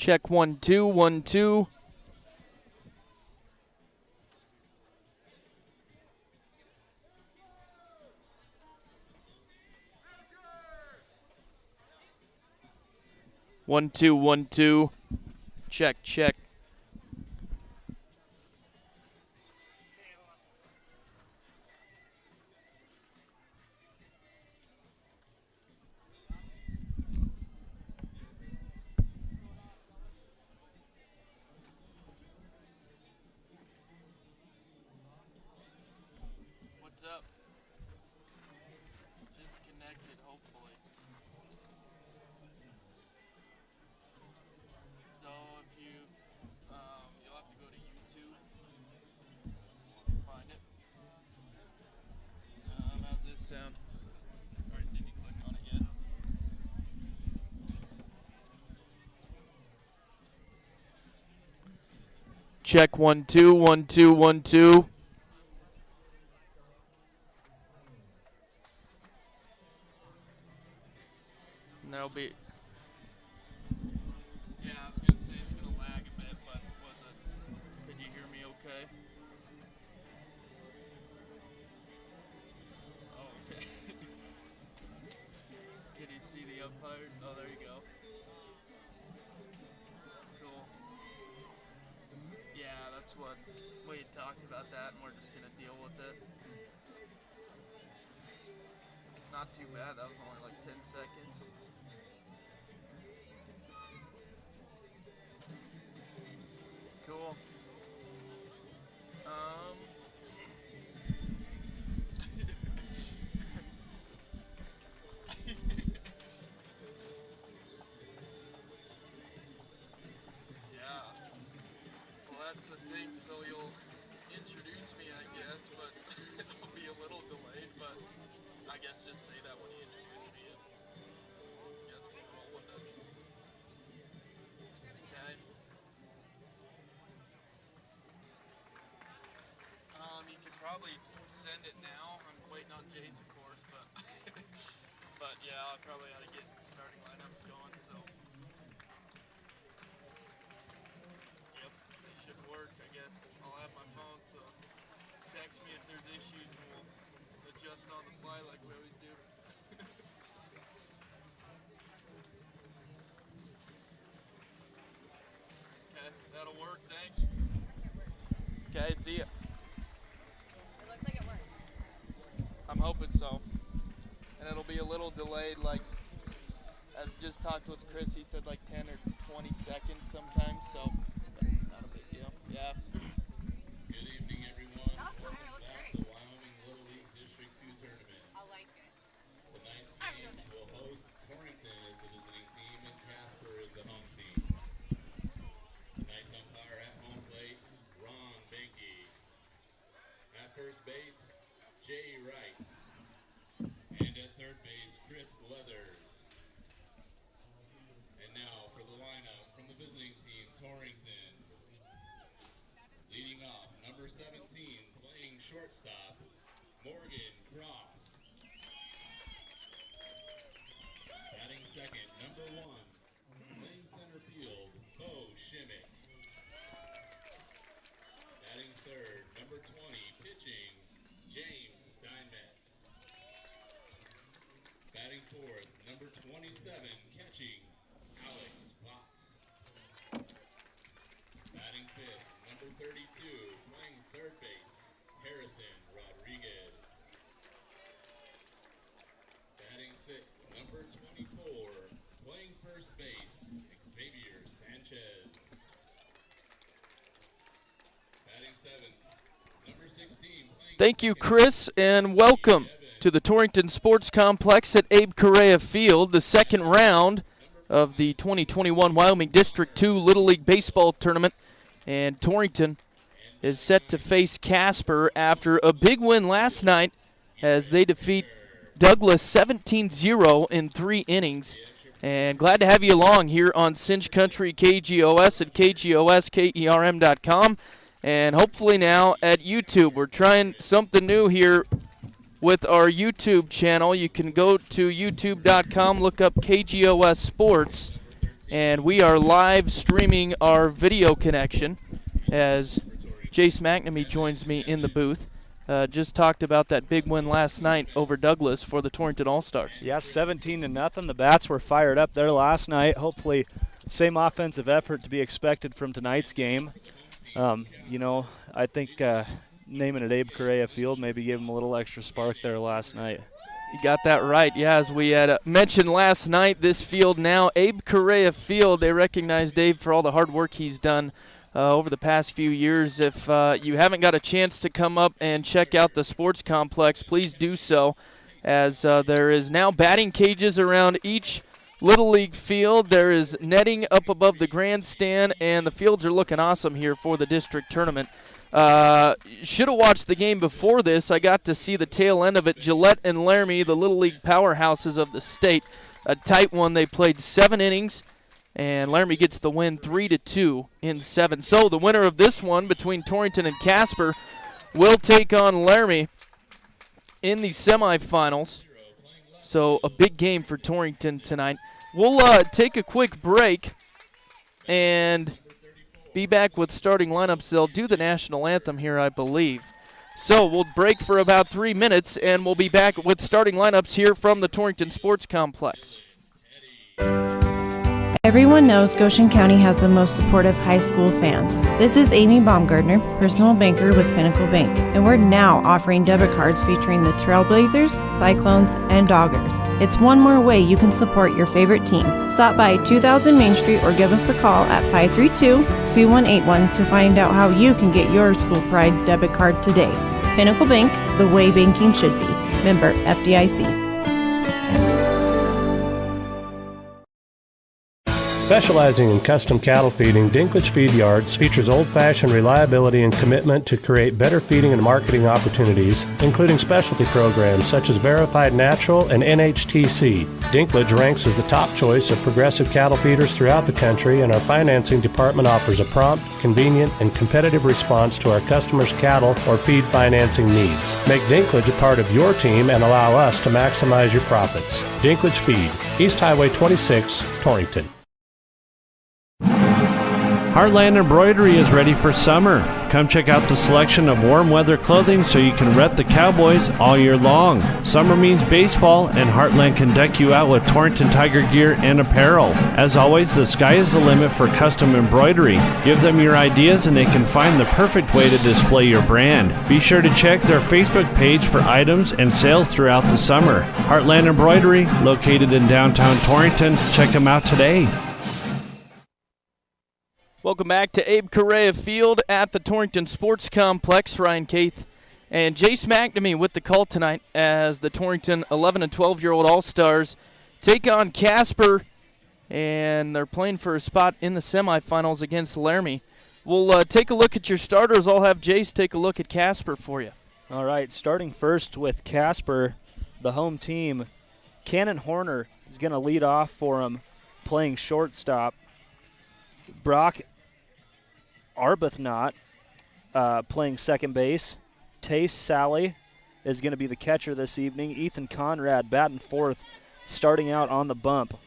Check 1 2 1 2. One, two, 1 2. Check, check. What's up? Just connected, hopefully. So if you, you'll have to go to YouTube. Find it. How's this sound? Alright, did you click on it yet? Check 1 2 1 2 1 2. And that'll be. Yeah, I was gonna say it's gonna lag a bit, but was it? Could you hear me okay? Oh, okay. Can you see the umpire? Oh, there you go. Cool. Yeah, that's what we talked about that, and we're just gonna deal with it. Not too bad. That was only like 10 seconds. Cool. Yeah. Well, that's the thing. So you'll introduce me, I guess, but it'll be a little delayed. But I guess just say that when you introduce me. I guess we'll roll with it. Okay. You could probably send it now. I'm waiting on Jace, of course, but but yeah, I probably ought to get starting lineups going. So yep, they should work. I guess I'll have my phone, so text me if there's issues, and we'll adjust on the fly like we always do. Okay, that'll work. Thanks. Okay, see ya. I'm hoping so. And it'll be a little delayed, like I just talked with Chris, he said like 10 or 20 seconds sometimes, so it's not a big deal. Yeah. Good evening, everyone. That looks great. The Wyoming Little League District 2 tournament. I like it. Tonight's game will host Torrington as the visiting team and Casper as the home team. Tonight's umpire at home plate, Ron Benke. At first base, Jay Wright. And at third base, Chris Leathers. And now for the lineup from the visiting team, Torrington. Leading off, number 17, playing shortstop, Morgan Cross. Batting second, number 1, playing center field, Bo Shimmick. Batting third, number 20, pitching, James Steinmetz. Batting fourth, number 27, catching, Alex Fox. Batting fifth, number 32, playing third base, Harrison Rodriguez. Batting sixth, number 24, playing first base, Xavier Sanchez. Batting seventh, number 16, playing Thank you, Chris, and welcome to the Torrington Sports Complex at Abe Correa Field, the second round of the 2021 Wyoming District 2 Little League Baseball Tournament. And Torrington is set to face Casper after a big win last night as they defeat Douglas 17-0 in 3 innings. And glad to have you along here on Cinch Country KGOS at KGOSKERM.com. And hopefully now at YouTube. We're trying something new here with our YouTube channel. You can go to youtube.com, look up KGOS Sports, And we are live streaming our video connection as Jace McNamee joins me in the booth. Just talked about that big win last night over Douglas for the Torrington All-Stars. Yeah, 17-0. The Bats were fired up there last night. Hopefully, same offensive effort to be expected from tonight's game. I think naming it Abe Correa Field maybe gave them a little extra spark there last night. You got that right. Yeah, as we had mentioned last night, this field now, Abe Correa Field, they recognized Abe for all the hard work he's done over the past few years. If you haven't got a chance to come up and check out the sports complex, please do so, as there is now batting cages around each Little League field. There is netting up above the grandstand, and the fields are looking awesome here for the district tournament. Should have watched the game before this. I got to see the tail end of it. Gillette and Laramie, the Little League powerhouses of the state, a tight one. They played 7 innings. And Laramie gets the win 3-2 in 7. So the winner of this one between Torrington and Casper will take on Laramie in the semifinals. So a big game for Torrington tonight. We'll take a quick break and be back with starting lineups. They'll do the national anthem here, I believe. So we'll break for about 3 minutes, and we'll be back with starting lineups here from the Torrington Sports Complex. Everyone knows Goshen County has the most supportive high school fans. This is Amy Baumgartner, personal banker with Pinnacle Bank, and we're now offering debit cards featuring the Trailblazers, Cyclones, and Doggers. It's one more way you can support your favorite team. Stop by 2000 Main Street or give us a call at 532-2181 to find out how you can get your school pride debit card today. Pinnacle Bank, the way banking should be. Member FDIC. Specializing in custom cattle feeding, Dinklage Feed Yards features old-fashioned reliability and commitment to create better feeding and marketing opportunities, including specialty programs such as Verified Natural and NHTC. Dinklage ranks as the top choice of progressive cattle feeders throughout the country, and our financing department offers a prompt, convenient, and competitive response to our customers' cattle or feed financing needs. Make Dinklage a part of your team and allow us to maximize your profits. Dinklage Feed, East Highway 26, Torrington. Heartland Embroidery is ready for summer. Come check out the selection of warm weather clothing so you can rep the Cowboys all year long. Summer means baseball, and Heartland can deck you out with Torrington Tiger gear and apparel. As always, the sky is the limit for custom embroidery. Give them your ideas and they can find the perfect way to display your brand. Be sure to check their Facebook page for items and sales throughout the summer. Heartland Embroidery, located in downtown Torrington. Check them out today. Welcome back to Abe Correa Field at the Torrington Sports Complex. Ryan Caith and Jace McNamee with the call tonight as the Torrington 11 and 12-year-old All-Stars take on Casper, and they're playing for a spot in the semifinals against Laramie. We'll take a look at your starters. I'll have Jace take a look at Casper for you. All right, starting first with Casper, the home team. Cannon Horner is going to lead off for him, playing shortstop. Brock Arbuthnot playing second base. Tace Sally is going to be the catcher this evening. Ethan Conrad batting fourth, starting out on the bump.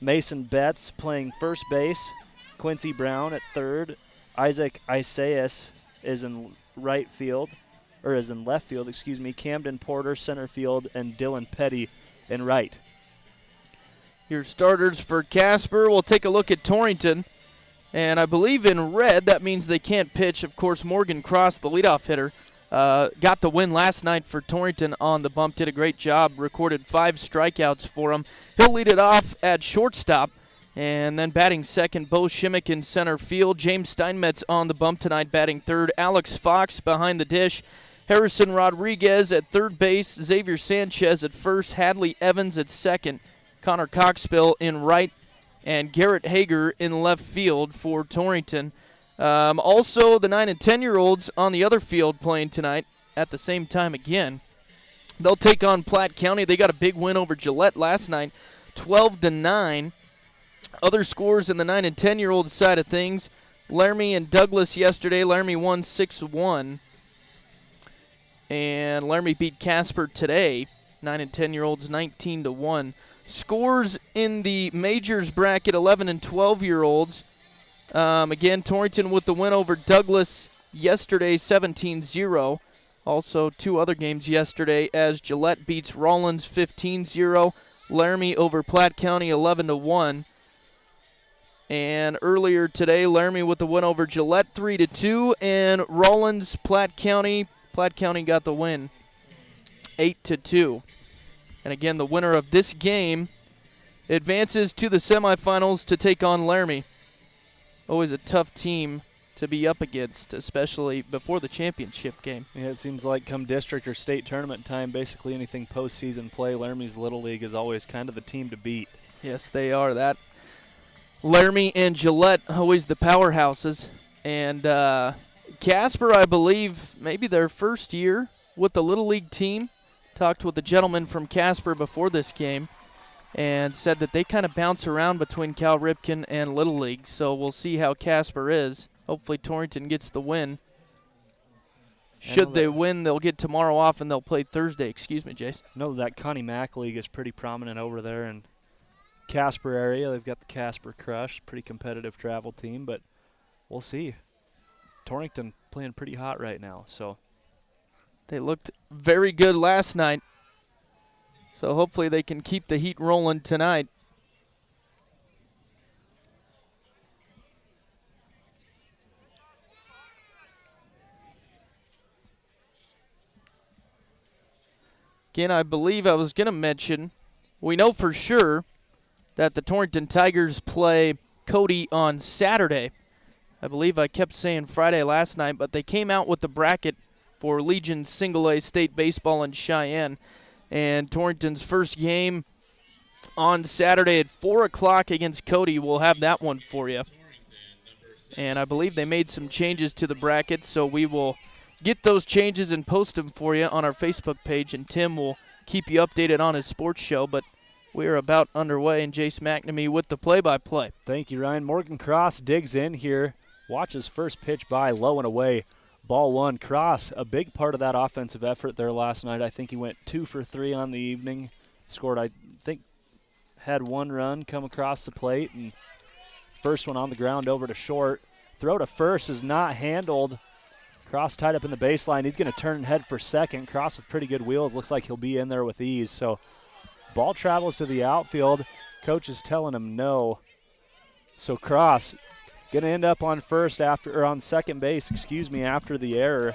Mason Betts playing first base. Quincy Brown at third. Isaac Isaias is in left field, Camden Porter center field, and Dylan Petty in right. Your starters for Casper. We'll take a look at Torrington. And I believe in red, that means they can't pitch. Of course, Morgan Cross, the leadoff hitter, got the win last night for Torrington on the bump. Did a great job, recorded 5 strikeouts for him. He'll lead it off at shortstop. And then batting second, Bo Shimmick in center field. James Steinmetz on the bump tonight, batting third. Alex Fox behind the dish. Harrison Rodriguez at third base. Xavier Sanchez at first. Hadley Evans at second. Connor Coxbill in right. And Garrett Hager in left field for Torrington. Also, the 9 and 10-year-olds on the other field playing tonight at the same time again. They'll take on Platte County. They got a big win over Gillette last night, 12-9. Other scores in the 9 and 10-year-old side of things. Laramie and Douglas yesterday. Laramie won 6-1. And Laramie beat Casper today. 9 and 10-year-olds 19-1. scores in the majors bracket, 11 and 12-year-olds. Again, Torrington with the win over Douglas yesterday, 17-0. Also, 2 other games yesterday as Gillette beats Rollins 15-0. Laramie over Platte County 11-1. And earlier today, Laramie with the win over Gillette 3-2. And Rollins, Platte County got the win 8-2. And again, the winner of this game advances to the semifinals to take on Laramie. Always a tough team to be up against, especially before the championship game. Yeah, it seems like come district or state tournament time, basically anything postseason play, Laramie's Little League is always kind of the team to beat. Yes, they are. That Laramie and Gillette, always the powerhouses. And Casper, I believe, maybe their first year with the Little League team. Talked with a gentleman from Casper before this game and said that they kind of bounce around between Cal Ripken and Little League. So we'll see how Casper is. Hopefully Torrington gets the win. Should they win, they'll get tomorrow off and they'll play Thursday. Excuse me, Jace. No, that Connie Mack League is pretty prominent over there in Casper area. They've got the Casper Crush, pretty competitive travel team, but we'll see. Torrington playing pretty hot right now, so. They looked very good last night, so hopefully they can keep the heat rolling tonight. Again, I believe I was going to mention, we know for sure that the Torrington Tigers play Cody on Saturday. I believe I kept saying Friday last night, but they came out with the bracket for Legion's Single-A State Baseball in Cheyenne. And Torrington's first game on Saturday at 4 o'clock against Cody. We'll have that one for you. And I believe they made some changes to the bracket, so we will get those changes and post them for you on our Facebook page, and Tim will keep you updated on his sports show. But we are about underway, and Jace McNamee with the play-by-play. Thank you, Ryan. Morgan Cross digs in here, watches first pitch by, low and away. Ball one. Cross, a big part of that offensive effort there last night. I think he went 2 for 3 on the evening. Scored, I think, had 1 run come across the plate, and first one on the ground over to short. Throw to first is not handled. Cross tied up in the baseline. He's going to turn and head for second. Cross with pretty good wheels. Looks like he'll be in there with ease. So ball travels to the outfield. Coach is telling him no. So Cross going to end up on second base, after the error.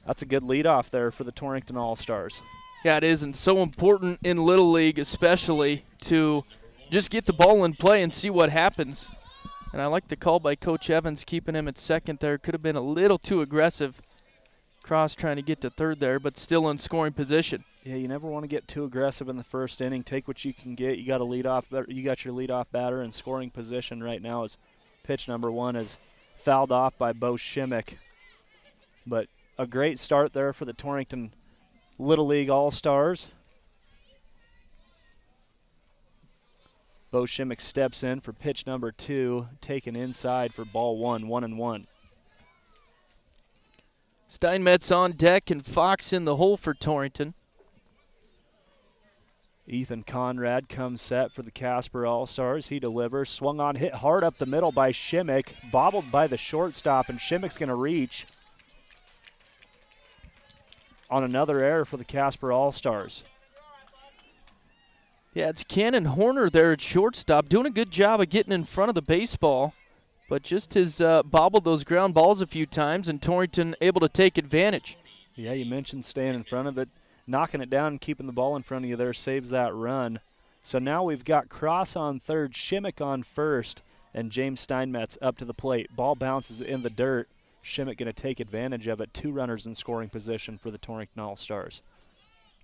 That's a good leadoff there for the Torrington All-Stars. Yeah, it is, and so important in Little League especially to just get the ball in play and see what happens. And I like the call by Coach Evans, keeping him at second there. Could have been a little too aggressive. Cross trying to get to third there, but still in scoring position. Yeah, you never want to get too aggressive in the first inning. Take what you can get. You got you got your leadoff batter in scoring position right now as pitch number 1 is fouled off by Bo Shimmick. But a great start there for the Torrington Little League All-Stars. Bo Shimmick steps in for pitch number 2, taken inside for ball 1, 1-1. Steinmetz on deck and Fox in the hole for Torrington. Ethan Conrad comes set for the Casper All-Stars. He delivers. Swung on, hit hard up the middle by Shimmick. Bobbled by the shortstop, and Shimmick's going to reach on another error for the Casper All-Stars. Yeah, it's Cannon Horner there at shortstop, doing a good job of getting in front of the baseball, but just has bobbled those ground balls a few times, and Torrington able to take advantage. Yeah, you mentioned staying in front of it. Knocking it down and keeping the ball in front of you there saves that run. So now we've got Cross on third, Shimmick on first, and James Steinmetz up to the plate. Ball bounces in the dirt. Shimmick going to take advantage of it. 2 runners in scoring position for the Torrington All-Stars.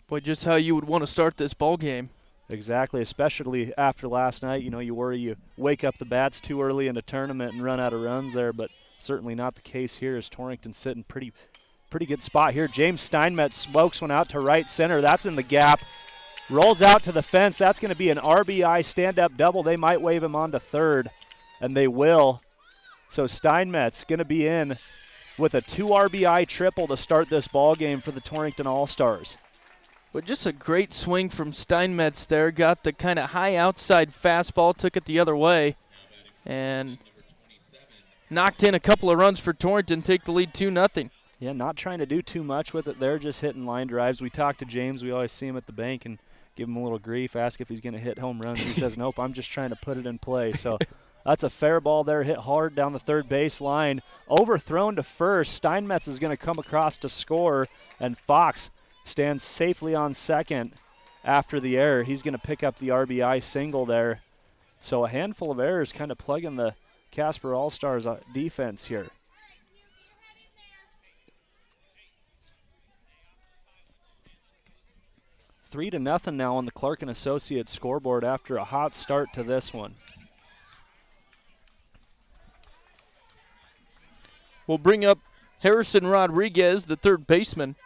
Boy, just how you would want to start this ball game. Exactly, especially after last night. You know, you worry you wake up the bats too early in a tournament and run out of runs there, but certainly not the case here as Torrington's sitting pretty good spot here. James Steinmetz smokes one out to right center. That's in the gap. Rolls out to the fence. That's going to be an RBI stand-up double. They might wave him on to third, and they will. So Steinmetz going to be in with a 2 RBI triple to start this ball game for the Torrington All-Stars. But just a great swing from Steinmetz there. Got the kind of high outside fastball, took it the other way, and knocked in a couple of runs for Torrington, take the lead 2-0. Yeah, not trying to do too much with it there, just hitting line drives. We talked to James. We always see him at the bank and give him a little grief, ask if he's going to hit home runs. He says, nope, I'm just trying to put it in play. So that's a fair ball there, hit hard down the third base line. Overthrown to first. Steinmetz is going to come across to score, and Fox stands safely on second after the error. He's going to pick up the RBI single there. So a handful of errors kind of plugging the Casper All-Stars defense here. Three to nothing now on the Clark and Associates scoreboard after a hot start to this one. We'll bring up Harrison Rodriguez, the third baseman.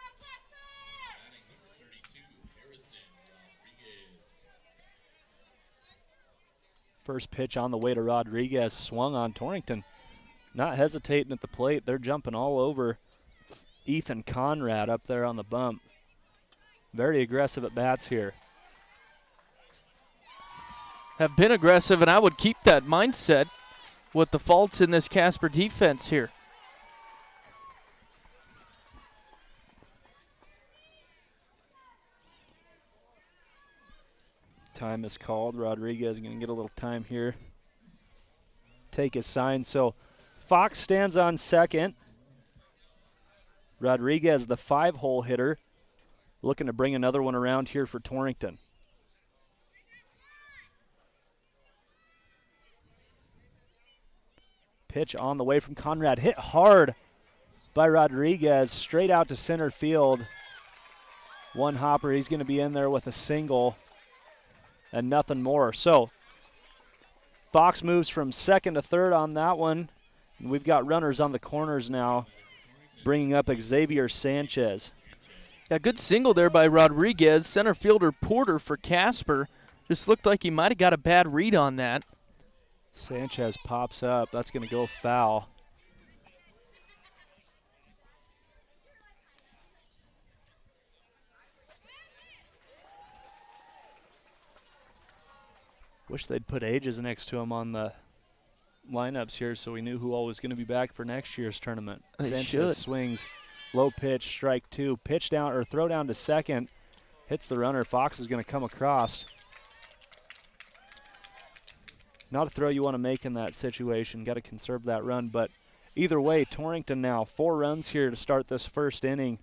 First pitch on the way to Rodriguez, swung on Torrington. Not hesitating at the plate. They're jumping all over Ethan Conrad up there on the bump. Very aggressive at bats here. Have been aggressive, and I would keep that mindset with the faults in this Casper defense here. Time is called. Rodriguez going to get a little time here. Take his sign. So Fox stands on second. Rodriguez, the 5-hole hitter, looking to bring another one around here for Torrington. Pitch on the way from Conrad. Hit hard by Rodriguez. Straight out to center field. One hopper. He's going to be in there with a single and nothing more. So Fox moves from second to third on that one. And we've got runners on the corners now, bringing up Xavier Sanchez. Yeah, good single there by Rodriguez. Center fielder Porter for Casper. Just looked like he might have got a bad read on that. Sanchez pops up. That's going to go foul. Wish they'd put ages next to him on the lineups here so we knew who all was going to be back for next year's tournament. They Sanchez should. swings, low pitch, strike two. Pitch down or throw down to second. Hits the runner. Fox is going to come across. Not a throw you want to make in that situation. Got to conserve that run. But either way, Torrington now 4 runs here to start this first inning.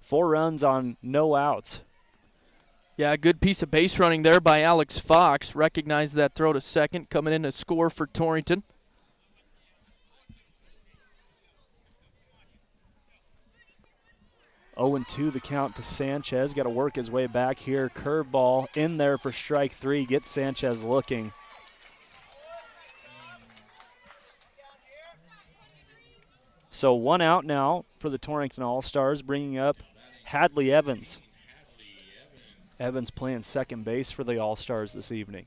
4 runs on no outs. Yeah, a good piece of base running there by Alex Fox. Recognized that throw to second, coming in to score for Torrington. Oh, 2 the count to Sanchez. Got to work his way back here. Curveball in there for strike 3. Gets Sanchez looking. So 1 out now for the Torrington All-Stars, bringing up Hadley Evans. Evans playing second base for the All-Stars this evening.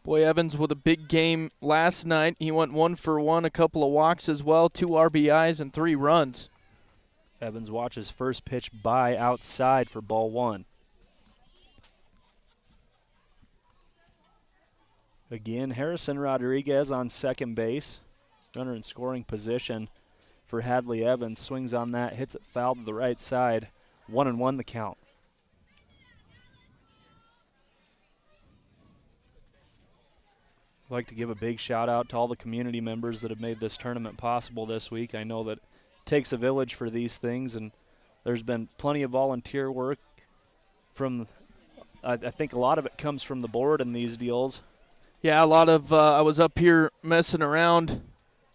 Boy, Evans with a big game last night. He went 1 for 1, a couple of walks as well, 2 RBIs and 3 runs. Evans watches first pitch by outside for ball 1. Again, Harrison Rodriguez on second base. Runner in scoring position for Hadley Evans. Swings on that, hits it foul to the right side. 1-1 the count. I'd like to give a big shout out to all the community members that have made this tournament possible this week. I know that it takes a village for these things, and there's been plenty of volunteer work from, I think a lot of it comes from the board in these deals. Yeah, a lot of, I was up here messing around,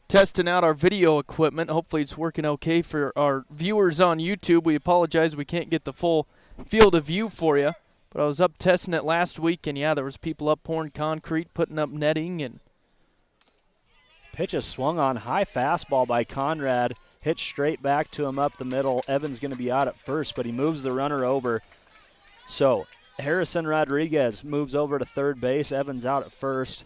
testing out our video equipment. Hopefully it's working okay for our viewers on YouTube. We apologize we can't get the full field of view for you. But I was up testing it last week, and yeah, there was people up pouring concrete, putting up netting. And pitch is swung on, high fastball by Conrad. Hit straight back to him up the middle. Evans going to be out at first, but he moves the runner over. So Harrison Rodriguez moves over to third base. Evans out at first.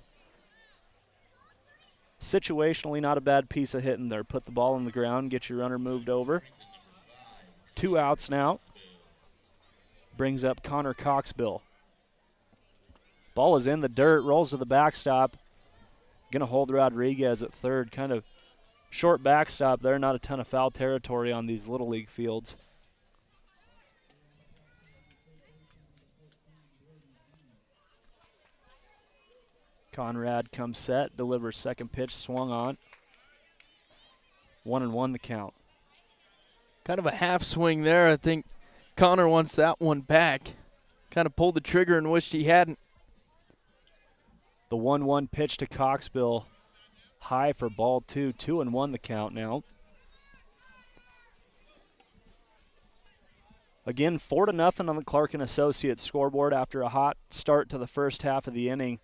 Situationally, not a bad piece of hitting there. Put the ball on the ground, get your runner moved over. 2 outs now. brings up Connor Coxbill. Ball is in the dirt, rolls to the backstop. Going to hold Rodriguez at third. Kind of short backstop there, not a ton of foul territory on these Little League fields. Conrad comes set, delivers second pitch, swung on. 1-1 the count. Kind of a half swing there. I think Connor wants that one back. Kind of pulled the trigger and wished he hadn't. The 1-1 pitch to Coxbill. High for ball 2. 2-1 the count now. Again, 4-0 on the Clark & Associates scoreboard after a hot start to the first half of the inning.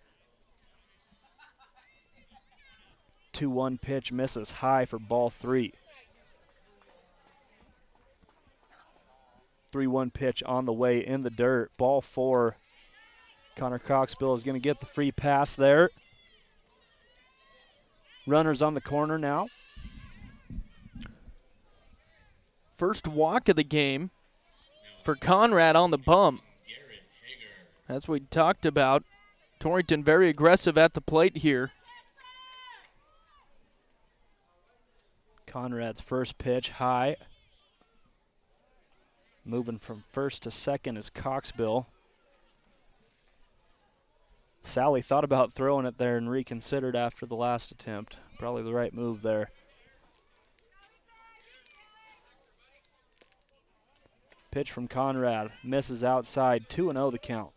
2-1 pitch misses high for ball 3. 3-1 pitch on the way in the dirt. Ball 4. Connor Coxbill is going to get the free pass there. Runners on the corner now. First walk of the game for Conrad on the bump. As we talked about, Torrington very aggressive at the plate here. Conrad's first pitch high. Moving from first to second is Coxbill. Sally thought about throwing it there and reconsidered after the last attempt. Probably the right move there. Pitch from Conrad. Misses outside. 2-0 the count.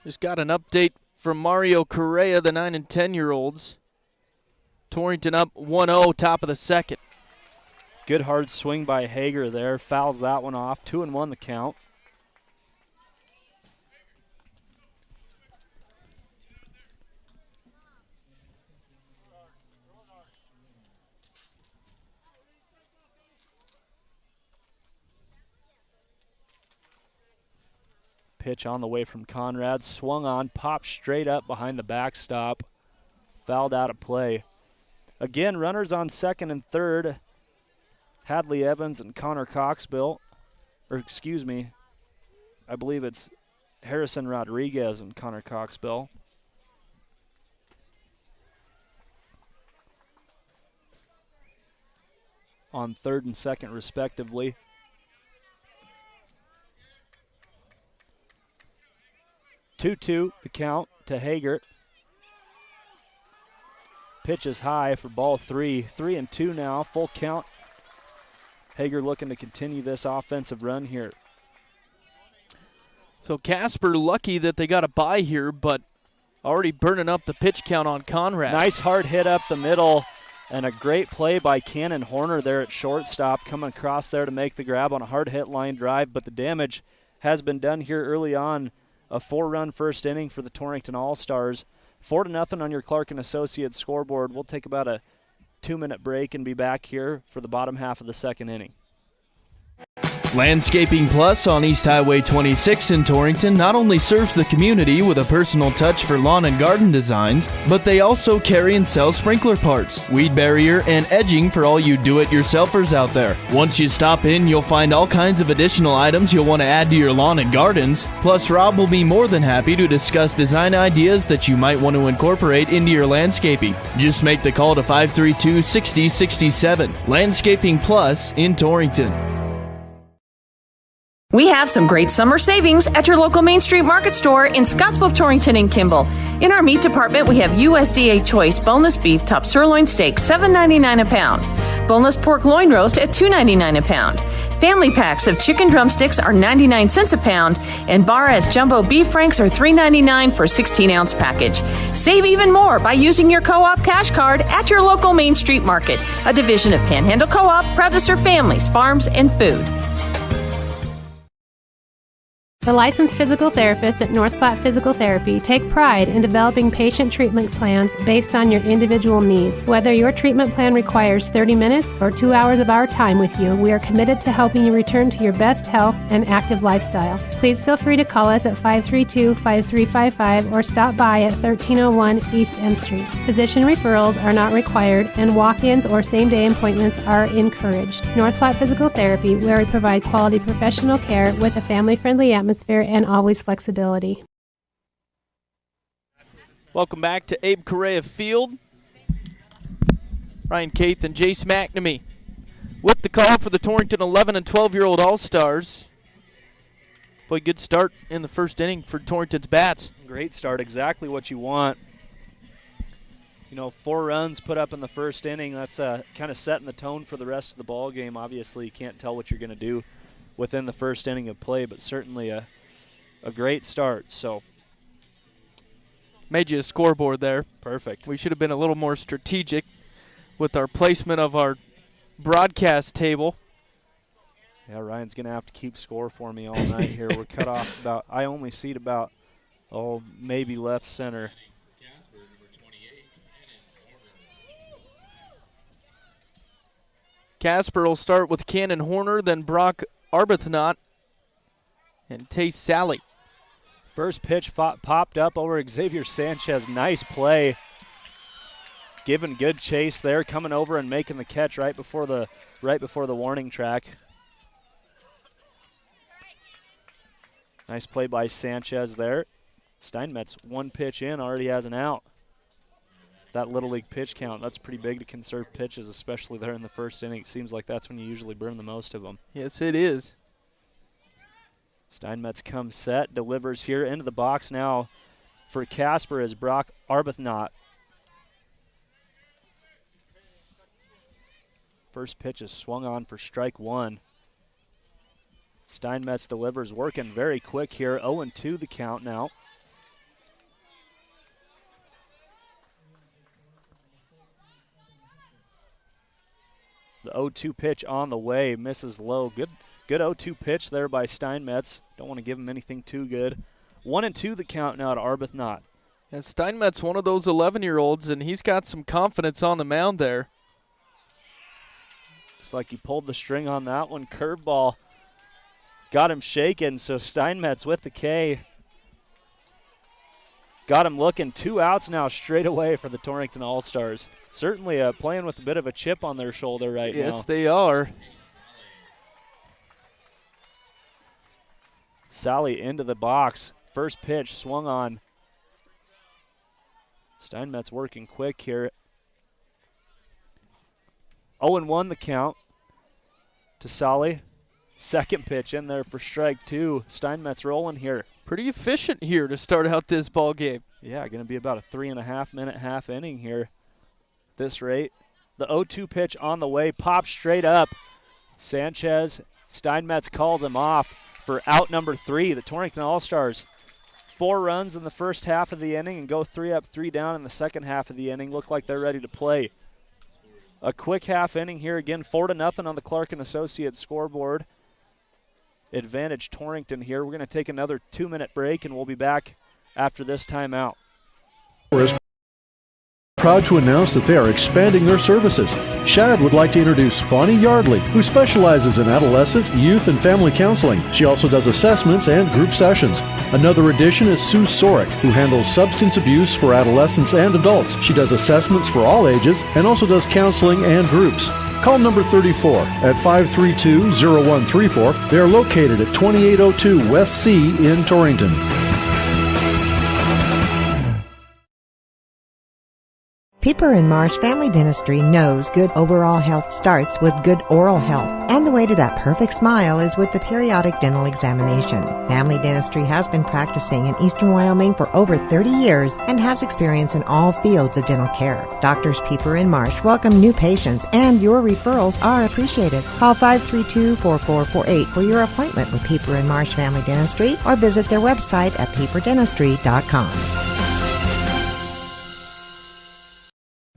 Just got an update from Mario Correa, the 9 and 10-year-olds. Torrington up 1-0, top of the second. Good hard swing by Hager there. Fouls that one off. 2-1 the count. Pitch on the way from Conrad. Swung on, popped straight up behind the backstop. Fouled out of play. Again, runners on second and third. Hadley Evans and Connor Coxbill. Or excuse me, I believe it's Harrison Rodriguez and Connor Coxbill. On third and second respectively. Two the count to Hager. Pitch is high for ball 3. 3-2 now, full count. Hager looking to continue this offensive run here. So Casper lucky that they got a bye here, but already burning up the pitch count on Conrad. Nice hard hit up the middle, and a great play by Cannon Horner there at shortstop, coming across there to make the grab on a hard hit line drive, but the damage has been done here early on. A 4-run first inning for the Torrington All-Stars. 4-0 on your Clark & Associates scoreboard. We'll take about a 2-minute break and be back here for the bottom half of the second inning. Landscaping Plus on East Highway 26 in Torrington not only serves the community with a personal touch for lawn and garden designs, but they also carry and sell sprinkler parts, weed barrier, and edging for all you do-it-yourselfers out there. Once you stop in, you'll find all kinds of additional items you'll want to add to your lawn and gardens. Plus, Rob will be more than happy to discuss design ideas that you might want to incorporate into your landscaping. Just make the call to 532-6067. Landscaping Plus in Torrington. We have some great summer savings at your local Main Street Market store in Scottsbluff, Torrington, and Kimball. In our meat department, we have USDA Choice Boneless Beef Top Sirloin Steak, $7.99 a pound. Boneless Pork Loin Roast at $2.99 a pound. Family packs of chicken drumsticks are 99 cents a pound, and Bar-S Jumbo Beef Franks are $3.99 for a 16-ounce package. Save even more by using your Co-op cash card at your local Main Street Market, a division of Panhandle Co-op, proud to serve families, farms, and food. The licensed physical therapists at North Platte Physical Therapy take pride in developing patient treatment plans based on your individual needs. Whether your treatment plan requires 30 minutes or 2 hours of our time with you, we are committed to helping you return to your best health and active lifestyle. Please feel free to call us at 532-5355 or stop by at 1301 East M Street. Physician referrals are not required and walk-ins or same-day appointments are encouraged. North Platte Physical Therapy, where we provide quality professional care with a family-friendly atmosphere and always flexibility. Welcome back to Abe Correa Field. Ryan Caith and Jace McNamee with the call for the Torrington 11 and 12-year-old All-Stars. Boy, good start in the first inning for Torrington's bats. Great start, exactly what you want. 4 runs put up in the first inning. That's kind of setting the tone for the rest of the ball game. Obviously, you can't tell what you're going to do within the first inning of play, but certainly a great start. So made you a scoreboard there. Perfect. We should have been a little more strategic with our placement of our broadcast table. Yeah, Ryan's going to have to keep score for me all night here. We're cut off about, I only seat about, maybe left center. Casper, number 28, Casper will start with Cannon Horner, then Brock Arbuthnot, and Tace Sally. First pitch popped up over Xavier Sanchez. Nice play. Giving good chase there, coming over and making the catch right before the warning track. Nice play by Sanchez there. Steinmetz, one pitch in, already has an out. That Little League pitch count, that's pretty big to conserve pitches, especially there in the first inning. It seems like that's when you usually burn the most of them. Yes, it is. Steinmetz comes set, delivers here into the box now for Casper is Brock Arbuthnot. First pitch is swung on for strike one. Steinmetz delivers, working very quick here. 0-2 the count now. The 0-2 pitch on the way, misses low. Good 0-2 pitch there by Steinmetz. Don't want to give him anything too good. 1-2 the count now to Arbuthnot. And Steinmetz, one of those 11-year-olds, and he's got some confidence on the mound there. Looks like he pulled the string on that one. Curveball got him shaken, so Steinmetz with the K. Got him looking. 2 outs now straight away for the Torrington All-Stars. Certainly playing with a bit of a chip on their shoulder right now. Yes, they are. Sally into the box. First pitch swung on. Steinmetz working quick here. 0-1 the count to Sally. Second pitch in there for strike two. Steinmetz rolling here. Pretty efficient here to start out this ball game. Yeah, going to be about a 3.5 minute half inning here. This rate. The 0-2 pitch on the way, pops straight up. Sanchez, Steinmetz calls him off for out number 3. The Torrington All-Stars, 4 runs in the first half of the inning and go 3 up, 3 down in the second half of the inning. Look like they're ready to play. A quick half inning here again, 4-0 on the Clark and Associates scoreboard. Advantage Torrington here. We're going to take another 2-minute break and we'll be back after this timeout. Proud to announce that they are expanding their services. Shad would like to introduce Fawny Yardley, who specializes in adolescent, youth, and family counseling. She also does assessments and group sessions. Another addition is Sue Sorick, who handles substance abuse for adolescents and adults. She does assessments for all ages and also does counseling and groups. Call number 34 at 532-0134. They are located at 2802 West C in Torrington. Pieper and Marsh Family Dentistry knows good overall health starts with good oral health, and the way to that perfect smile is with the periodic dental examination. Family Dentistry has been practicing in eastern Wyoming for over 30 years and has experience in all fields of dental care. Doctors Pieper and Marsh welcome new patients, and your referrals are appreciated. Call 532-4448 for your appointment with Pieper and Marsh Family Dentistry or visit their website at pieperdentistry.com.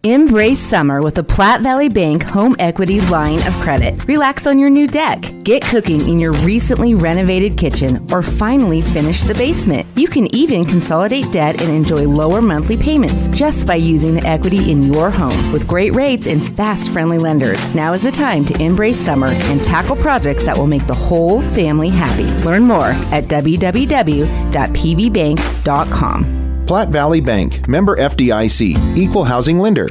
Embrace summer with a Platte Valley Bank home equity line of credit. Relax on your new deck. Get cooking in your recently renovated kitchen or finally finish the basement. You can even consolidate debt and enjoy lower monthly payments just by using the equity in your home. With great rates and fast, friendly lenders, now is the time to embrace summer and tackle projects that will make the whole family happy. Learn more at www.pvbank.com. Platte Valley Bank, member FDIC, equal housing lender.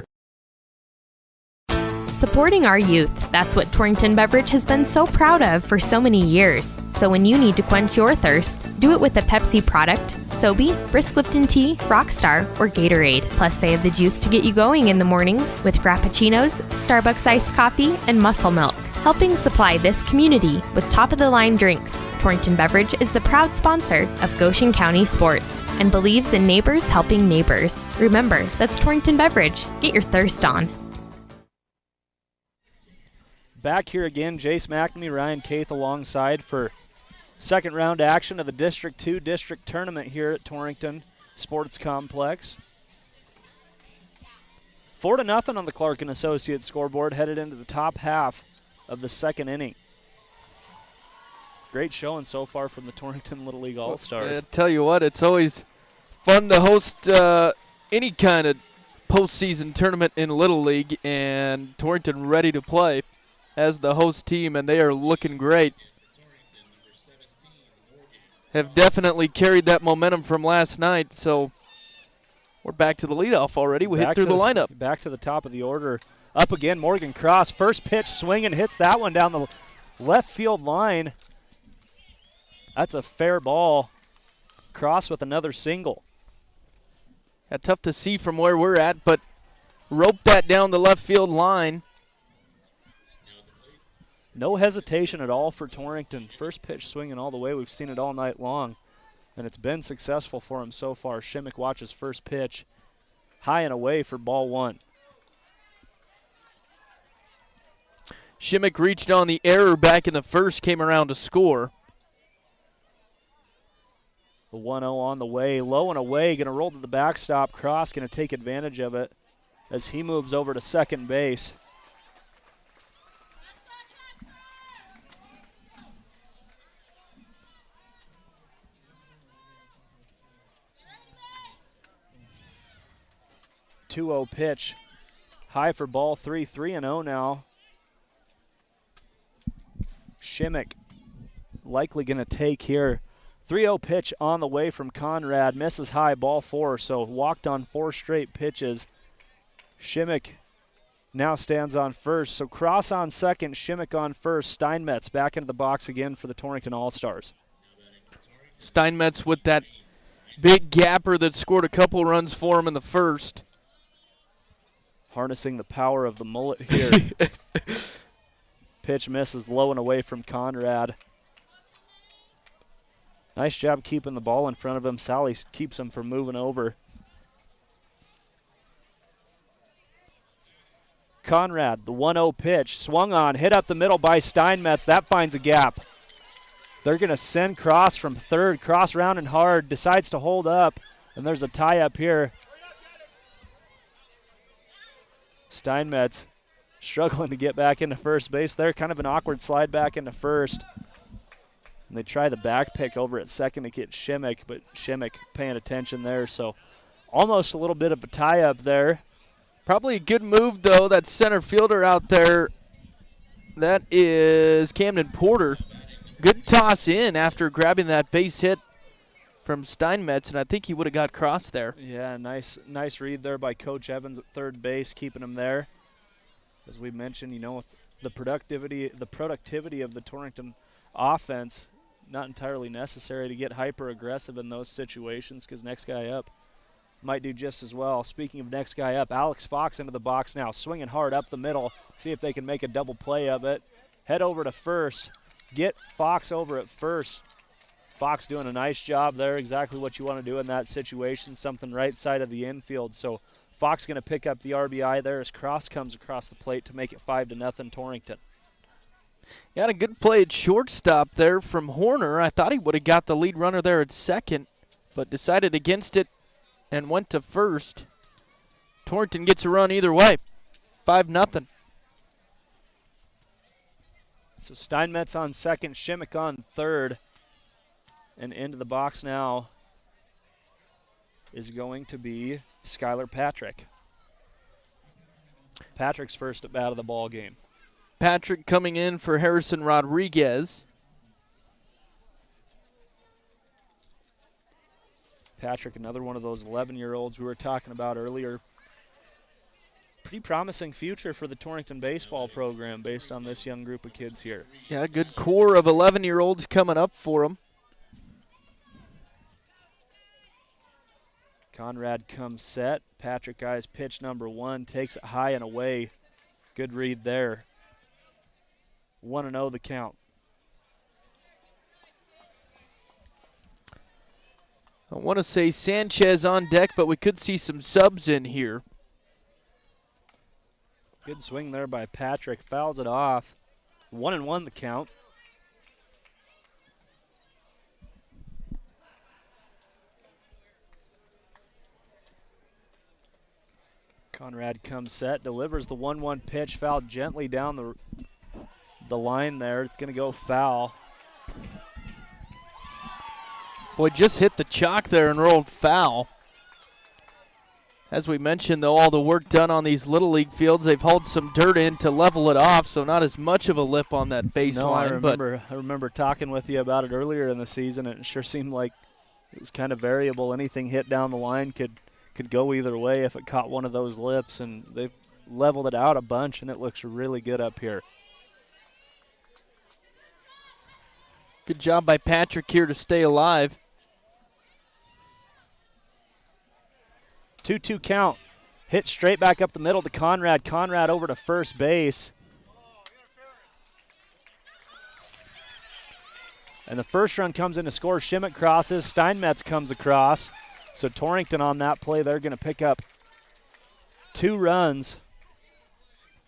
Supporting our youth, that's what Torrington Beverage has been so proud of for so many years. So when you need to quench your thirst, do it with a Pepsi product, Sobe, Brisk Lipton Tea, Rockstar, or Gatorade. Plus they have the juice to get you going in the mornings with Frappuccinos, Starbucks iced coffee, and Muscle Milk, helping supply this community with top-of-the-line drinks. Torrington Beverage is the proud sponsor of Goshen County Sports and believes in neighbors helping neighbors. Remember, that's Torrington Beverage. Get your thirst on. Back here again, Jace McNamee, Ryan Caith alongside for second round action of the District 2 district tournament here at Torrington Sports Complex. 4-0 on the Clark & Associates scoreboard, headed into the top half of the second inning. Great showing so far from the Torrington Little League All-Stars. I tell you what, it's always fun to host any kind of postseason tournament in Little League, and Torrington ready to play as the host team, and they are looking great. Have definitely carried that momentum from last night, so we're back to the leadoff already. We hit through the lineup. Back to the top of the order. Up again, Morgan Cross. First pitch swinging, hits that one down the left field line. That's a fair ball. Cross with another single. That's tough to see from where we're at, but rope that down the left field line. No hesitation at all for Torrington. First pitch swinging all the way. We've seen it all night long, and it's been successful for him so far. Shimmick watches first pitch. High and away for ball one. Shimmick reached on the error back in the first, came around to score. The 1-0 on the way, low and away, going to roll to the backstop. Cross going to take advantage of it as he moves over to second base. (2-0 pitch, high for ball three, 3-0 now. Shimmick likely going to take here. 3-0 pitch on the way from Conrad. Misses high, ball four, so walked on 4 straight pitches. Shimmick now stands on first. So Cross on second, Shimmick on first. Steinmetz back into the box again for the Torrington All-Stars. Steinmetz with that big gapper that scored a couple runs for him in the first. Harnessing the power of the mullet here. Pitch misses low and away from Conrad. Nice job keeping the ball in front of him. Sally keeps him from moving over. Conrad, the 1-0 pitch, swung on, hit up the middle by Steinmetz. That finds a gap. They're going to send Cross from third. Cross round and hard, decides to hold up, and there's a tie up here. Steinmetz struggling to get back into first base there. Kind of an awkward slide back into first. And they try the back pick over at second to get Shimmick, but Shimmick paying attention there. So almost a little bit of a tie up there. Probably a good move, though, that center fielder out there. That is Camden Porter. Good toss in after grabbing that base hit from Steinmetz, and I think he would have got Cross there. Yeah, nice read there by Coach Evans at third base, keeping him there. As we mentioned, you know, with the productivity of the Torrington offense, not entirely necessary to get hyper aggressive in those situations, because next guy up might do just as well. Speaking of next guy up, Alex Fox into the box now, swinging hard up the middle. See if they can make a double play of it. Head over to first. Get Fox over at first. Fox doing a nice job there, exactly what you want to do in that situation, something right side of the infield. So Fox going to pick up the RBI there as Cross comes across the plate to make it 5-0 Torrington. Got a good play at shortstop there from Horner. I thought he would have got the lead runner there at second, but decided against it and went to first. Torrington gets a run either way. 5-0. So Steinmetz on second, Shimmick on third. And into the box now is going to be Skylar Patrick. Patrick's first at bat of the ball game. Patrick coming in for Harrison Rodriguez. Patrick, another one of those 11-year-olds we were talking about earlier. Pretty promising future for the Torrington baseball program based on this young group of kids here. Yeah, a good core of 11-year-olds coming up for him. Conrad comes set. Patrick eyes pitch number 1, takes it high and away. Good read there. 1-0 the count. I want to say Sanchez on deck, but we could see some subs in here. Good swing there by Patrick. Fouls it off. 1-1 the count. Conrad comes set, delivers the 1-1 pitch, fouled gently down the line there. It's going to go foul. Boy, just hit the chalk there and rolled foul. As we mentioned, though, all the work done on these Little League fields, they've hauled some dirt in to level it off, so not as much of a lip on that baseline. No, I remember talking with you about it earlier in the season, and it sure seemed like it was kind of variable. Anything hit down the line could go either way if it caught one of those lips, and they've leveled it out a bunch, and it looks really good up here. Good job by Patrick here to stay alive. 2-2 count. Hit straight back up the middle to Conrad. Conrad over to first base. And the first run comes in to score. Shimmick crosses. Steinmetz comes across. So Torrington on that play, they're going to pick up 2 runs.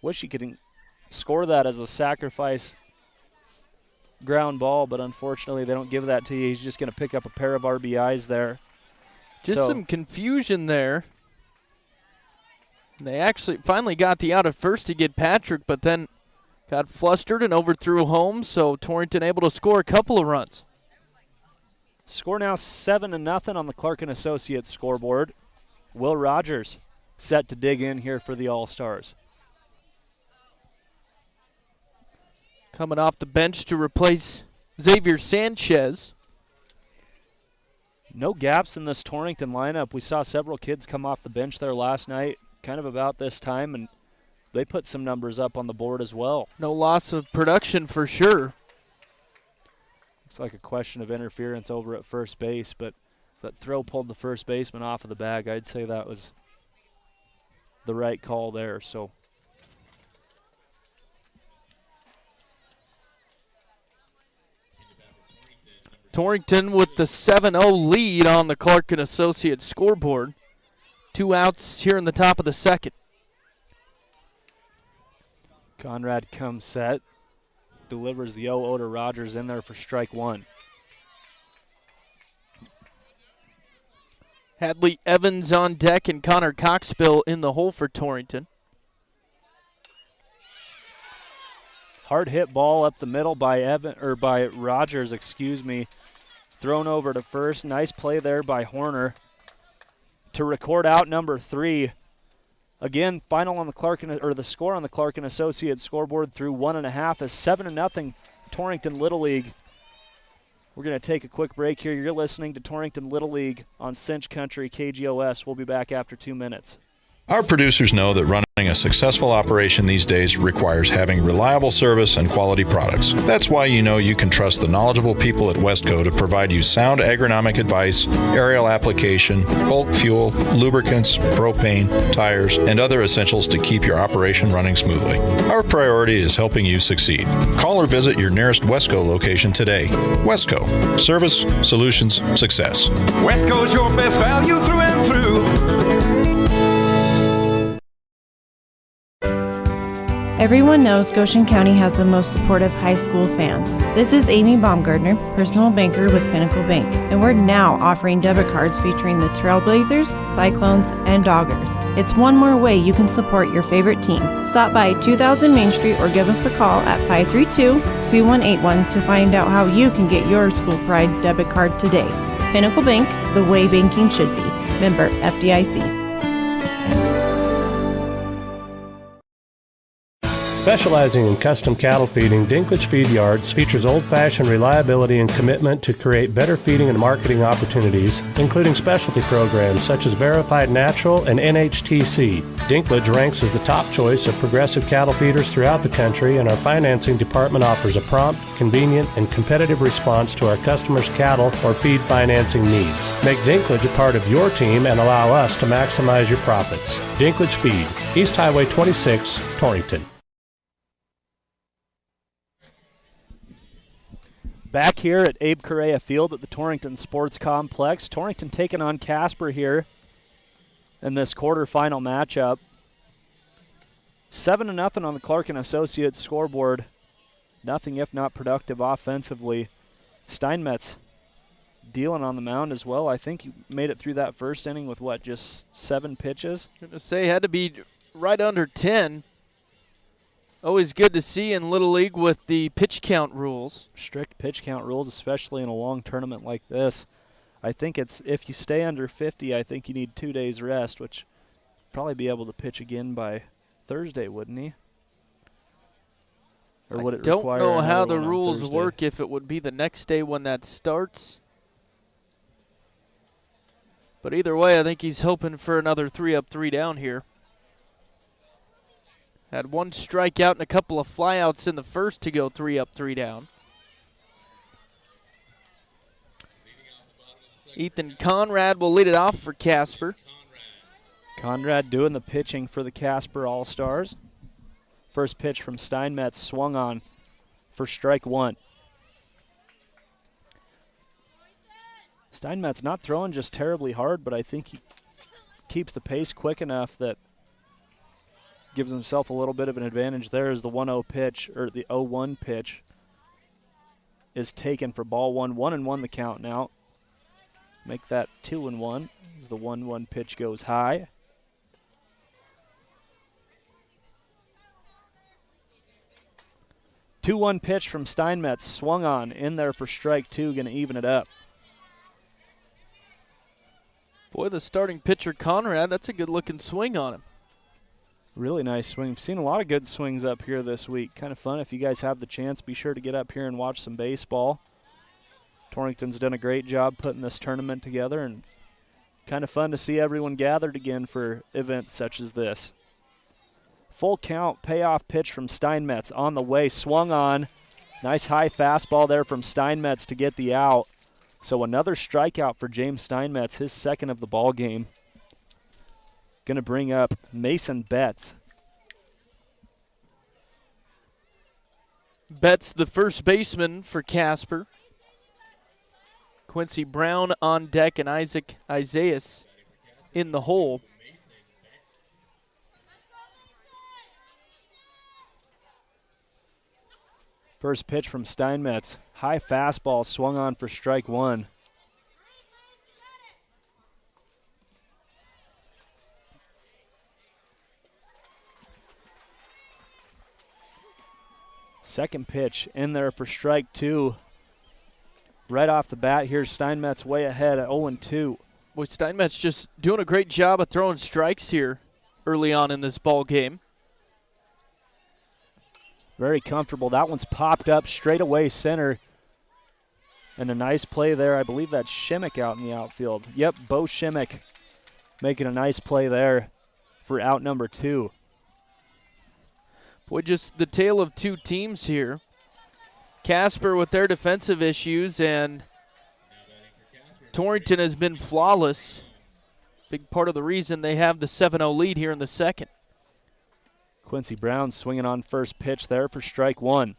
Wish he could score that as a sacrifice ground ball, but unfortunately they don't give that to you. He's just going to pick up a pair of RBIs there. Just some confusion there. They actually finally got the out at first to get Patrick, but then got flustered and overthrew home, so Torrington able to score a couple of runs. Score now 7-0 on the Clark & Associates scoreboard. Will Rogers set to dig in here for the All-Stars. Coming off the bench to replace Xavier Sanchez. No gaps in this Torrington lineup. We saw several kids come off the bench there last night, kind of about this time, and they put some numbers up on the board as well. No loss of production for sure. Looks like a question of interference over at first base, but that throw pulled the first baseman off of the bag. I'd say that was the right call there. So Torrington with the 7-0 lead on the Clark & Associates scoreboard. 2 outs here in the top of the second. Conrad comes set, delivers the 0-0 to Rogers in there for strike 1. Hadley Evans on deck and Connor Coxbill in the hole for Torrington. Hard hit ball up the middle by Rogers, thrown over to first. Nice play there by Horner to record out number 3. Again, final on the the score on the Clark & Associates scoreboard through 1.5 is 7-0 Torrington Little League. We're going to take a quick break here. You're listening to Torrington Little League on Cinch Country KGOS. We'll be back after 2 minutes. Our producers know that running a successful operation these days requires having reliable service and quality products. That's why you know you can trust the knowledgeable people at Westco to provide you sound agronomic advice, aerial application, bulk fuel, lubricants, propane, tires, and other essentials to keep your operation running smoothly. Our priority is helping you succeed. Call or visit your nearest Westco location today. Westco. Service, solutions, success. Westco's your best value through and through. Everyone knows Goshen County has the most supportive high school fans. This is Amy Baumgartner, personal banker with Pinnacle Bank, and we're now offering debit cards featuring the Trailblazers, Cyclones, and Doggers. It's one more way you can support your favorite team. Stop by 2000 Main Street or give us a call at 532-2181 to find out how you can get your School Pride debit card today. Pinnacle Bank, the way banking should be. Member FDIC. Specializing in custom cattle feeding, Dinklage Feed Yards features old-fashioned reliability and commitment to create better feeding and marketing opportunities, including specialty programs such as Verified Natural and NHTC. Dinklage ranks as the top choice of progressive cattle feeders throughout the country, and our financing department offers a prompt, convenient, and competitive response to our customers' cattle or feed financing needs. Make Dinklage a part of your team and allow us to maximize your profits. Dinklage Feed, East Highway 26, Torrington. Back here at Abe Correa Field at the Torrington Sports Complex. Torrington taking on Casper here in this quarterfinal matchup. 7-0 on the Clark & Associates scoreboard. Nothing if not productive offensively. Steinmetz dealing on the mound as well. I think he made it through that first inning with, what, just 7 pitches? I'm going to say had to be right under 10. Always good to see in Little League with the pitch count rules. Strict pitch count rules, especially in a long tournament like this. I think it's, if you stay under 50, I think you need 2 days rest, which probably be able to pitch again by Thursday, wouldn't he? Or would it require? I don't know how the one on rules Thursday? work, if it would be the next day when that starts. But either way, I think he's hoping for another 3 up, 3 down here. Had 1 strikeout and a couple of flyouts in the first to go 3 up, 3 down. Ethan Conrad will lead it off for Casper. Conrad doing the pitching for the Casper All-Stars. First pitch from Steinmetz swung on for strike 1. Steinmetz not throwing just terribly hard, but I think he keeps the pace quick enough that gives himself a little bit of an advantage there as the 1-0 pitch, or the 0-1 pitch, is taken for ball 1. 1-1 the count now. Make that 2-1 as the 1-1 pitch goes high. The 2-1 pitch from Steinmetz swung on in there for strike 2, going to even it up. Boy, the starting pitcher Conrad, that's a good looking swing on him. Really nice swing. We've seen a lot of good swings up here this week. Kind of fun. If you guys have the chance, be sure to get up here and watch some baseball. Torrington's done a great job putting this tournament together, and it's kind of fun to see everyone gathered again for events such as this. Full count payoff pitch from Steinmetz on the way. Swung on. Nice high fastball there from Steinmetz to get the out. So another strikeout for James Steinmetz, his second of the ball game. Going to bring up Mason Betts. Betts, the first baseman for Casper. Quincy Brown on deck and Isaac Isaias in the hole. First pitch from Steinmetz. High fastball swung on for strike 1. Second pitch in there for strike 2. Right off the bat, here's Steinmetz way ahead at 0-2. Boy, Steinmetz just doing a great job of throwing strikes here early on in this ball game. Very comfortable. That one's popped up straight away center. And a nice play there. I believe that's Shimmick out in the outfield. Yep, Bo Shimmick making a nice play there for out number 2. Boy, just the tale of two teams here. Casper with their defensive issues, and Torrington has been flawless. Big part of the reason they have the 7-0 lead here in the second. Quincy Brown swinging on first pitch there for strike 1.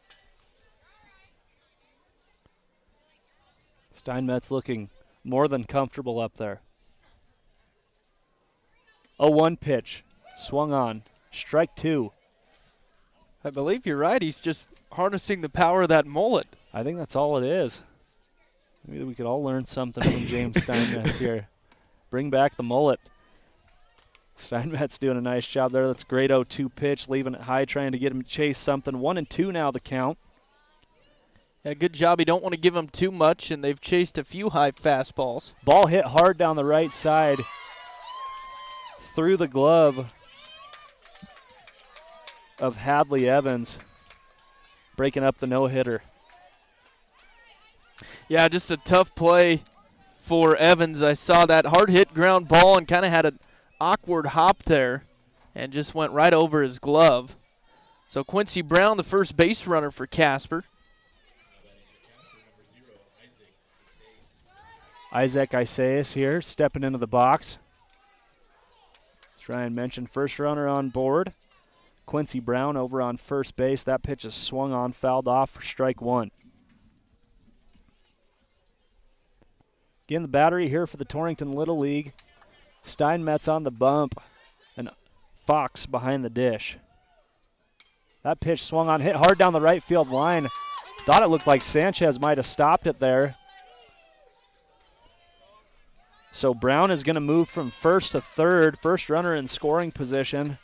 Steinmetz looking more than comfortable up there. 0-1 pitch, swung on, strike 2. I believe you're right. He's just harnessing the power of that mullet. I think that's all it is. Maybe we could all learn something from James Steinmetz here. Bring back the mullet. Steinmetz doing a nice job there. That's a great 0-2 pitch, leaving it high, trying to get him to chase something. 1-2 now the count. Yeah, good job. You don't want to give him too much, and they've chased a few high fastballs. Ball hit hard down the right side through the glove of Hadley Evans, breaking up the no-hitter. Yeah, just a tough play for Evans. I saw that hard hit ground ball and kind of had an awkward hop there and just went right over his glove. So Quincy Brown, the first base runner for Casper. Isaac Isaias here, stepping into the box. Let's try and mention first runner on board. Quincy Brown over on first base. That pitch is swung on, fouled off for strike one. Again, the battery here for the Torrington Little League. Steinmetz on the bump and Fox behind the dish. That pitch swung on, hit hard down the right field line. Thought it looked like Sanchez might have stopped it there. So Brown is going to move from first to third, first runner in scoring position.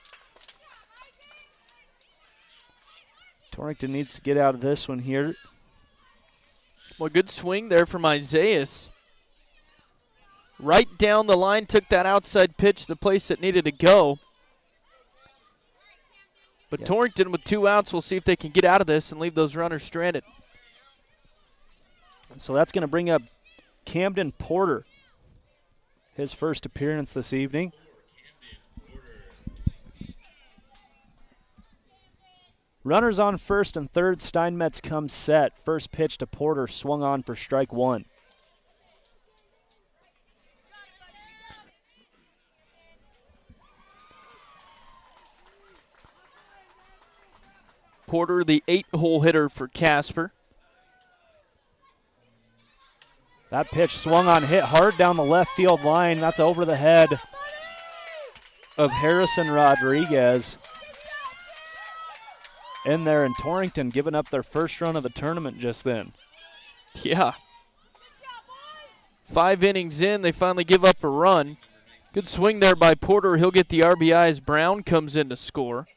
Torrington needs to get out of this one here. Well, good swing there from Isaias. Right down the line, took that outside pitch, the place it needed to go. But Torrington with 2 outs, we'll see if they can get out of this and leave those runners stranded. So that's going to bring up Camden Porter, his first appearance this evening. Runners on first and third. Steinmetz comes set. First pitch to Porter, swung on for strike one. Porter, the 8-hole hitter for Casper. That pitch swung on, hit hard down the left field line. That's over the head of Harrison Rodriguez. In there, and Torrington giving up their first run of the tournament just then. Yeah. 5 innings in, they finally give up a run. Good swing there by Porter. He'll get the RBI as Brown comes in to score.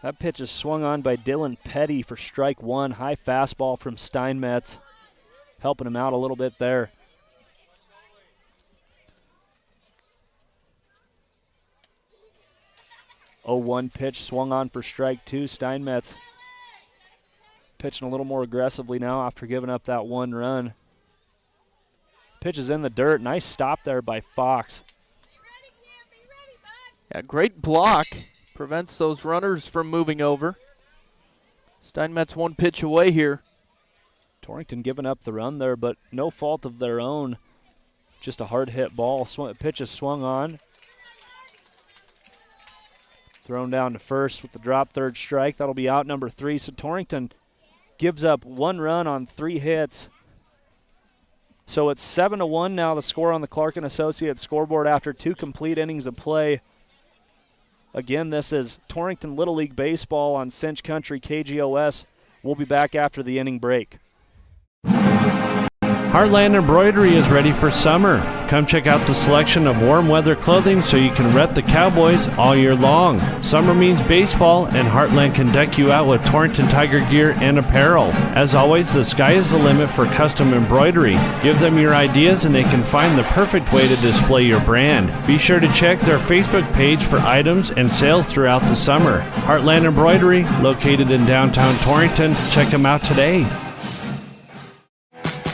That pitch is swung on by Dylan Petty for strike one. High fastball from Steinmetz, helping him out a little bit there. Oh, 1 pitch swung on for strike two. Steinmetz pitching a little more aggressively now after giving up that 1 run. Pitch is in the dirt. Nice stop there by Fox. Yeah, great block. Prevents those runners from moving over. Steinmetz 1 pitch away here. Torrington giving up the run there, but no fault of their own. Just a hard hit ball. Pitch is swung on. Thrown down to first with the drop, third strike. That'll be out number 3. So Torrington gives up 1 run on 3 hits. So it's 7-1 now, the score on the Clark & Associates scoreboard after 2 complete innings of play. Again, this is Torrington Little League Baseball on Cinch Country KGOS. We'll be back after the inning break. Heartland Embroidery is ready for summer. Come check out the selection of warm weather clothing so you can rep the Cowboys all year long. Summer means baseball, and Heartland can deck you out with Torrington Tiger gear and apparel. As always, the sky is the limit for custom embroidery. Give them your ideas and they can find the perfect way to display your brand. Be sure to check their Facebook page for items and sales throughout the summer. Heartland Embroidery, located in downtown Torrington. Check them out today.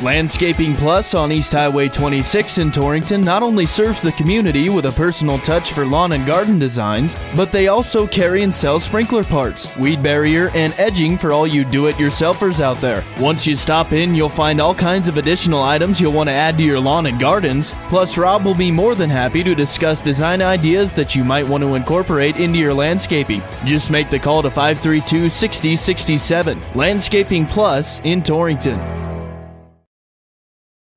Landscaping Plus on East Highway 26 in Torrington not only serves the community with a personal touch for lawn and garden designs, but they also carry and sell sprinkler parts, weed barrier, and edging for all you do-it-yourselfers out there. Once you stop in, you'll find all kinds of additional items you'll want to add to your lawn and gardens. Plus, Rob will be more than happy to discuss design ideas that you might want to incorporate into your landscaping. Just make the call to 532-6067. Landscaping Plus in Torrington.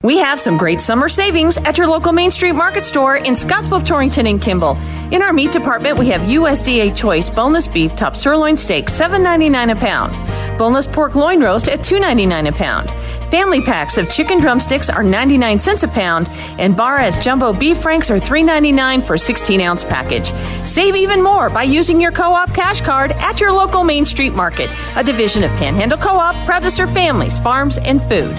We have some great summer savings at your local Main Street Market store in Scottsbluff, Torrington, and Kimball. In our meat department, we have USDA Choice boneless beef top sirloin steak, $7.99 a pound. Boneless pork loin roast at $2.99 a pound. Family packs of chicken drumsticks are 99 cents a pound, and Barra's jumbo beef franks are $3.99 for a 16-ounce package. Save even more by using your co-op cash card at your local Main Street Market, a division of Panhandle Co-op, proud to serve families, farms, and food.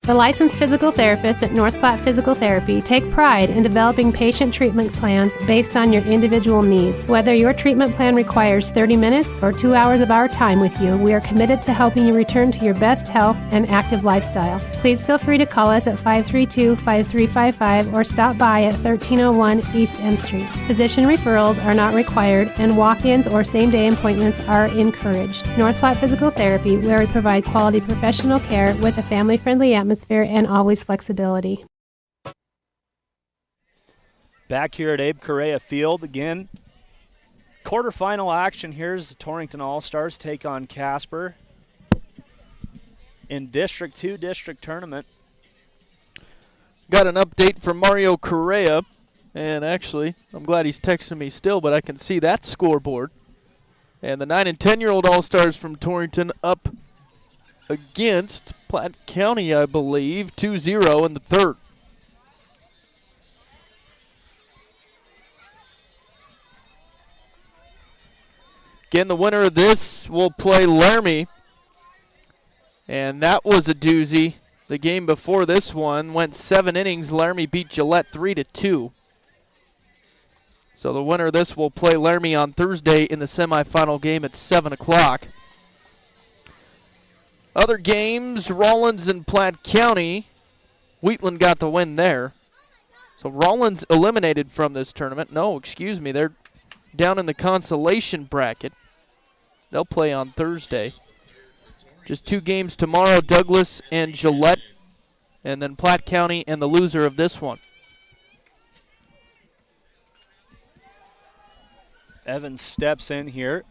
The licensed physical therapists at North Platte Physical Therapy take pride in developing patient treatment plans based on your individual needs. Whether your treatment plan requires 30 minutes or 2 hours of our time with you, we are committed to helping you return to your best health and active lifestyle. Please feel free to call us at 532-5355 or stop by at 1301 East M Street. Physician referrals are not required, and walk-ins or same-day appointments are encouraged. North Platte Physical Therapy, where we provide quality professional care with a family-friendly atmosphere and always flexibility. Back here at Abe Correa Field again. Quarterfinal action. Here's the Torrington All-Stars take on Casper in District 2 district tournament. Got an update from Mario Correa, and actually, I'm glad he's texting me still, but I can see that scoreboard. And the 9 and 10-year-old All-Stars from Torrington up against Platte County, I believe, 2-0 in the third. Again, the winner of this will play Laramie, and that was a doozy. The game before this one went 7 innings. Laramie beat Gillette 3-2. So the winner of this will play Laramie on Thursday in the semifinal game at 7 o'clock. Other games, Rawlins and Platte County. Wheatland got the win there. So Rawlins eliminated from this tournament. No, excuse me, they're down in the consolation bracket. They'll play on Thursday. Just 2 games tomorrow, Douglas and Gillette, and then Platte County and the loser of this one. Evans steps in here.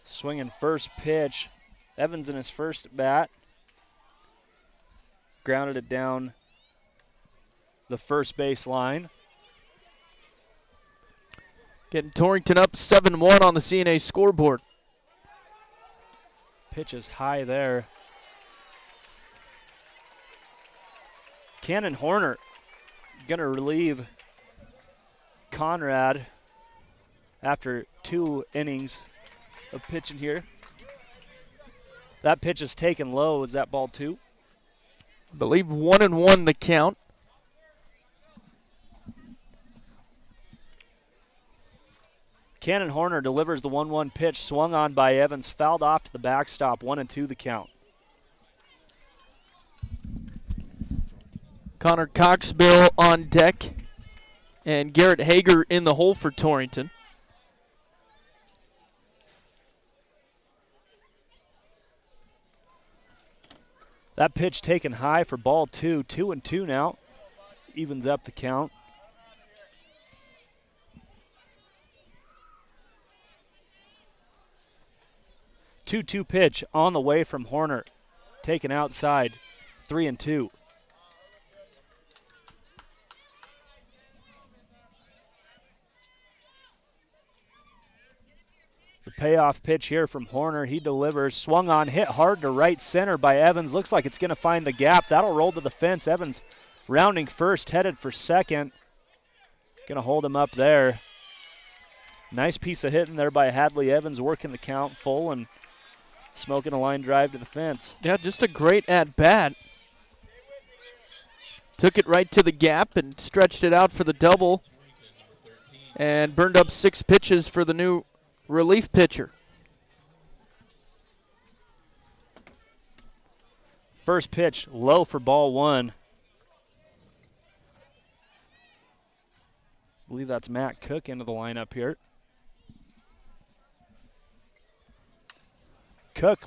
Swinging first pitch. Evans in his first bat. Grounded it down the first base line. Getting Torrington up 7-1 on the CNA scoreboard. Pitch is high there. Cannon Horner going to relieve Conrad after 2 innings of pitching here. That pitch is taken low. Is that ball 2? I believe 1-1 the count. Cannon Horner delivers the 1-1 pitch, swung on by Evans, fouled off to the backstop, 1-2 the count. Connor Coxbill on deck, and Garrett Hager in the hole for Torrington. That pitch taken high for ball 2, 2-2 now. Evens up the count. Two-two pitch on the way from Horner. Taken outside, 3-2. The payoff pitch here from Horner. He delivers. Swung on, hit hard to right center by Evans. Looks like it's going to find the gap. That'll roll to the fence. Evans rounding first, headed for second. Going to hold him up there. Nice piece of hitting there by Hadley Evans, working the count full and smoking a line drive to the fence. Yeah, just a great at-bat. Took it right to the gap and stretched it out for the double and burned up 6 pitches for the new relief pitcher. First pitch low for ball 1. I believe that's Matt Cook into the lineup here. Cook,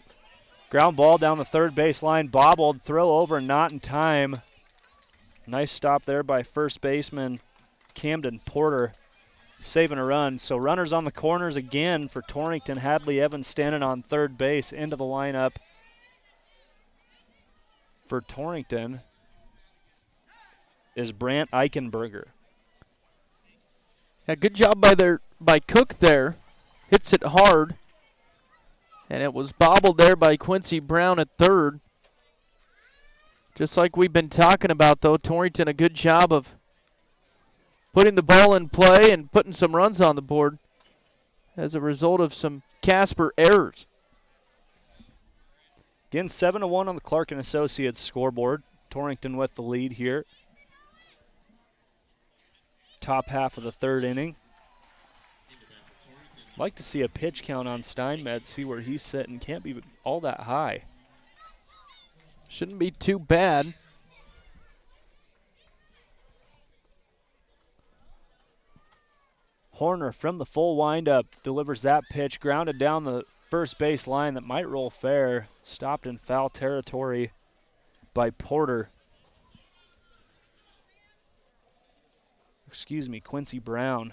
ground ball down the third baseline, bobbled, throw over, not in time. Nice stop there by first baseman Camden Porter. saving a run. So runners on the corners again for Torrington. Hadley Evans standing on third base. Into the lineup for Torrington is Brant Eichenberger. Yeah, good job by Cook there. Hits it hard. And it was bobbled there by Quincy Brown at third. Just like we've been talking about, though, Torrington a good job of putting the ball in play and putting some runs on the board as a result of some Casper errors. Again, 7-1 on the Clark & Associates scoreboard. Torrington with the lead here. Top half of the third inning. Like to see a pitch count on Steinmetz, see where he's sitting. Can't be all that high. Shouldn't be too bad. Horner from the full windup delivers that pitch, grounded down the first base line that might roll fair. Stopped in foul territory by Porter. Excuse me, Quincy Brown.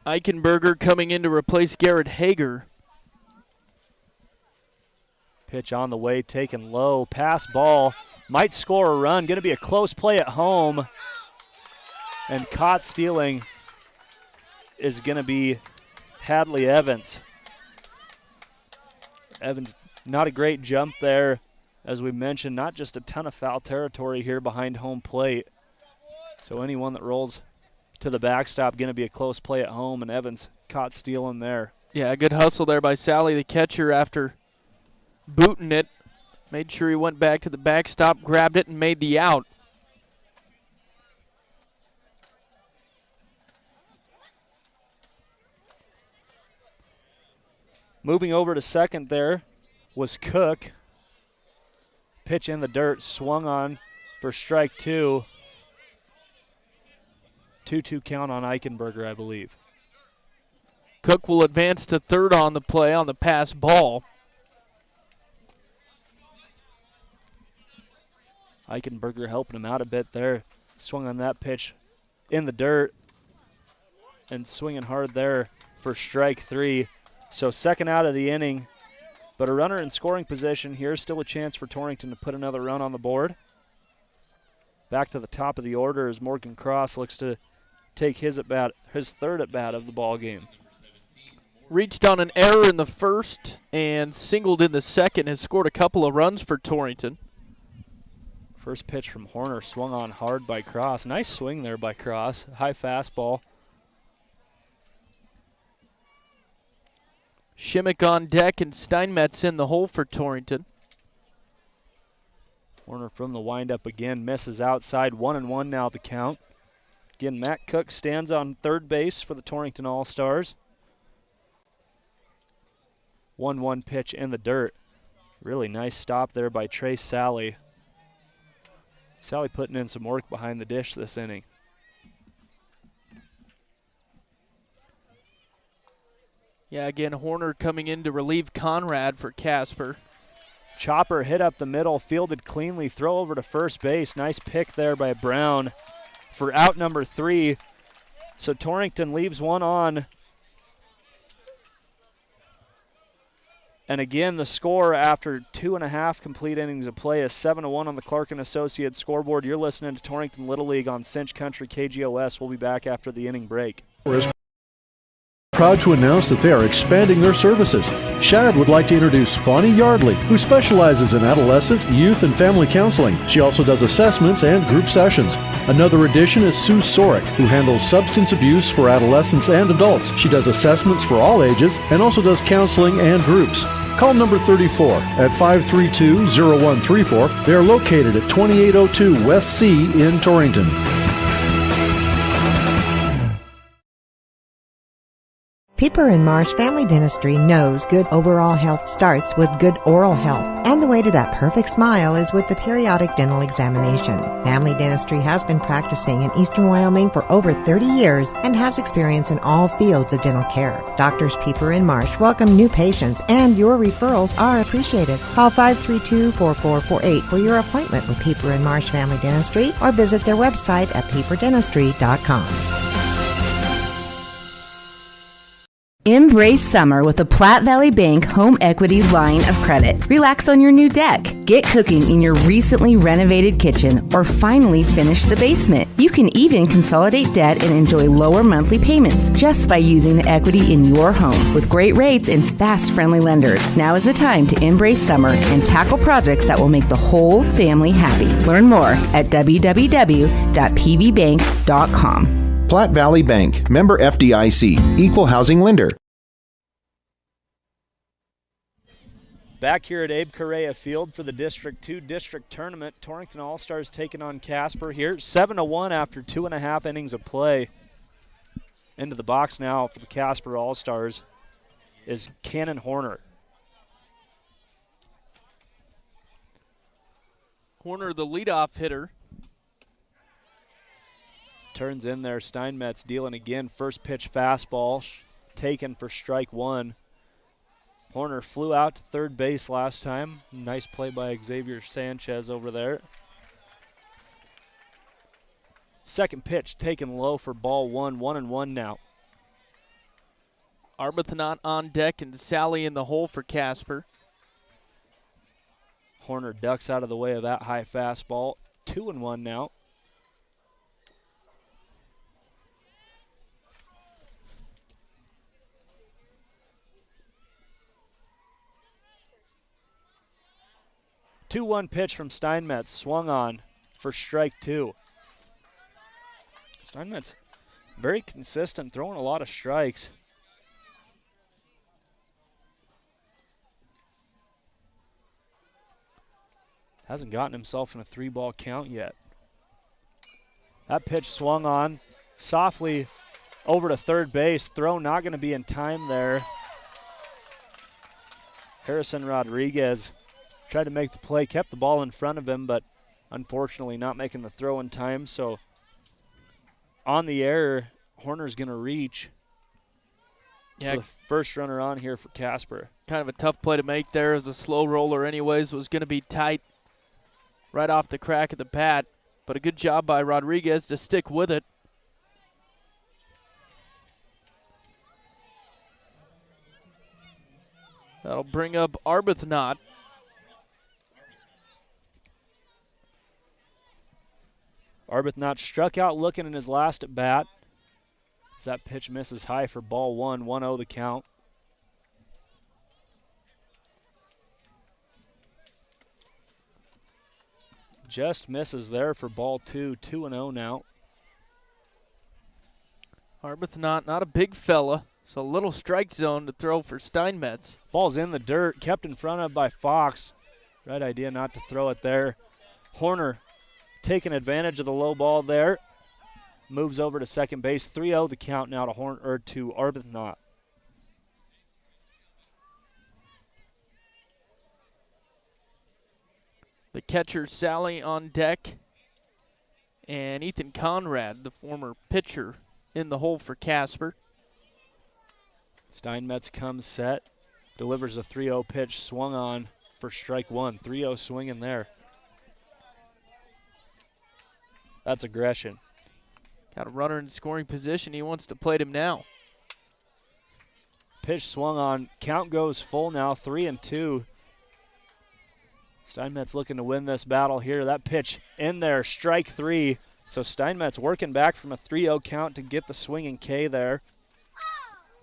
Eichenberger coming in to replace Garrett Hager. Pitch on the way, taken low. Pass ball. Might score a run. Going to be a close play at home. And caught stealing is going to be Hadley Evans. Evans, not a great jump there. As we mentioned, not just a ton of foul territory here behind home plate. So anyone that rolls to the backstop going to be a close play at home, and Evans caught stealing there. Yeah, good hustle there by Sally, the catcher, after booting it. Made sure he went back to the backstop, grabbed it, and made the out. Moving over to second there was Cook. Pitch in the dirt, swung on for strike two. 2-2 count on Eichenberger, I believe. Cook will advance to third on the play on the pass ball. Eichenberger helping him out a bit there. Swung on that pitch in the dirt and swinging hard there for strike three. So second out of the inning, but a runner in scoring position here. Still a chance for Torrington to put another run on the board. Back to the top of the order as Morgan Cross looks to take his third at bat of the ball game. Reached on an error in the first and singled in the second. Has scored a couple of runs for Torrington. First pitch from Horner swung on hard by Cross. Nice swing there by Cross. High fastball. Shimmick on deck and Steinmetz in the hole for Torrington. Horner from the windup again, misses outside. 1-1 now the count. Again, Matt Cook stands on third base for the Torrington All-Stars. 1-1 pitch in the dirt. Really nice stop there by Trace Sally. Sally putting in some work behind the dish this inning. Yeah, again, Horner coming in to relieve Conrad for Casper. Chopper hit up the middle, fielded cleanly, throw over to first base. Nice pick there by Brown for out number 3. So Torrington leaves one on. And again, the score after 2.5 complete innings of play is 7-1 on the Clark & Associates scoreboard. You're listening to Torrington Little League on Cinch Country KGOS. We'll be back after the inning break. Proud to announce that they are expanding their services. Shad would like to introduce Fawny Yardley, who specializes in adolescent, youth, and family counseling. She also does assessments and group sessions. Another addition is Sue Sorick, who handles substance abuse for adolescents and adults. She does assessments for all ages and also does counseling and groups. Call number 34 at 532-0134. They are located at 2802 West C in Torrington. Pieper and Marsh Family Dentistry knows good overall health starts with good oral health, and the way to that perfect smile is with the periodic dental examination. Family Dentistry has been practicing in Eastern Wyoming for over 30 years and has experience in all fields of dental care. Doctors Pieper and Marsh welcome new patients, and your referrals are appreciated. Call 532-4448 for your appointment with Pieper and Marsh Family Dentistry, or visit their website at pieperdentistry.com. Embrace summer with a Platte Valley Bank home equity line of credit. Relax on your new deck. Get cooking in your recently renovated kitchen, or finally finish the basement. You can even consolidate debt and enjoy lower monthly payments just by using the equity in your home. With great rates and fast, friendly lenders, now is the time to embrace summer and tackle projects that will make the whole family happy. Learn more at www.pvbank.com. Platte Valley Bank, member FDIC, equal housing lender. Back here at Abe Correa Field for the District 2 District Tournament. Torrington All-Stars taking on Casper here. 7-1 after 2.5 innings of play. Into the box now for the Casper All-Stars is Cannon Horner. Horner, the leadoff hitter. Turns in there. Steinmetz dealing again. First pitch fastball taken for strike one. Horner flew out to third base last time. Nice play by Xavier Sanchez over there. Second pitch taken low for ball one. 1-1 now. Arbuthnot on deck and Sally in the hole for Casper. Horner ducks out of the way of that high fastball. 2-1 now. Two-one pitch from Steinmetz, swung on for strike two. Steinmetz very consistent, throwing a lot of strikes. Hasn't gotten himself in a 3-ball count yet. That pitch swung on softly over to third base. Throw not going to be in time there. Harrison Rodriguez tried to make the play, kept the ball in front of him, but unfortunately not making the throw in time. So on the error, Horner's going to reach. Yeah, so the first runner on here for Casper. Kind of a tough play to make there, as a slow roller anyways. Was going to be tight right off the crack of the bat, but a good job by Rodriguez to stick with it. That'll bring up Arbuthnot. Arbuthnot struck out looking in his last at bat. As that pitch misses high for ball one. 1-0 the count. Just misses there for ball two. 2-0 now. Arbuthnot, not a big fella, so a little strike zone to throw for Steinmetz. Ball's in the dirt, kept in front of by Fox. Right idea not to throw it there. Horner taking advantage of the low ball there. Moves over to second base. 3-0 the count now to Arbuthnot. The catcher, Sally, on deck. And Ethan Conrad, the former pitcher, in the hole for Casper. Steinmetz comes set. Delivers a 3-0 pitch. Swung on for strike one. 3-0 swinging there. That's aggression. Got a runner in scoring position. He wants to plate him now. Pitch swung on. Count goes full now. 3-2. Steinmetz looking to win this battle here. That pitch in there. Strike three. So Steinmetz working back from a 3-0 count to get the swinging K there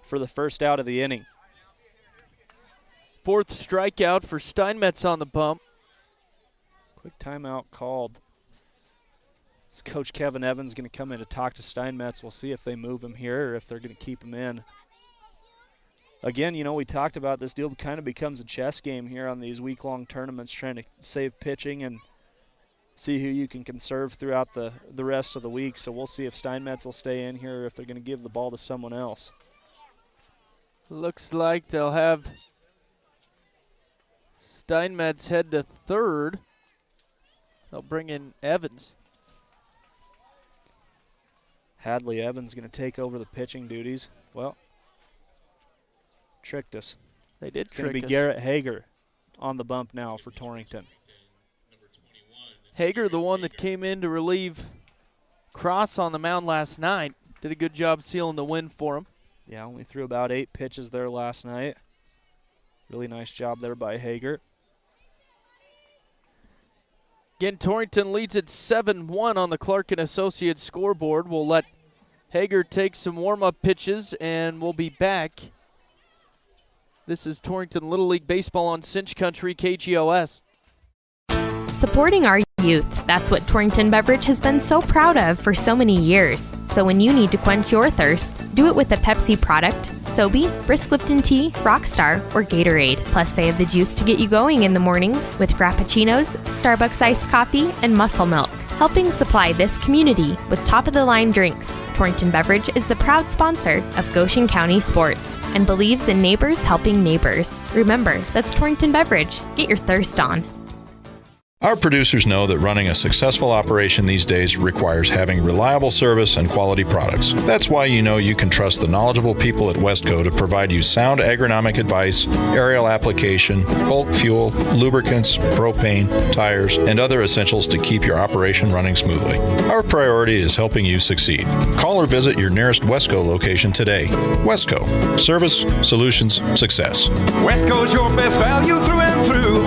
for the first out of the inning. Fourth strikeout for Steinmetz on the bump. Quick timeout called. Coach Kevin Evans going to come in to talk to Steinmetz. We'll see if they move him here or if they're going to keep him in. Again, you know, we talked about this deal kind of becomes a chess game here on these week-long tournaments, trying to save pitching and see who you can conserve throughout the rest of the week. So we'll see if Steinmetz will stay in here or if they're going to give the ball to someone else. Looks like they'll have Steinmetz head to third. They'll bring in Evans. Hadley Evans going to take over the pitching duties. Well, tricked us. They did it's trick us. It's going to be Garrett Hager on the bump now for Torrington. Hager, the one that came in to relieve Cross on the mound last night, did a good job sealing the win for him. Yeah, only threw about 8 pitches there last night. Really nice job there by Hager. Again, Torrington leads at 7-1 on the Clark & Associates scoreboard. We'll let Hager take some warm-up pitches, and we'll be back. This is Torrington Little League Baseball on Cinch Country, KGOS. Supporting our youth, that's what Torrington Beverage has been so proud of for so many years. So when you need to quench your thirst, do it with a Pepsi product, Sobe, Brisk Lipton Tea, Rockstar, or Gatorade. Plus, they have the juice to get you going in the mornings with Frappuccinos, Starbucks iced coffee, and Muscle Milk, helping supply this community with top-of-the-line drinks. Torrington Beverage is the proud sponsor of Goshen County Sports and believes in neighbors helping neighbors. Remember, that's Torrington Beverage. Get your thirst on. Our producers know that running a successful operation these days requires having reliable service and quality products. That's why you know you can trust the knowledgeable people at Westco to provide you sound agronomic advice, aerial application, bulk fuel, lubricants, propane, tires, and other essentials to keep your operation running smoothly. Our priority is helping you succeed. Call or visit your nearest Westco location today. Westco. Service, solutions, success. Westco's your best value through and through.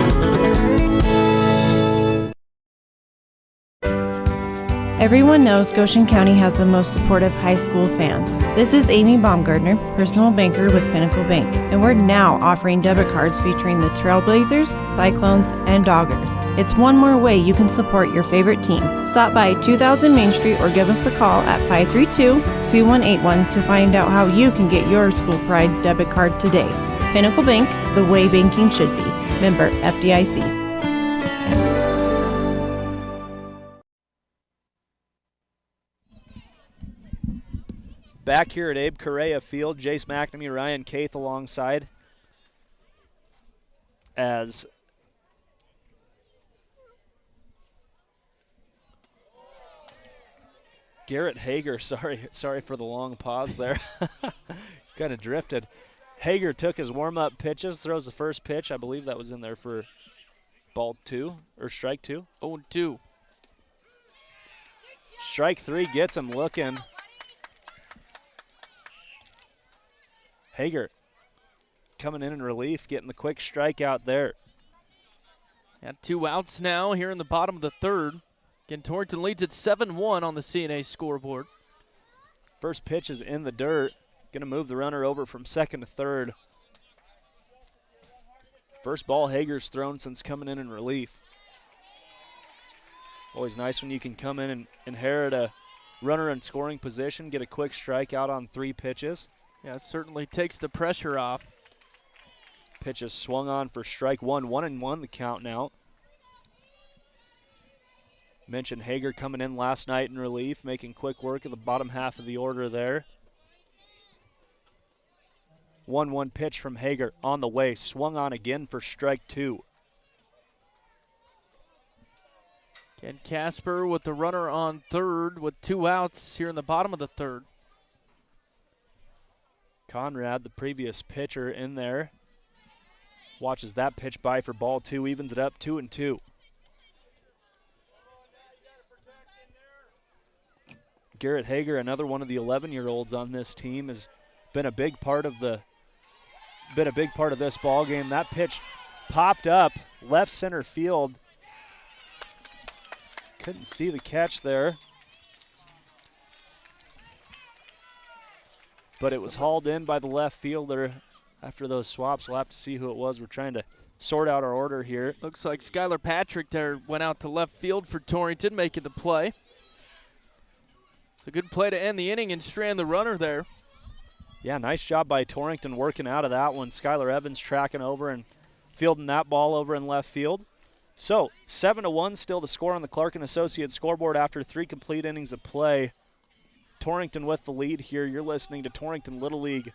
Everyone knows Goshen County has the most supportive high school fans. This is Amy Baumgartner, personal banker with Pinnacle Bank, and we're now offering debit cards featuring the Trailblazers, Cyclones, and Doggers. It's one more way you can support your favorite team. Stop by 2000 Main Street or give us a call at 532-2181 to find out how you can get your school pride debit card today. Pinnacle Bank, the way banking should be. Member FDIC. Back here at Abe Correa Field, Jace McNamee, Ryan Caith alongside as Garrett Hager, sorry for the long pause there. Kind of drifted. Hager took his warm-up pitches, throws the first pitch. I believe that was in there for ball 2 or strike 2. 0-2. Strike 3 gets him looking. Hager coming in relief, getting the quick strikeout there. Got 2 outs now here in the bottom of the third. Again, Torrington leads at 7-1 on the CNA scoreboard. First pitch is in the dirt. Going to move the runner over from second to third. First ball Hager's thrown since coming in relief. Always nice when you can come in and inherit a runner in scoring position, get a quick strikeout on 3 pitches. Yeah, it certainly takes the pressure off. Pitch is swung on for strike 1. 1-1 the count now. Mentioned Hager coming in last night in relief, making quick work of the bottom half of the order there. 1-1 pitch from Hager on the way. Swung on again for strike 2. Again, Casper with the runner on third with 2 outs here in the bottom of the third. Conrad, the previous pitcher, in there. Watches that pitch by for ball 2, evens it up 2-2. Garrett Hager, another one of the 11-year-olds on this team, has been a big part of this ball game. That pitch popped up left center field. Couldn't see the catch there. But it was hauled in by the left fielder after those swaps. We'll have to see who it was. We're trying to sort out our order here. Looks like Skylar Patrick there went out to left field for Torrington, making the play. It's a good play to end the inning and strand the runner there. Yeah, nice job by Torrington working out of that one. Skylar Evans tracking over and fielding that ball over in left field. So 7-1 still the score on the Clark & Associates scoreboard after 3 complete innings of play. Torrington with the lead here. You're listening to Torrington Little League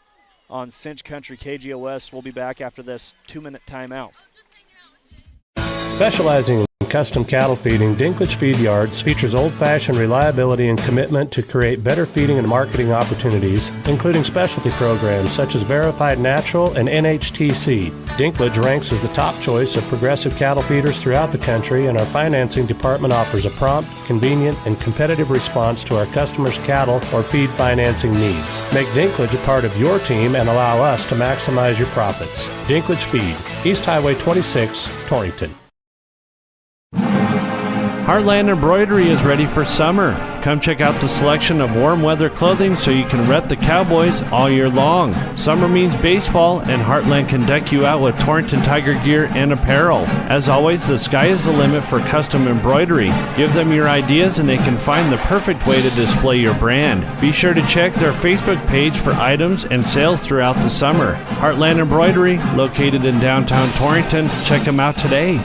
on Cinch Country KGOS. We'll be back after this 2-minute timeout. Specializing in custom cattle feeding, Dinklage Feed Yards features old-fashioned reliability and commitment to create better feeding and marketing opportunities, including specialty programs such as Verified Natural and NHTC. Dinklage ranks as the top choice of progressive cattle feeders throughout the country, and our financing department offers a prompt, convenient, and competitive response to our customers' cattle or feed financing needs. Make Dinklage a part of your team and allow us to maximize your profits. Dinklage Feed, East Highway 26, Torrington. Heartland Embroidery is ready for summer. Come check out the selection of warm weather clothing so you can rep the Cowboys all year long. Summer means baseball, and Heartland can deck you out with Torrington Tiger gear and apparel. As always, the sky is the limit for custom embroidery. Give them your ideas and they can find the perfect way to display your brand. Be sure to check their Facebook page for items and sales throughout the summer. Heartland Embroidery, located in downtown Torrington. Check them out today.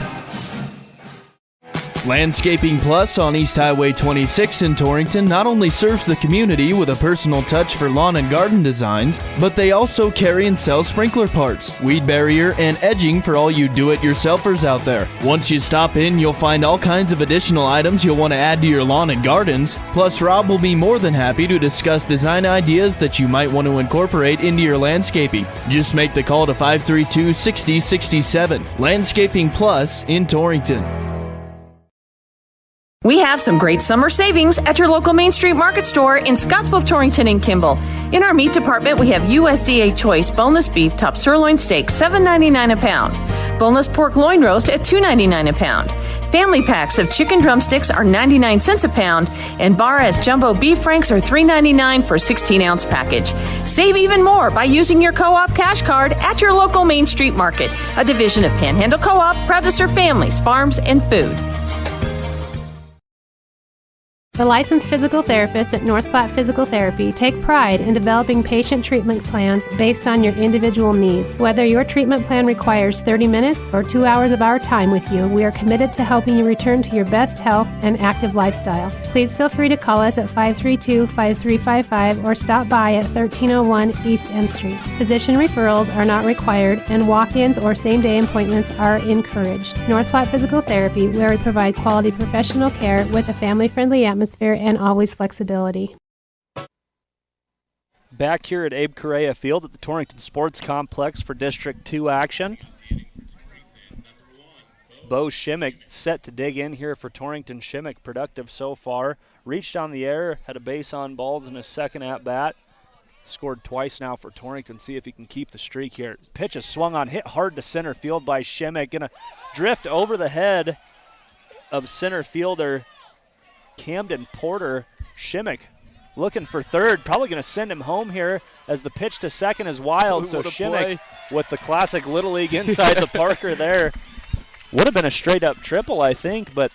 Landscaping Plus on East Highway 26 in Torrington not only serves the community with a personal touch for lawn and garden designs, but they also carry and sell sprinkler parts, weed barrier, and edging for all you do-it-yourselfers out there. Once you stop in, you'll find all kinds of additional items you'll want to add to your lawn and gardens. Plus, Rob will be more than happy to discuss design ideas that you might want to incorporate into your landscaping. Just make the call to 532-6067. Landscaping Plus in Torrington. We have some great summer savings at your local Main Street Market store in Scottsbluff, Torrington, and Kimball. In our meat department, we have USDA Choice boneless beef top sirloin steak, $7.99 a pound. Boneless pork loin roast at $2.99 a pound. Family packs of chicken drumsticks are 99 cents a pound, and Bar-S jumbo beef franks are $3.99 for a 16-ounce package. Save even more by using your co-op cash card at your local Main Street Market, a division of Panhandle Co-op, proud to serve families, farms, and food. The licensed physical therapists at North Platte Physical Therapy take pride in developing patient treatment plans based on your individual needs. Whether your treatment plan requires 30 minutes or 2 hours of our time with you, we are committed to helping you return to your best health and active lifestyle. Please feel free to call us at 532-5355 or stop by at 1301 East M Street. Physician referrals are not required, and walk-ins or same-day appointments are encouraged. North Platte Physical Therapy, where we provide quality professional care with a family-friendly atmosphere and always flexibility. Back here at Abe Correa Field at the Torrington Sports Complex for District 2 action. Bo Shimmick set to dig in here for Torrington. Shimmick productive so far. Reached on the air, had a base on balls in his second at-bat. Scored twice now for Torrington. See if he can keep the streak here. Pitch is swung on, hit hard to center field by Shimmick. Gonna drift over the head of center fielder Camden Porter. Shimmick looking for third, probably going to send him home here as the pitch to second is wild. So Shimmick with the classic Little League inside the Parker there. Would have been a straight-up triple, I think, but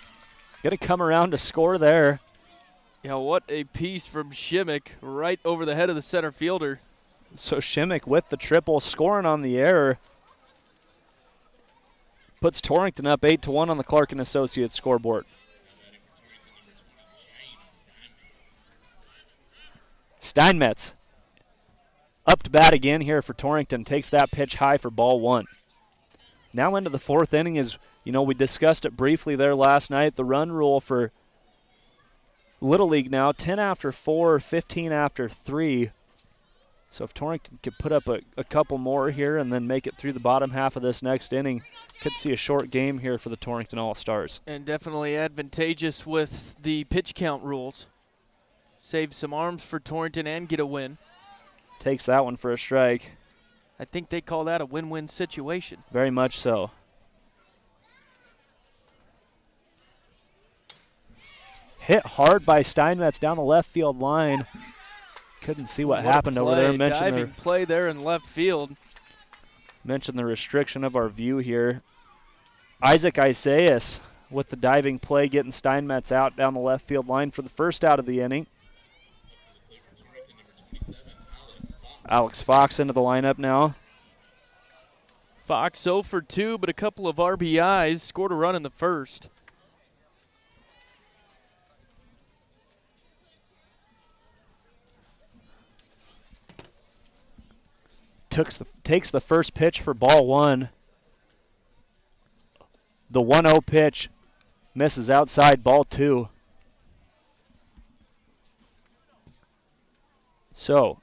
going to come around to score there. Yeah, what a piece from Shimmick right over the head of the center fielder. So Shimmick with the triple, scoring on the error. Puts Torrington up 8-1 on the Clark & Associates scoreboard. Steinmetz up to bat again here for Torrington. Takes that pitch high for ball one. Now into the fourth inning is, we discussed it briefly there last night. The run rule for Little League now, 10 after 4, 15 after 3. So if Torrington could put up a couple more here and then make it through the bottom half of this next inning, could see a short game here for the Torrington All-Stars. And definitely advantageous with the pitch count rules. Save some arms for Torrington and get a win. Takes that one for a strike. I think they call that a win-win situation. Very much so. Hit hard by Steinmetz down the left field line. Couldn't see what happened over there. Diving play there in left field. Mentioned the restriction of our view here. Isaac Isaias with the diving play, getting Steinmetz out down the left field line for the first out of the inning. Alex Fox into the lineup now. Fox 0 for 2, but a couple of RBIs. Scored a run in the first. takes the first pitch for ball one. The 1-0 pitch misses outside, ball two. So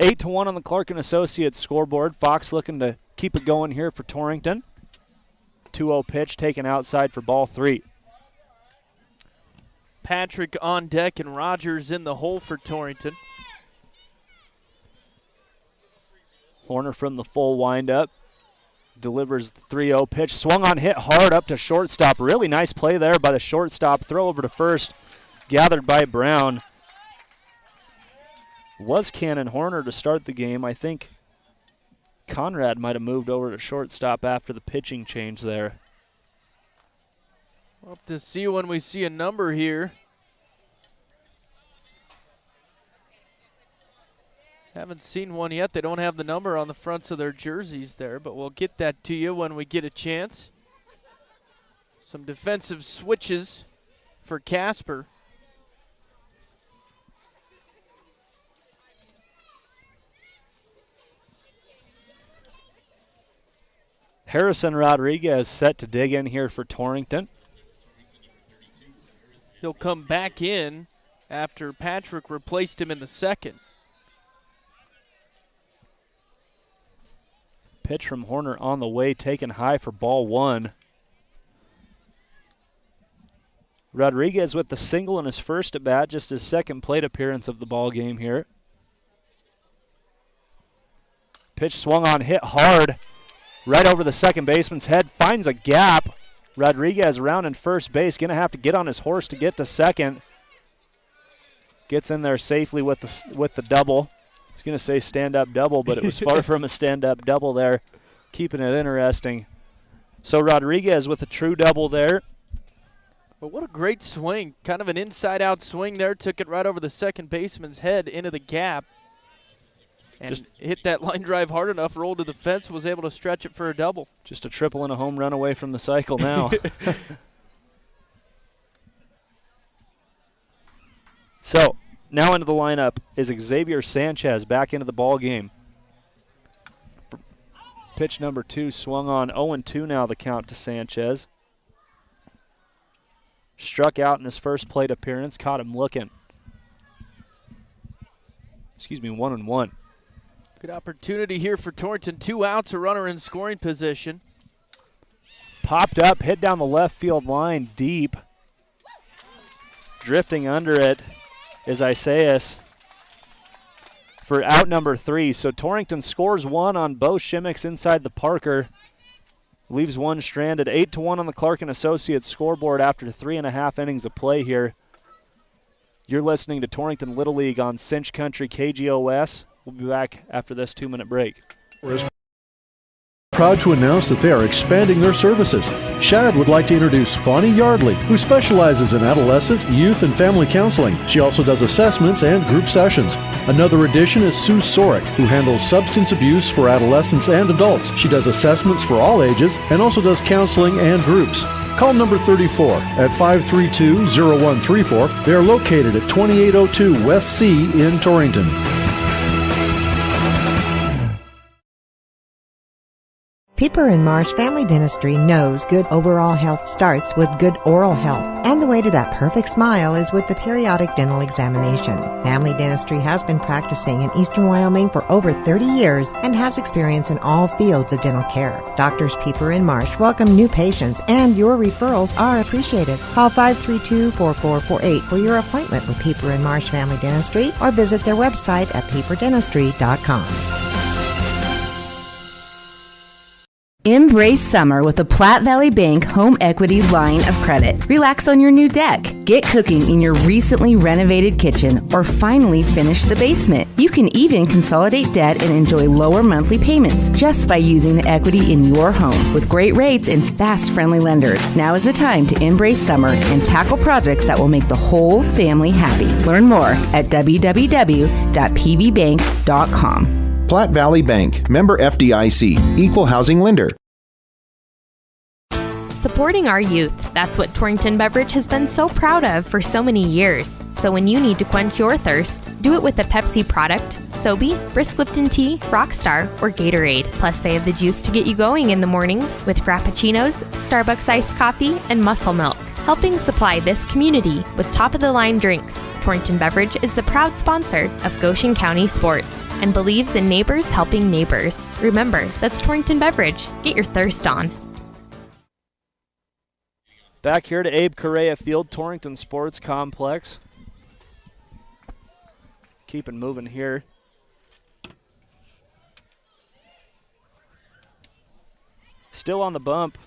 8-1 on the Clark & Associates scoreboard. Fox looking to keep it going here for Torrington. 2-0 pitch taken outside for ball three. Patrick on deck and Rogers in the hole for Torrington. Horner from the full windup. Delivers the 3-0 pitch. Swung on, hit hard up to shortstop. Really nice play there by the shortstop. Throw over to first. Gathered by Brown. Was Cannon Horner to start the game. I think Conrad might have moved over to shortstop after the pitching change there. We'll have to see when we see a number here. Haven't seen one yet. They don't have the number on the fronts of their jerseys there, but we'll get that to you when we get a chance. Some defensive switches for Casper. Harrison Rodriguez set to dig in here for Torrington. He'll come back in after Patrick replaced him in the second. Pitch from Horner on the way, taken high for ball one. Rodriguez with the single in his first at bat, just his second plate appearance of the ball game here. Pitch swung on, hit hard, right over the second baseman's head, finds a gap. Rodriguez around in first base, gonna have to get on his horse to get to second. Gets in there safely with the double. I was going to say stand-up double, but it was far from a stand-up double there, keeping it interesting. So Rodriguez with a true double there. But what a great swing. Kind of an inside-out swing there. Took it right over the second baseman's head into the gap. And just hit that line drive hard enough, rolled to the fence, was able to stretch it for a double. Just a triple and a home run away from the cycle now. So now into the lineup is Xavier Sanchez back into the ball game. Pitch number 2 swung on. 0-2 now the count to Sanchez. Struck out in his first plate appearance. Caught him looking. 1-1. Good opportunity here for Torrington. 2 outs, a runner in scoring position. Popped up, hit down the left field line deep. Drifting under it is Isaias for out number 3. So Torrington scores 1 on Bo Shimmicks inside the Parker. Leaves 1 stranded. 8-1 on the Clark & Associates scoreboard after 3.5 innings of play here. You're listening to Torrington Little League on Cinch Country KGOS. We'll be back after this 2-minute break. Proud to announce that they are expanding their services. Shad would like to introduce Fawny Yardley, who specializes in adolescent, youth, and family counseling. She also does assessments and group sessions. Another addition is Sue Sorick, who handles substance abuse for adolescents and adults. She does assessments for all ages and also does counseling and groups. Call number 34 at 532-0134. They are located at 2802 West C in Torrington. Pieper and Marsh Family Dentistry knows good overall health starts with good oral health, and the way to that perfect smile is with the periodic dental examination. Family Dentistry has been practicing in eastern Wyoming for over 30 years and has experience in all fields of dental care. Doctors Pieper and Marsh welcome new patients, and your referrals are appreciated. Call 532-4448 for your appointment with Pieper and Marsh Family Dentistry, or visit their website at pieperdentistry.com. Embrace summer with the Platte Valley Bank Home Equity Line of Credit. Relax on your new deck, get cooking in your recently renovated kitchen, or finally finish the basement. You can even consolidate debt and enjoy lower monthly payments just by using the equity in your home. With great rates and fast, friendly lenders, now is the time to embrace summer and tackle projects that will make the whole family happy. Learn more at www.pvbank.com. Platte Valley Bank, member FDIC, equal housing lender. Supporting our youth, that's what Torrington Beverage has been so proud of for so many years. So when you need to quench your thirst, do it with a Pepsi product. Sobe, Brisk Lipton Tea, Rockstar, or Gatorade. Plus, they have the juice to get you going in the mornings with Frappuccinos, Starbucks iced coffee, and Muscle Milk, helping supply this community with top-of-the-line drinks. Torrington Beverage is the proud sponsor of Goshen County Sports and believes in neighbors helping neighbors. Remember, that's Torrington Beverage. Get your thirst on. Back here to Abe Correa Field, Torrington Sports Complex. Keep it moving here. Still on the bump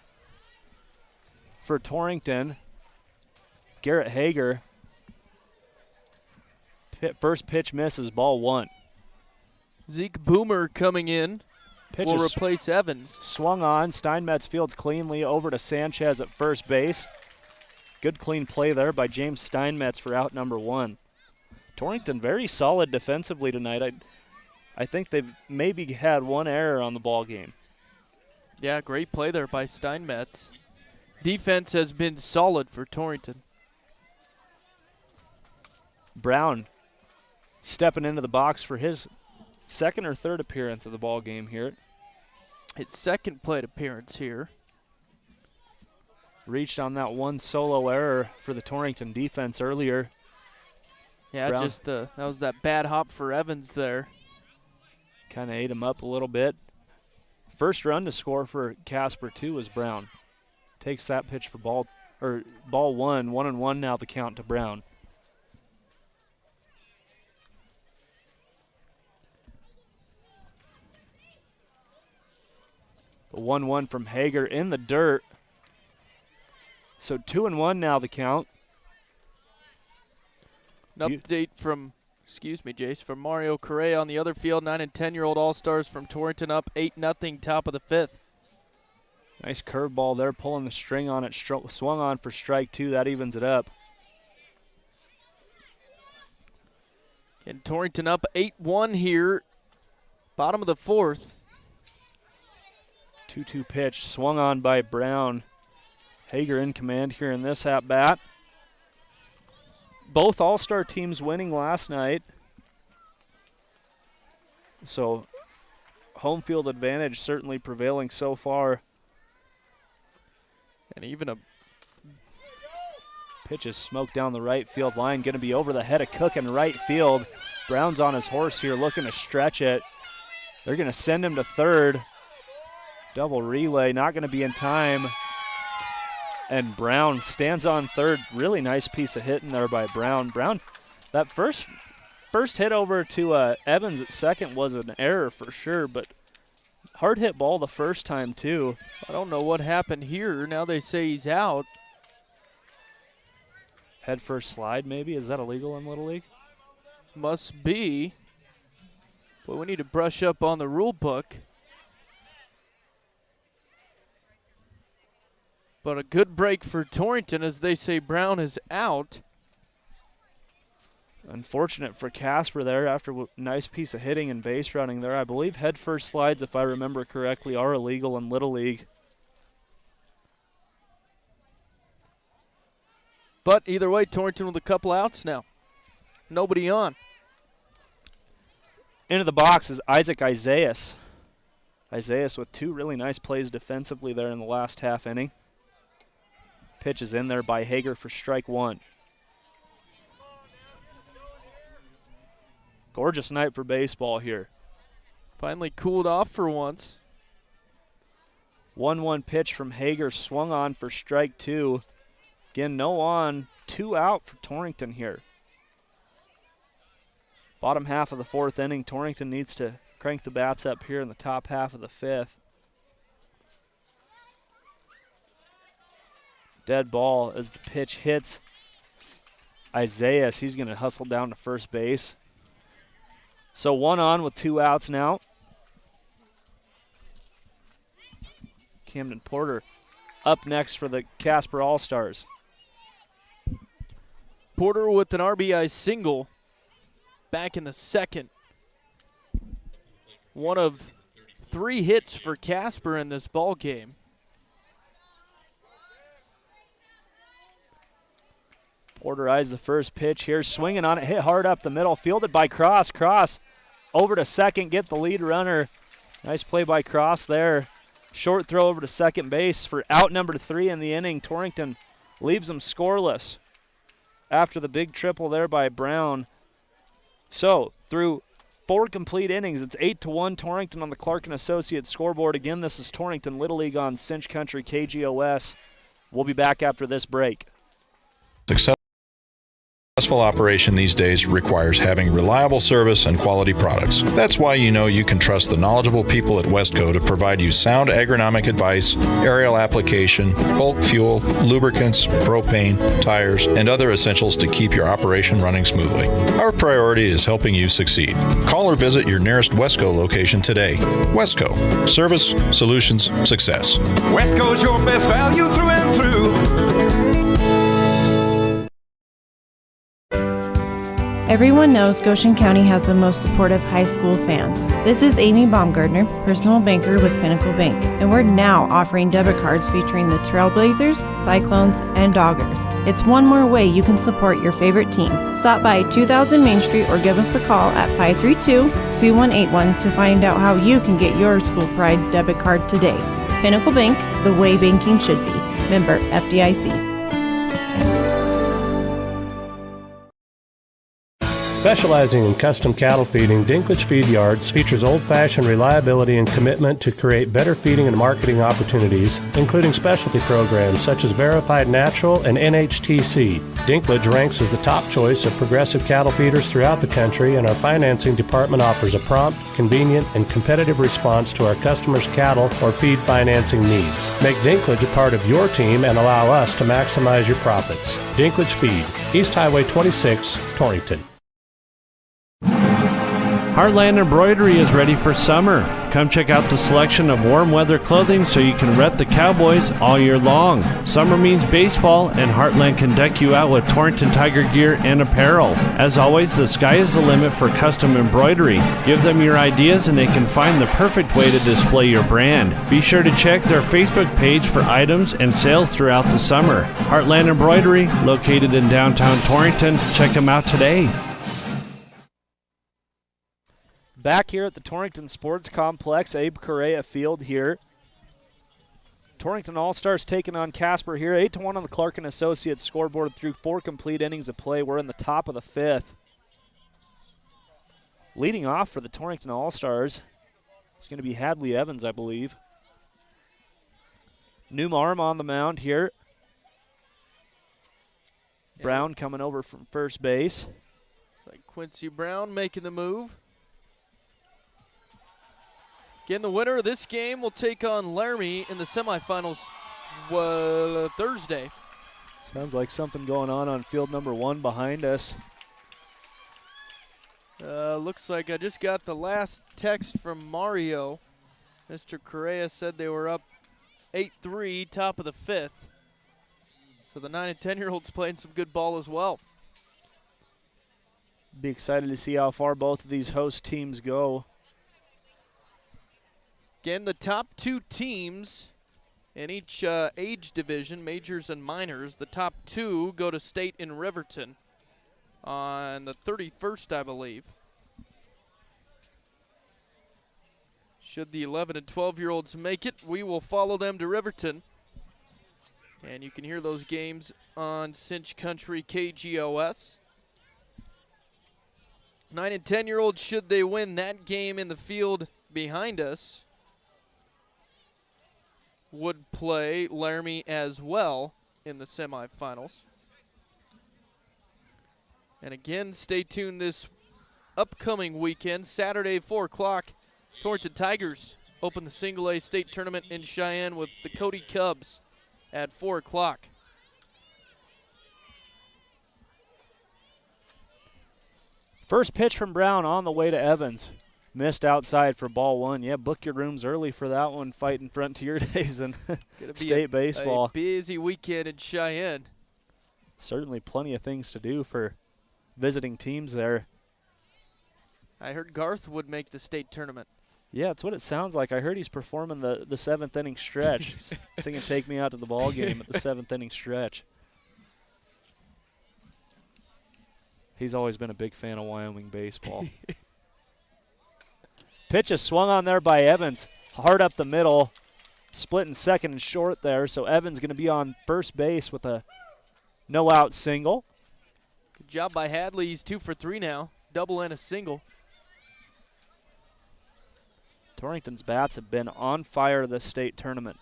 for Torrington. Garrett Hager. First pitch misses, ball one. Zeke Boomer coming in will replace Evans. Swung on. Steinmetz fields cleanly over to Sanchez at first base. Good clean play there by James Steinmetz for out number one. Torrington very solid defensively tonight. I think they've maybe had one error on the ball game. Yeah, great play there by Steinmetz. Defense has been solid for Torrington. Brown stepping into the box for his second or third appearance of the ball game here. His second plate appearance here. Reached on that one solo error for the Torrington defense earlier. Yeah, Brown. just that was that bad hop for Evans there. Kind of ate him up a little bit. First run to score for Casper too was Brown. Takes that pitch for ball one. 1-1 now the count to Brown. The 1-1 from Hager in the dirt. So 2-1 now the count. An update from, Jace, from Mario Correa on the other field. 9 and 10-year-old All-Stars from Torrington up 8-0, top of the fifth. Nice curveball there, pulling the string on it. Swung on for strike two. That evens it up. And Torrington up 8-1 here, bottom of the fourth. 2-2 pitch, swung on by Brown. Hager in command here in this at-bat. Both All-Star teams winning last night. So home field advantage certainly prevailing so far. And even a pitch is smoked down the right field line. Going to be over the head of Cook in right field. Brown's on his horse here looking to stretch it. They're going to send him to third. Double relay, not going to be in time. And Brown stands on third. Really nice piece of hitting there by Brown. Brown, that first hit over to Evans at second was an error for sure, but hard hit ball the first time too. I don't know what happened here. Now they say he's out. Head first slide maybe. Is that illegal in Little League? Must be. But we need to brush up on the rule book. But a good break for Torrington as they say Brown is out. Unfortunate for Casper there after a nice piece of hitting and base running there. I believe head first slides, if I remember correctly, are illegal in Little League. But either way, Torrington with a couple outs now. Nobody on. Into the box is Isaac Isaias. Isaias with two really nice plays defensively there in the last half inning. Pitch is in there by Hager for strike one. Gorgeous night for baseball here. Finally cooled off for once. 1-1 pitch from Hager, swung on for strike two. Again, no on, 2 out for Torrington here. Bottom half of the fourth inning, Torrington needs to crank the bats up here in the top half of the fifth. Dead ball as the pitch hits Isaias. He's going to hustle down to first base. So 1 on with 2 outs now. Camden Porter up next for the Casper All-Stars. Porter with an RBI single back in the second. One of 3 hits for Casper in this ball game. Quarterize the first pitch here, swinging on it, hit hard up the middle, fielded by Cross. Cross over to second, get the lead runner. Nice play by Cross there. Short throw over to second base for out number 3 in the inning. Torrington leaves them scoreless after the big triple there by Brown. So through 4 complete innings, it's 8-1 Torrington on the Clark & Associates scoreboard. Again, this is Torrington Little League on Cinch Country KGOS. We'll be back after this break. Successful operation these days requires having reliable service and quality products. That's why you know you can trust the knowledgeable people at Westco to provide you sound agronomic advice, aerial application, bulk fuel, lubricants, propane, tires, and other essentials to keep your operation running smoothly. Our priority is helping you succeed. Call or visit your nearest Westco location today. Westco. Service, solutions, success. Westco's your best value through and through. Everyone knows Goshen County has the most supportive high school fans. This is Amy Baumgartner, personal banker with Pinnacle Bank, and we're now offering debit cards featuring the Trailblazers, Cyclones, and Doggers. It's one more way you can support your favorite team. Stop by 2000 Main Street or give us a call at 532-2181 to find out how you can get your school pride debit card today. Pinnacle Bank, the way banking should be. Member FDIC. Specializing in custom cattle feeding, Dinklage Feed Yards features old-fashioned reliability and commitment to create better feeding and marketing opportunities, including specialty programs such as Verified Natural and NHTC. Dinklage ranks as the top choice of progressive cattle feeders throughout the country, and our financing department offers a prompt, convenient, and competitive response to our customers' cattle or feed financing needs. Make Dinklage a part of your team and allow us to maximize your profits. Dinklage Feed, East Highway 26, Torrington. Heartland Embroidery is ready for summer. Come check out the selection of warm weather clothing so you can rep the Cowboys all year long. Summer means baseball, and Heartland can deck you out with Torrington Tiger gear and apparel. As always, the sky is the limit for custom embroidery. Give them your ideas and they can find the perfect way to display your brand. Be sure to check their Facebook page for items and sales throughout the summer. Heartland Embroidery, located in downtown Torrington. Check them out today. Back here at the Torrington Sports Complex, Abe Correa Field here. Torrington All-Stars taking on Casper here. 8-1 on the Clark & Associates scoreboard through 4 complete innings of play. We're in the top of the 5th. Leading off for the Torrington All-Stars is going to be Hadley Evans, I believe. Newmarm on the mound here. Brown coming over from first base. It's like Quincy Brown making the move. Again, the winner of this game will take on Laramie in the semifinals Thursday. Sounds like something going on field number 1 behind us. Looks like I just got the last text from Mario. Mr. Correa said they were up 8-3, top of the 5th. So the 9 and 10-year-olds playing some good ball as well. Be excited to see how far both of these host teams go. Again, the top 2 teams in each age division, majors and minors, the top 2 go to state in Riverton on the 31st, I believe. Should the 11 and 12-year-olds make it, we will follow them to Riverton. And you can hear those games on Cinch Country KGOS. 9 and 10-year-olds, should they win that game in the field behind us, would play Laramie as well in the semifinals. And again, stay tuned this upcoming weekend. Saturday, 4 o'clock, Torrington Tigers open the Single A state tournament in Cheyenne with the Cody Cubs at 4 o'clock. First pitch from Brown on the way to Evans. Missed outside for ball 1. Yeah, book your rooms early for that one, fighting Frontier Days and state baseball. A busy weekend in Cheyenne. Certainly plenty of things to do for visiting teams there. I heard Garth would make the state tournament. Yeah, that's what it sounds like. I heard he's performing the 7th inning stretch, singing "Take Me Out to the Ball Game" at the 7th inning stretch. He's always been a big fan of Wyoming baseball. Pitch is swung on there by Evans. Hard up the middle. Splitting second and short there. So Evans going to be on first base with a no-out single. Good job by Hadley. He's 2 for 3 now. Double and a single. Torrington's bats have been on fire this state tournament.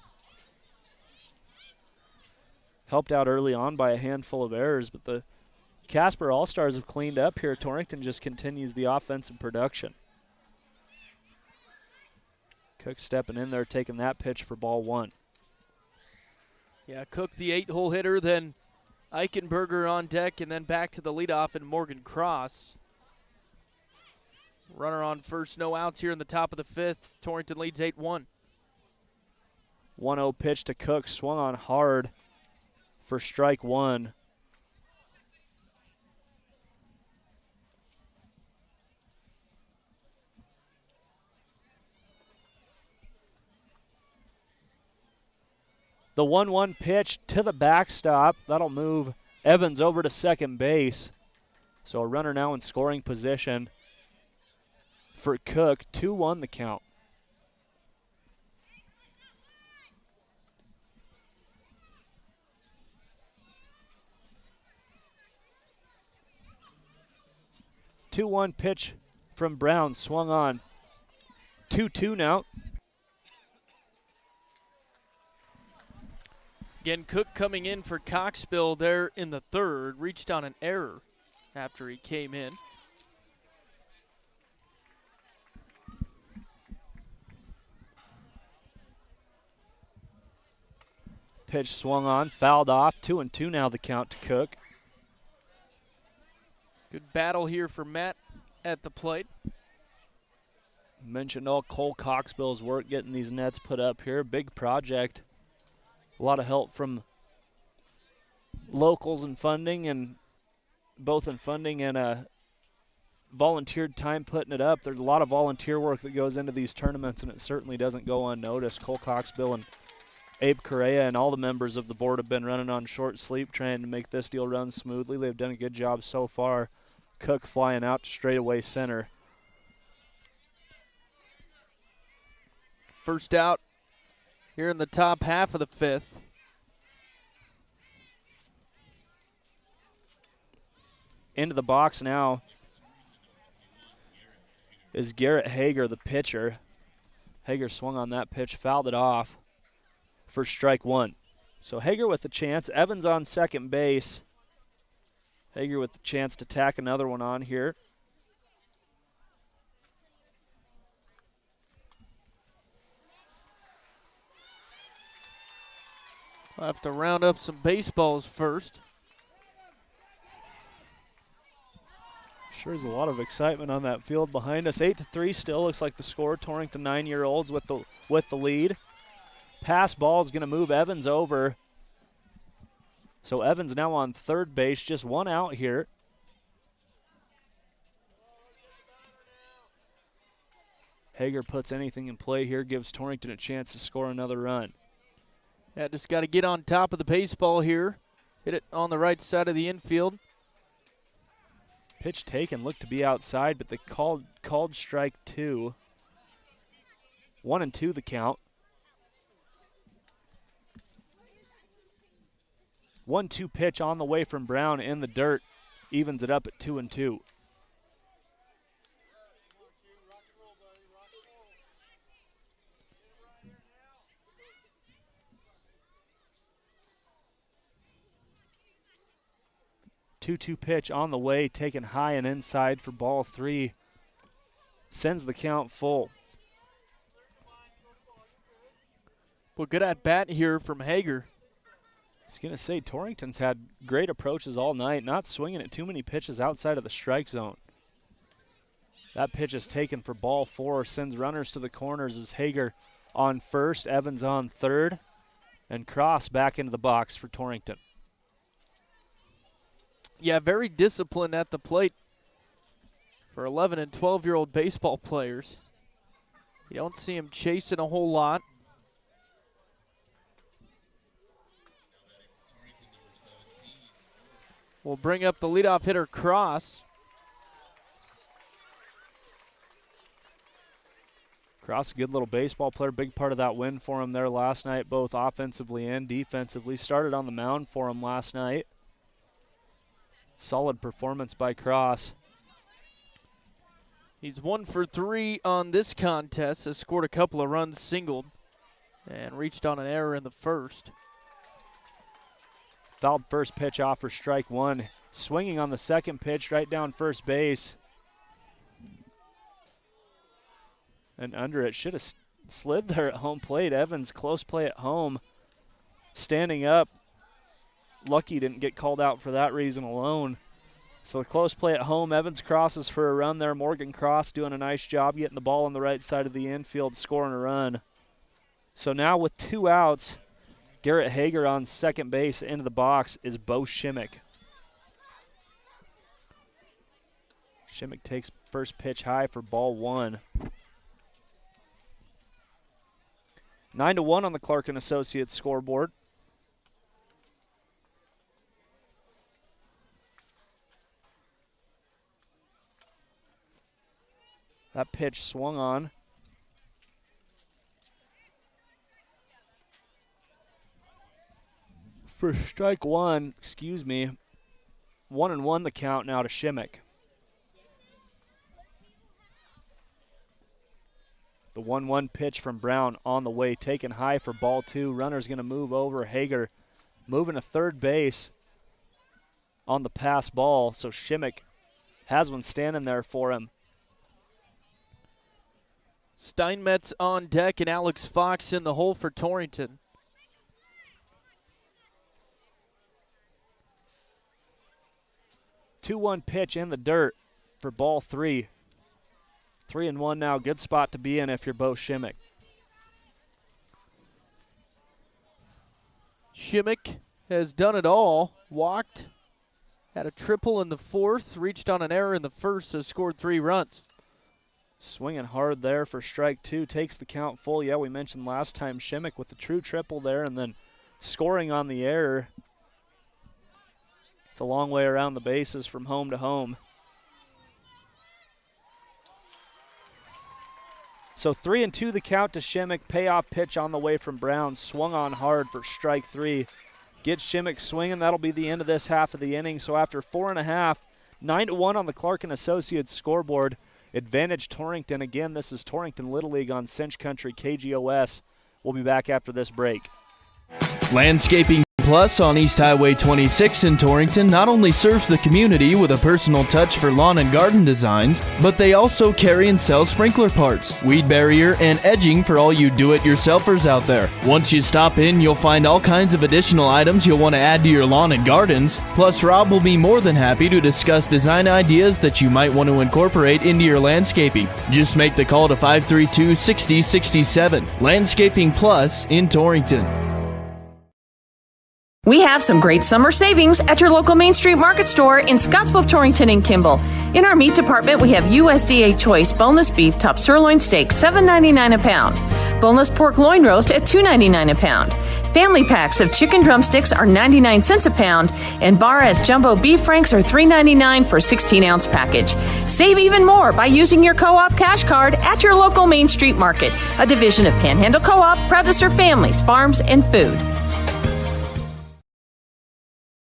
Helped out early on by a handful of errors, but the Casper All-Stars have cleaned up here. Torrington just continues the offensive production. Cook stepping in there, taking that pitch for ball 1. Yeah, Cook, the 8-hole hitter, then Eichenberger on deck, and then back to the leadoff and Morgan Cross. Runner on first, no outs here in the top of the 5th. Torrington leads 8-1. 1-0 pitch to Cook, swung on hard for strike 1. The 1-1 pitch to the backstop. That'll move Evans over to second base. So a runner now in scoring position for Cook. 2-1 the count. Two-one pitch from Brown, swung on. 2-2 now. Again, Cook coming in for Coxbill there in the 3rd. Reached on an error after he came in. Pitch swung on, fouled off. 2-2 now the count to Cook. Good battle here for Matt at the plate. Mentioned all Cole Coxbill's work getting these nets put up here. Big project. A lot of help from locals and funding, and both in funding and volunteered time putting it up. There's a lot of volunteer work that goes into these tournaments, and it certainly doesn't go unnoticed. Cole Coxbill and Abe Correa and all the members of the board have been running on short sleep trying to make this deal run smoothly. They've done a good job so far. Cook flying out to straightaway center. First out here in the top half of the 5th. Into the box now is Garrett Hager, the pitcher. Hager swung on that pitch, fouled it off for strike 1. So Hager with the chance. Evans on second base. Hager with the chance to tack another one on here. We'll have to round up some baseballs first. Sure is a lot of excitement on that field behind us. 8-3 still looks like the score. Torrington 9-year-olds with the lead. Pass ball is going to move Evans over. So Evans now on third base, just one out here. Hager puts anything in play here, gives Torrington a chance to score another run. Yeah, just got to get on top of the baseball here. Hit it on the right side of the infield. Pitch taken, looked to be outside, but they called strike 2. 1-2 the count. 1-2 pitch on the way from Brown in the dirt. Evens it up at 2-2. Two pitch on the way, taken high and inside for ball 3. Sends the count full. Well, good at bat here from Hager. I was going to say, Torrington's had great approaches all night, not swinging at too many pitches outside of the strike zone. That pitch is taken for ball 4, sends runners to the corners as Hager on first, Evans on third, and Cross back into the box for Torrington. Yeah, very disciplined at the plate for 11 and 12-year-old baseball players. You don't see him chasing a whole lot. We'll bring up the leadoff hitter, Cross. Cross, a good little baseball player, big part of that win for him there last night, both offensively and defensively. Started on the mound for him last night. Solid performance by Cross. He's 1 for 3 on this contest, has scored a couple of runs, singled, and reached on an error in the first. Fouled first pitch off for strike one. Swinging on the second pitch right down first base. And under it, should have slid there at home plate. Evans, close play at home. Standing up. Lucky didn't get called out for that reason alone. So the close play at home. Evans crosses for a run there. Morgan Cross doing a nice job getting the ball on the right side of the infield, scoring a run. So now with 2 outs, Garrett Hager on second base. Into the box is Bo Shimmick. Shimmick takes first pitch high for ball 1. 9-1 on the Clark & Associates scoreboard. That pitch swung on. For strike one, 1-1 the count now to Shimmick. The 1-1 pitch from Brown on the way, taken high for ball 2. Runner's going to move over. Hager moving to third base on the pass ball, so Shimmick has one standing there for him. Steinmetz on deck and Alex Fox in the hole for Torrington. The 2-1 pitch in the dirt for ball 3. 3-1 now, good spot to be in if you're Bo Shimmick. Shimmick has done it all. Walked, had a triple in the 4th, reached on an error in the 1st, has scored 3 runs. Swinging hard there for strike 2, takes the count full. Yeah, we mentioned last time Shimmick with the true triple there and then scoring on the error. It's a long way around the bases from home to home. So 3-2 the count to Shimmick. Payoff pitch on the way from Brown. Swung on hard for strike 3. Gets Shimmick swinging. That'll be the end of this half of the inning. So after 4.5, 9-1 on the Clark & Associates scoreboard. Advantage Torrington. Again, this is Torrington Little League on Cinch Country KGOS. We'll be back after this break. Landscaping Plus on East Highway 26 in Torrington not only serves the community with a personal touch for lawn and garden designs, but they also carry and sell sprinkler parts, weed barrier, and edging for all you do-it-yourselfers out there. Once you stop in, you'll find all kinds of additional items you'll want to add to your lawn and gardens. Plus, Rob will be more than happy to discuss design ideas that you might want to incorporate into your landscaping. Just make the call to 532-6067. Landscaping Plus in Torrington. We have some great summer savings at your local Main Street Market store in Scottsbluff, Torrington, and Kimball. In our meat department, we have USDA Choice boneless beef top sirloin steak, $7.99 a pound. Boneless pork loin roast at $2.99 a pound. Family packs of chicken drumsticks are 99 cents a pound, and Bar S jumbo beef franks are $3.99 for a 16-ounce package. Save even more by using your co-op cash card at your local Main Street Market, a division of Panhandle Co-op, proud to serve families, farms, and food.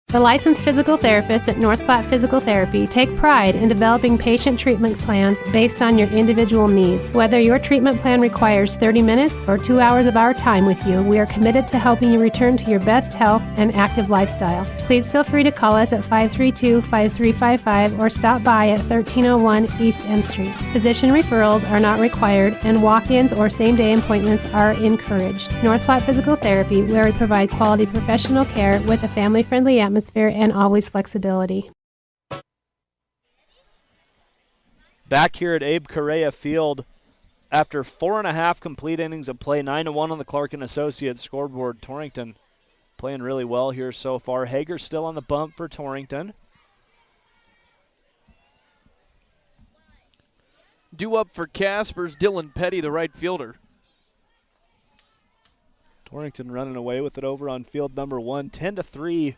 The licensed physical therapists at North Platte Physical Therapy take pride in developing patient treatment plans based on your individual needs. Whether your treatment plan requires 30 minutes or 2 hours of our time with you, we are committed to helping you return to your best health and active lifestyle. Please feel free to call us at 532-5355 or stop by at 1301 East M Street. Physician referrals are not required and walk-ins or same-day appointments are encouraged. North Platte Physical Therapy, where we provide quality professional care with a family-friendly atmosphere and always flexibility. Back here at Abe Correa Field, after 4.5 complete innings of play, 9-1 on the Clark & Associates scoreboard. Torrington playing really well here so far. Hager still on the bump for Torrington. Due up for Casper's Dylan Petty, the right fielder. Torrington running away with it over on field number 1, 10-3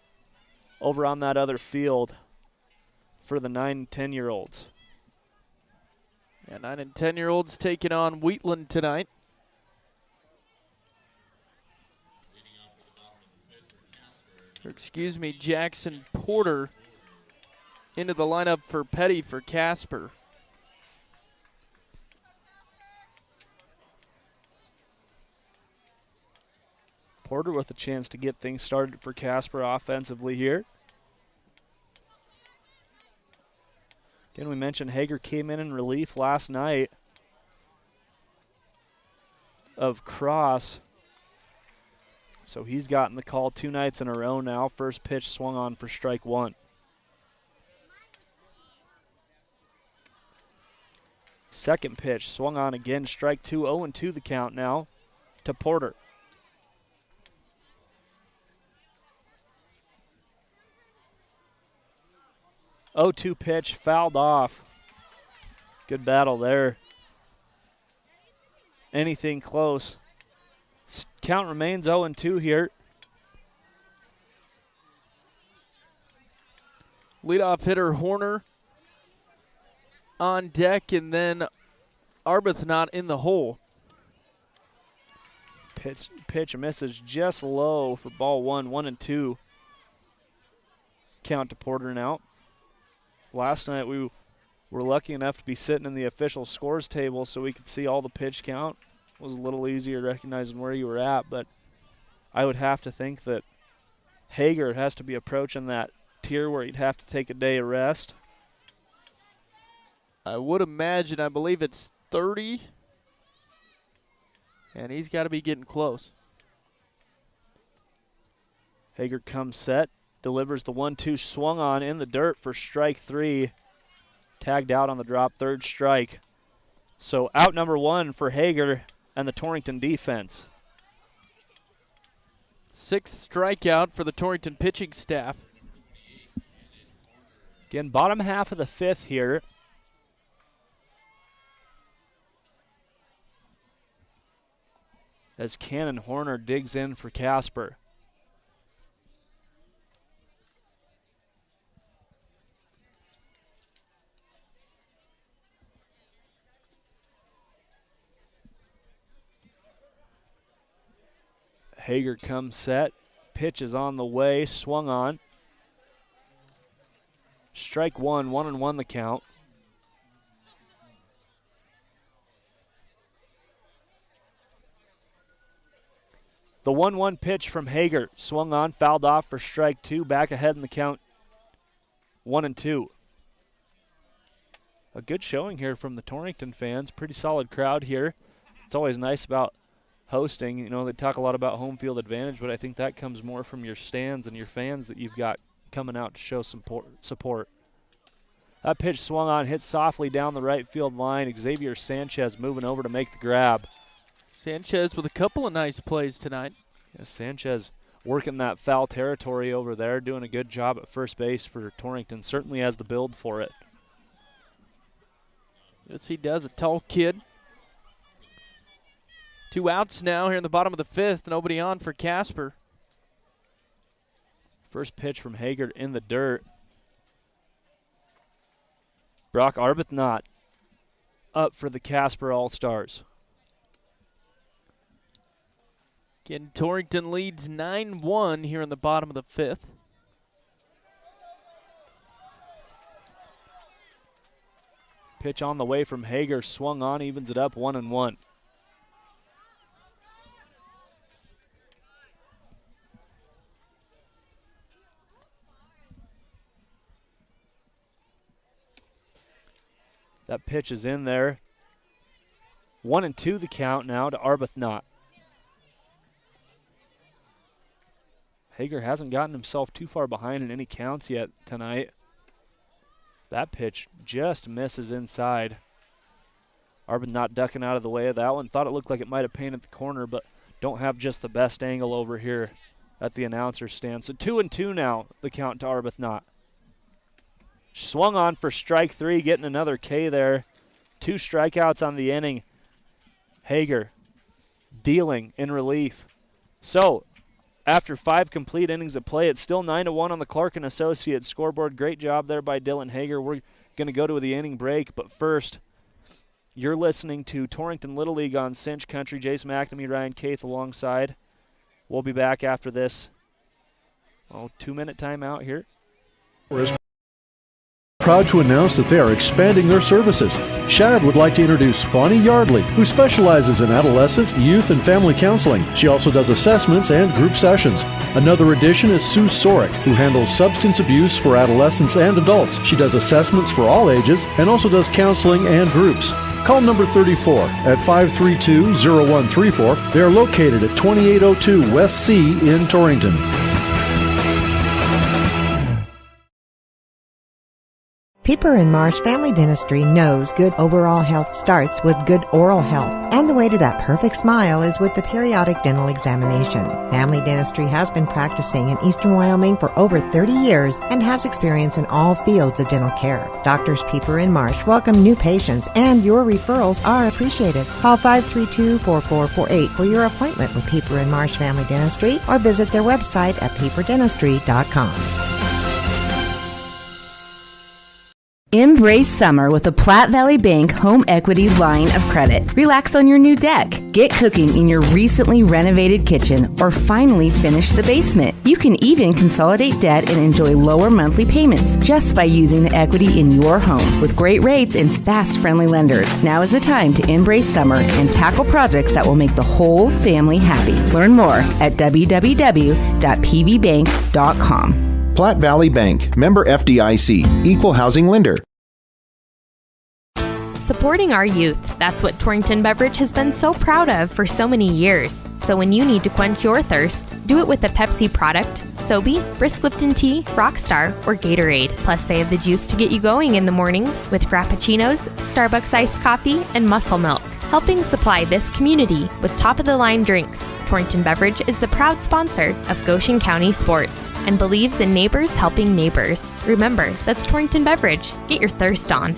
over on that other field for the 9-10-year-olds. Yeah, 9 and 10-year-olds taking on Wheatland tonight. Or excuse me, Jackson Porter into the lineup for Petty for Casper. Porter with a chance to get things started for Casper offensively here. Again, we mentioned Hager came in relief last night of Cross. So he's gotten the call 2 nights in a row now. First pitch swung on for strike 1. Second pitch swung on again, strike 2, 0-2 the count now to Porter. Oh, 2 pitch, fouled off. Good battle there. Anything close. Count remains 0-2 here. Leadoff hitter Horner on deck, and then Arbuthnot in the hole. Pitch misses just low for ball 1, 1-2. Count to Porter now. Last night we were lucky enough to be sitting in the official scores table so we could see all the pitch count. It was a little easier recognizing where you were at, but I would have to think that Hager has to be approaching that tier where he'd have to take a day of rest. I would imagine, I believe it's 30, and he's got to be getting close. Hager comes set, delivers the 1-2, swung on in the dirt for strike 3. Tagged out on the drop, third strike. So out number 1 for Hager and the Torrington defense. 6th strikeout for the Torrington pitching staff. Again, bottom half of the 5th here. As Cannon Horner digs in for Casper. Hager comes set. Pitch is on the way. Swung on. Strike 1, 1-1 the count. The 1-1 pitch from Hager. Swung on, fouled off for strike 2. Back ahead in the count. 1-2. A good showing here from the Torrington fans. Pretty solid crowd here. It's always nice about hosting. You know, they talk a lot about home field advantage, but I think that comes more from your stands and your fans that you've got coming out to show some support. That pitch swung on, hit softly down the right field line. Xavier Sanchez moving over to make the grab. Sanchez with a couple of nice plays tonight. Yeah, Sanchez working that foul territory over there, doing a good job at first base for Torrington. Certainly has the build for it. Yes, he does. A tall kid. 2 outs now here in the bottom of the 5th. Nobody on for Casper. First pitch from Hager in the dirt. Brock Arbuthnot up for the Casper All-Stars. Again, Torrington leads 9-1 here in the bottom of the 5th. Pitch on the way from Hager, swung on, evens it up 1-1. That pitch is in there. 1-2 the count now to Arbuthnot. Hager hasn't gotten himself too far behind in any counts yet tonight. That pitch just misses inside. Arbuthnot ducking out of the way of that one. Thought it looked like it might have painted the corner, but don't have just the best angle over here at the announcer's stand. So 2-2 now, the count to Arbuthnot. Swung on for strike 3, getting another K there. 2 strikeouts on the inning. Hager dealing in relief. So, after 5 complete innings of play, it's still 9-1 on the Clark & Associates scoreboard. Great job there by Dylan Hager. We're going to go to the inning break, but first, You're listening to Torrington Little League on Cinch Country. Jason McNamee, Ryan Caith alongside. We'll be back after this 2-minute timeout here. Proud to announce that they are expanding their services. Shad would like to introduce Fawny Yardley, who specializes in adolescent, youth, and family counseling. She also does assessments and group sessions. Another addition is Sue Sorick, who handles substance abuse for adolescents and adults. She does assessments for all ages and also does counseling and groups. Call number 34 at 532-0134. They are located at 2802 West C in Torrington. Pieper and Marsh Family Dentistry knows good overall health starts with good oral health, and the way to that perfect smile is with the periodic dental examination. Family Dentistry has been practicing in eastern Wyoming for over 30 years and has experience in all fields of dental care. Doctors Pieper and Marsh welcome new patients, and your referrals are appreciated. Call 532-4448 for your appointment with Pieper and Marsh Family Dentistry, or visit their website at pieperdentistry.com. Embrace summer with a Platte Valley Bank home equity line of credit. Relax on your new deck. Get cooking in your recently renovated kitchen, or finally finish the basement. You can even consolidate debt and enjoy lower monthly payments just by using the equity in your home. With great rates and fast, friendly lenders, now is the time to embrace summer and tackle projects that will make the whole family happy. Learn more at www.pvbank.com. Platte Valley Bank, member FDIC, equal housing lender. Supporting our youth, that's what Torrington Beverage has been so proud of for so many years. So when you need to quench your thirst, do it with a Pepsi product, Sobe, Brisk Lipton Tea, Rockstar, or Gatorade. Plus, they have the juice to get you going in the mornings with Frappuccinos, Starbucks iced coffee, and Muscle Milk, helping supply this community with top-of-the-line drinks. Torrington Beverage is the proud sponsor of Goshen County Sports and believes in neighbors helping neighbors. Remember, that's Torrington Beverage. Get your thirst on.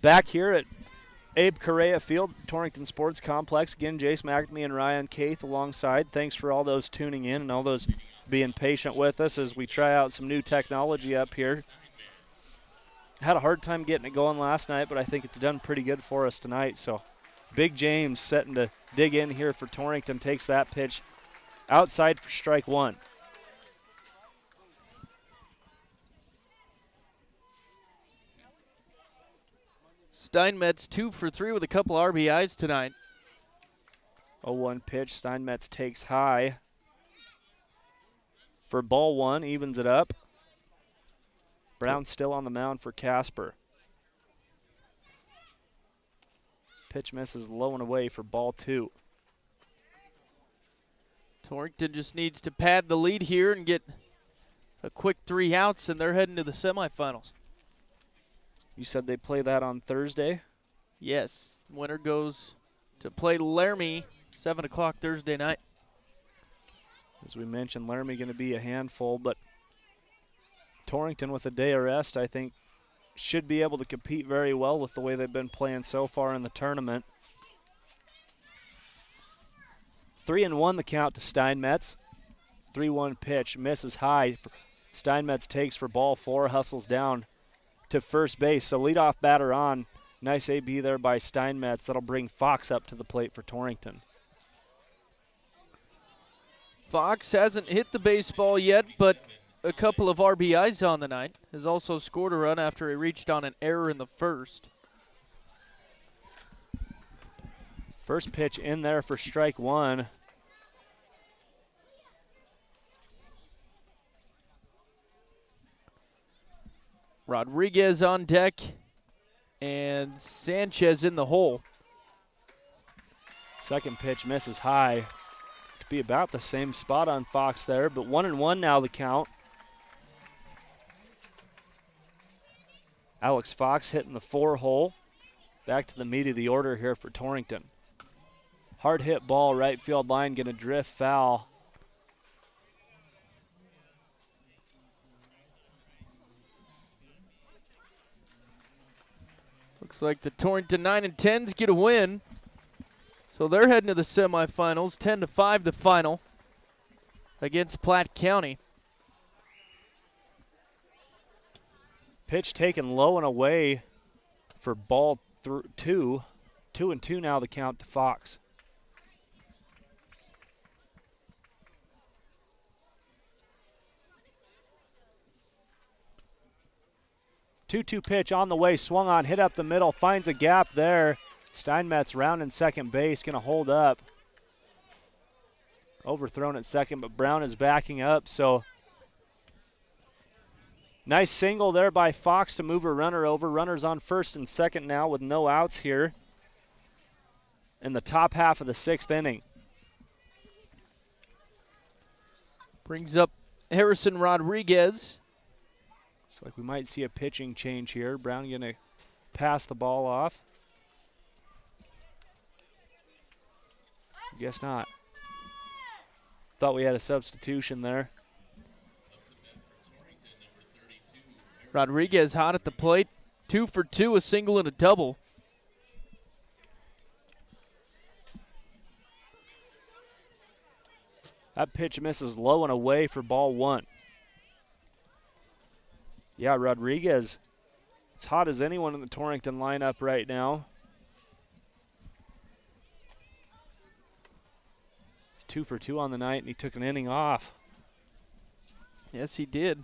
Back here at Abe Correa Field, Torrington Sports Complex. Again, Jace McNamee and Ryan Caith alongside. Thanks for all those tuning in and all those being patient with us as we try out some new technology up here. Had a hard time getting it going last night, but I think it's done pretty good for us tonight. So Big James setting to dig in here for Torrington, takes that pitch outside for strike one. Steinmetz 2 for 3 with a couple RBIs tonight. 0-1 pitch. Steinmetz takes high for ball one, evens it up. Brown still on the mound for Casper. Pitch misses low and away for ball two. Torrington just needs to pad the lead here and get a quick 3 outs, and they're heading to the semifinals. You said they play that on Thursday? Yes. Winner goes to play Laramie, 7 o'clock Thursday night. As we mentioned, Laramie going to be a handful, but Torrington with a day of rest, I think, should be able to compete very well with the way they've been playing so far in the tournament. 3-1 the count to Steinmetz. 3-1 pitch, misses high. Steinmetz takes for ball four, hustles down to first base. So leadoff batter on. Nice AB there by Steinmetz. That'll bring Fox up to the plate for Torrington. Fox hasn't hit the baseball yet, but a couple of RBIs on the night. Has also scored a run after he reached on an error in the first. First pitch in there for strike one. Rodriguez on deck and Sanchez in the hole. Second pitch misses high. To be about the same spot on Fox there, but 1-1 now the count. Alex Fox hitting the 4-hole. Back to the meat of the order here for Torrington. Hard hit ball, right field line, gonna drift foul. Looks like the Torrington 9 and 10s get a win. So they're heading to the semifinals, 10-5 the final against Platte County. Pitch taken low and away for ball 2. 2-2 now the count to Fox. Two-two pitch on the way, swung on, hit up the middle, finds a gap there. Steinmetz rounding second base, going to hold up. Overthrown at second, but Brown is backing up, so nice single there by Fox to move a runner over. Runners on first and second now with no outs here in the top half of the 6th inning. Brings up Harrison Rodriguez. Looks like we might see a pitching change here. Brown going to pass the ball off. Guess not. Thought we had a substitution there. Rodriguez hot at the plate. 2 for 2, a single and a double. That pitch misses low and away for ball 1. Yeah, Rodriguez, as hot as anyone in the Torrington lineup right now. It's 2 for 2 on the night, and he took an inning off. Yes, he did.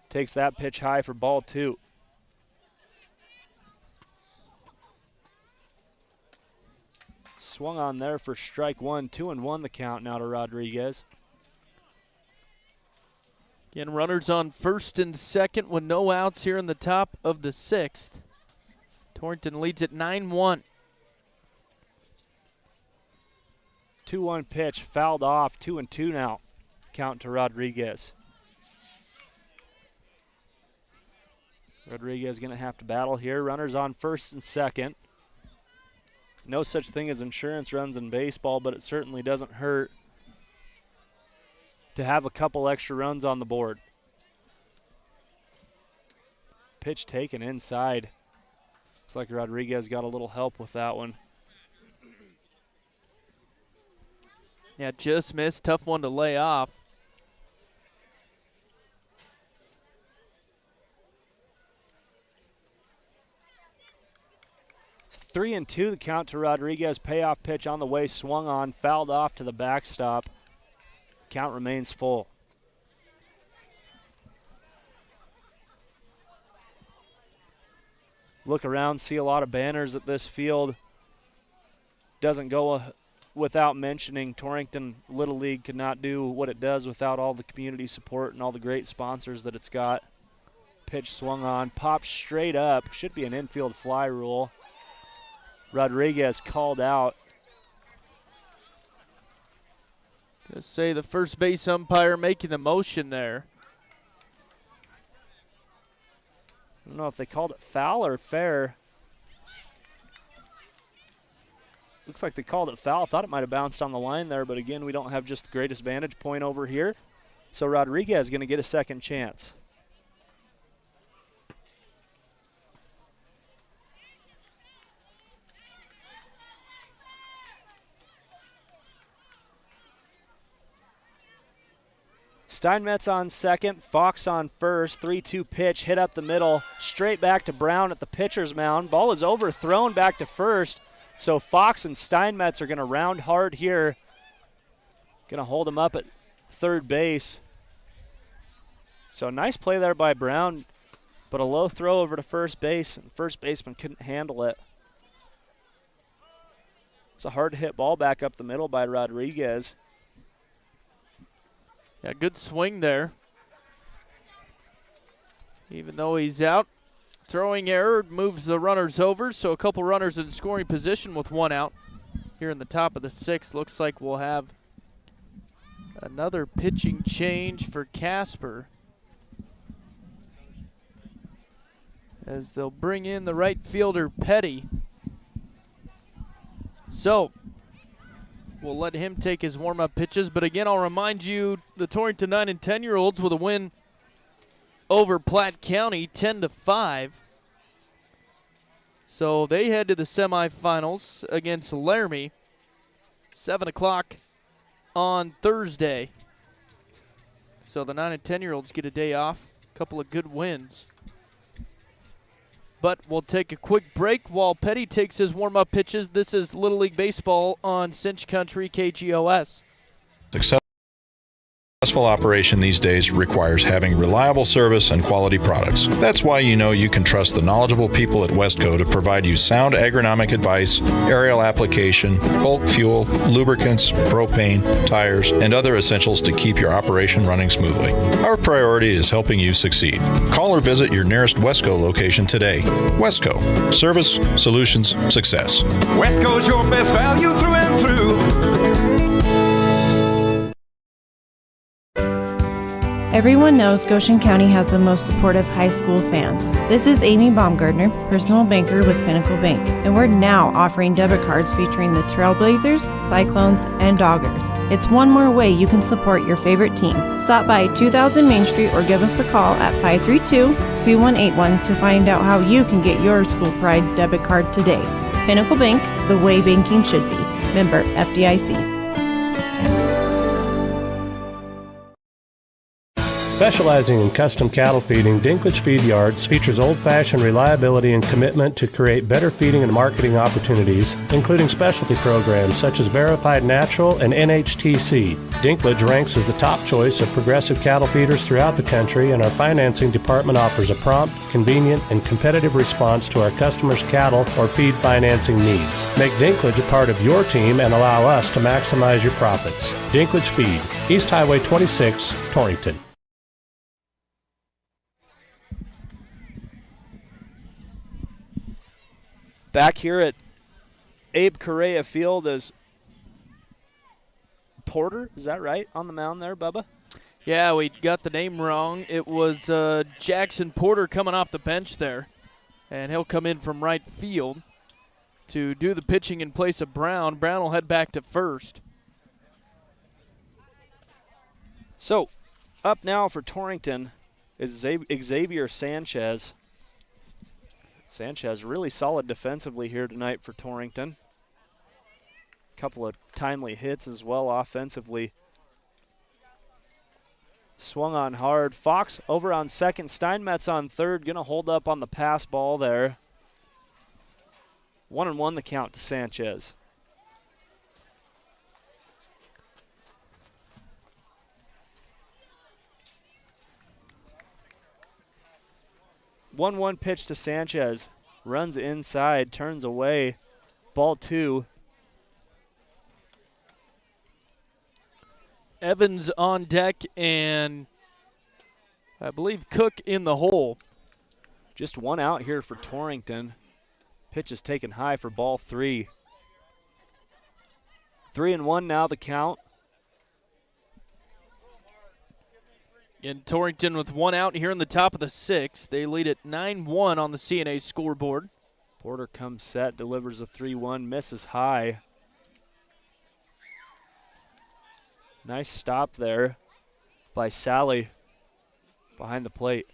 Takes that pitch high for ball 2. Swung on there for strike 1. 2-1 the count now to Rodriguez. Again, runners on first and second with no outs here in the top of the 6th. Torrington leads at 9-1. 2-1 pitch, fouled off. 2-2 now. Count to Rodriguez. Rodriguez going to have to battle here. Runners on first and second. No such thing as insurance runs in baseball, but it certainly doesn't hurt to have a couple extra runs on the board. Pitch taken inside. Looks like Rodriguez got a little help with that one. Yeah, just missed. Tough one to lay off. It's 3-2 the count to Rodriguez. Payoff pitch on the way, swung on, fouled off to the backstop. Count remains full. Look around, see a lot of banners at this field. Doesn't go without mentioning Torrington Little League could not do what it does without all the community support and all the great sponsors that it's got. Pitch swung on, popped straight up. Should be an infield fly rule. Rodriguez called out. Gonna say the first base umpire making the motion there. I don't know if they called it foul or fair. Looks like they called it foul. Thought it might have bounced on the line there, but again, we don't have just the greatest vantage point over here. So Rodriguez is going to get a second chance. Steinmetz on second, Fox on first. 3-2 pitch, hit up the middle, straight back to Brown at the pitcher's mound. Ball is overthrown back to first, so Fox and Steinmetz are going to round hard here. Going to hold him up at third base. So nice play there by Brown, but a low throw over to first base, and first baseman couldn't handle it. It's a hard hit ball back up the middle by Rodriguez. Yeah, good swing there. Even though he's out, throwing error moves the runners over, so a couple runners in scoring position with one out. Here in the top of the 6th, looks like we'll have another pitching change for Casper, as they'll bring in the right fielder, Petty. So we'll let him take his warm-up pitches. But again, I'll remind you, the Torrington 9 and 10-year-olds with a win over Platte County, 10-5. So they head to the semifinals against Laramie, 7 o'clock on Thursday. So the 9 and 10-year-olds get a day off. couple of good wins. But we'll take a quick break while Petty takes his warm-up pitches. This is Little League Baseball on Cinch Country KGOS. Successful operation these days requires having reliable service and quality products. That's why you know you can trust the knowledgeable people at Westco to provide you sound agronomic advice, aerial application, bulk fuel, lubricants, propane, tires, and other essentials to keep your operation running smoothly. Our priority is helping you succeed. Call or visit your nearest Westco location today. Westco. Service, solutions, success. Westco's your best value through and through. Everyone knows Goshen County has the most supportive high school fans. This is Amy Baumgartner, personal banker with Pinnacle Bank, and we're now offering debit cards featuring the Trailblazers, Cyclones, and Doggers. It's one more way you can support your favorite team. Stop by 2000 Main Street or give us a call at 532-2181 to find out how you can get your school pride debit card today. Pinnacle Bank, the way banking should be. Member FDIC. Specializing in custom cattle feeding, Dinklage Feed Yards features old-fashioned reliability and commitment to create better feeding and marketing opportunities, including specialty programs such as Verified Natural and NHTC. Dinklage ranks as the top choice of progressive cattle feeders throughout the country, and our financing department offers a prompt, convenient, and competitive response to our customers' cattle or feed financing needs. Make Dinklage a part of your team and allow us to maximize your profits. Dinklage Feed, East Highway 26, Torrington. Back here at Abe Correa Field is Porter, is that right, on the mound there, Bubba? Yeah, we got the name wrong. It was Jackson Porter coming off the bench there, and he'll come in from right field to do the pitching in place of Brown. Brown will head back to first. So, up now for Torrington is Xavier Sanchez. Sanchez really solid defensively here tonight for Torrington. Couple of timely hits as well offensively. Swung on hard. Fox over on second. Steinmetz on third. Going to hold up on the pass ball there. 1-1 the count to Sanchez. One pitch to Sanchez. Runs inside, turns away. Ball 2. Evans on deck, and I believe Cook in the hole. Just one out here for Torrington. Pitch is taken high for ball 3. 3-1 now the count. In Torrington with one out here in the top of the 6th. They lead at 9-1 on the CNA scoreboard. Porter comes set, delivers a 3-1, misses high. Nice stop there by Sally behind the plate.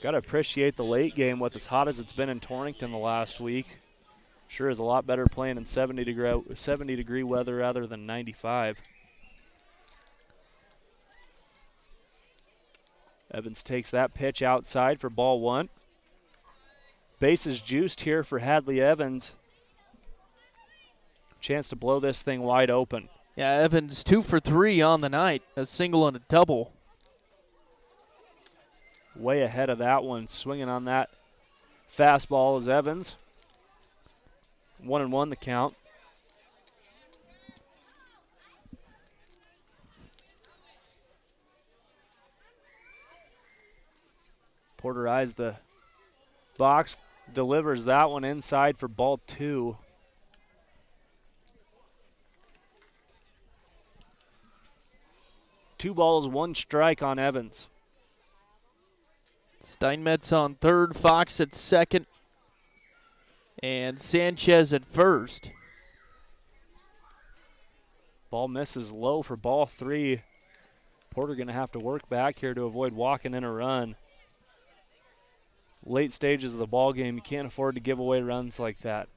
Got to appreciate the late game with as hot as it's been in Torrington the last week. Sure is a lot better playing in 70 degree weather rather than 95. Evans takes that pitch outside for ball 1. Base is juiced here for Hadley Evans. Chance to blow this thing wide open. Yeah, Evans 2 for 3 on the night, a single and a double. Way ahead of that one, swinging on that fastball is Evans. 1-1 the count. Porter eyes the box, delivers that one inside for ball 2. Two balls, one strike on Evans. Steinmetz on third, Fox at second, and Sanchez at first. Ball misses low for ball 3. Porter going to have to work back here to avoid walking in a run. Late stages of the ball game, you can't afford to give away runs like that.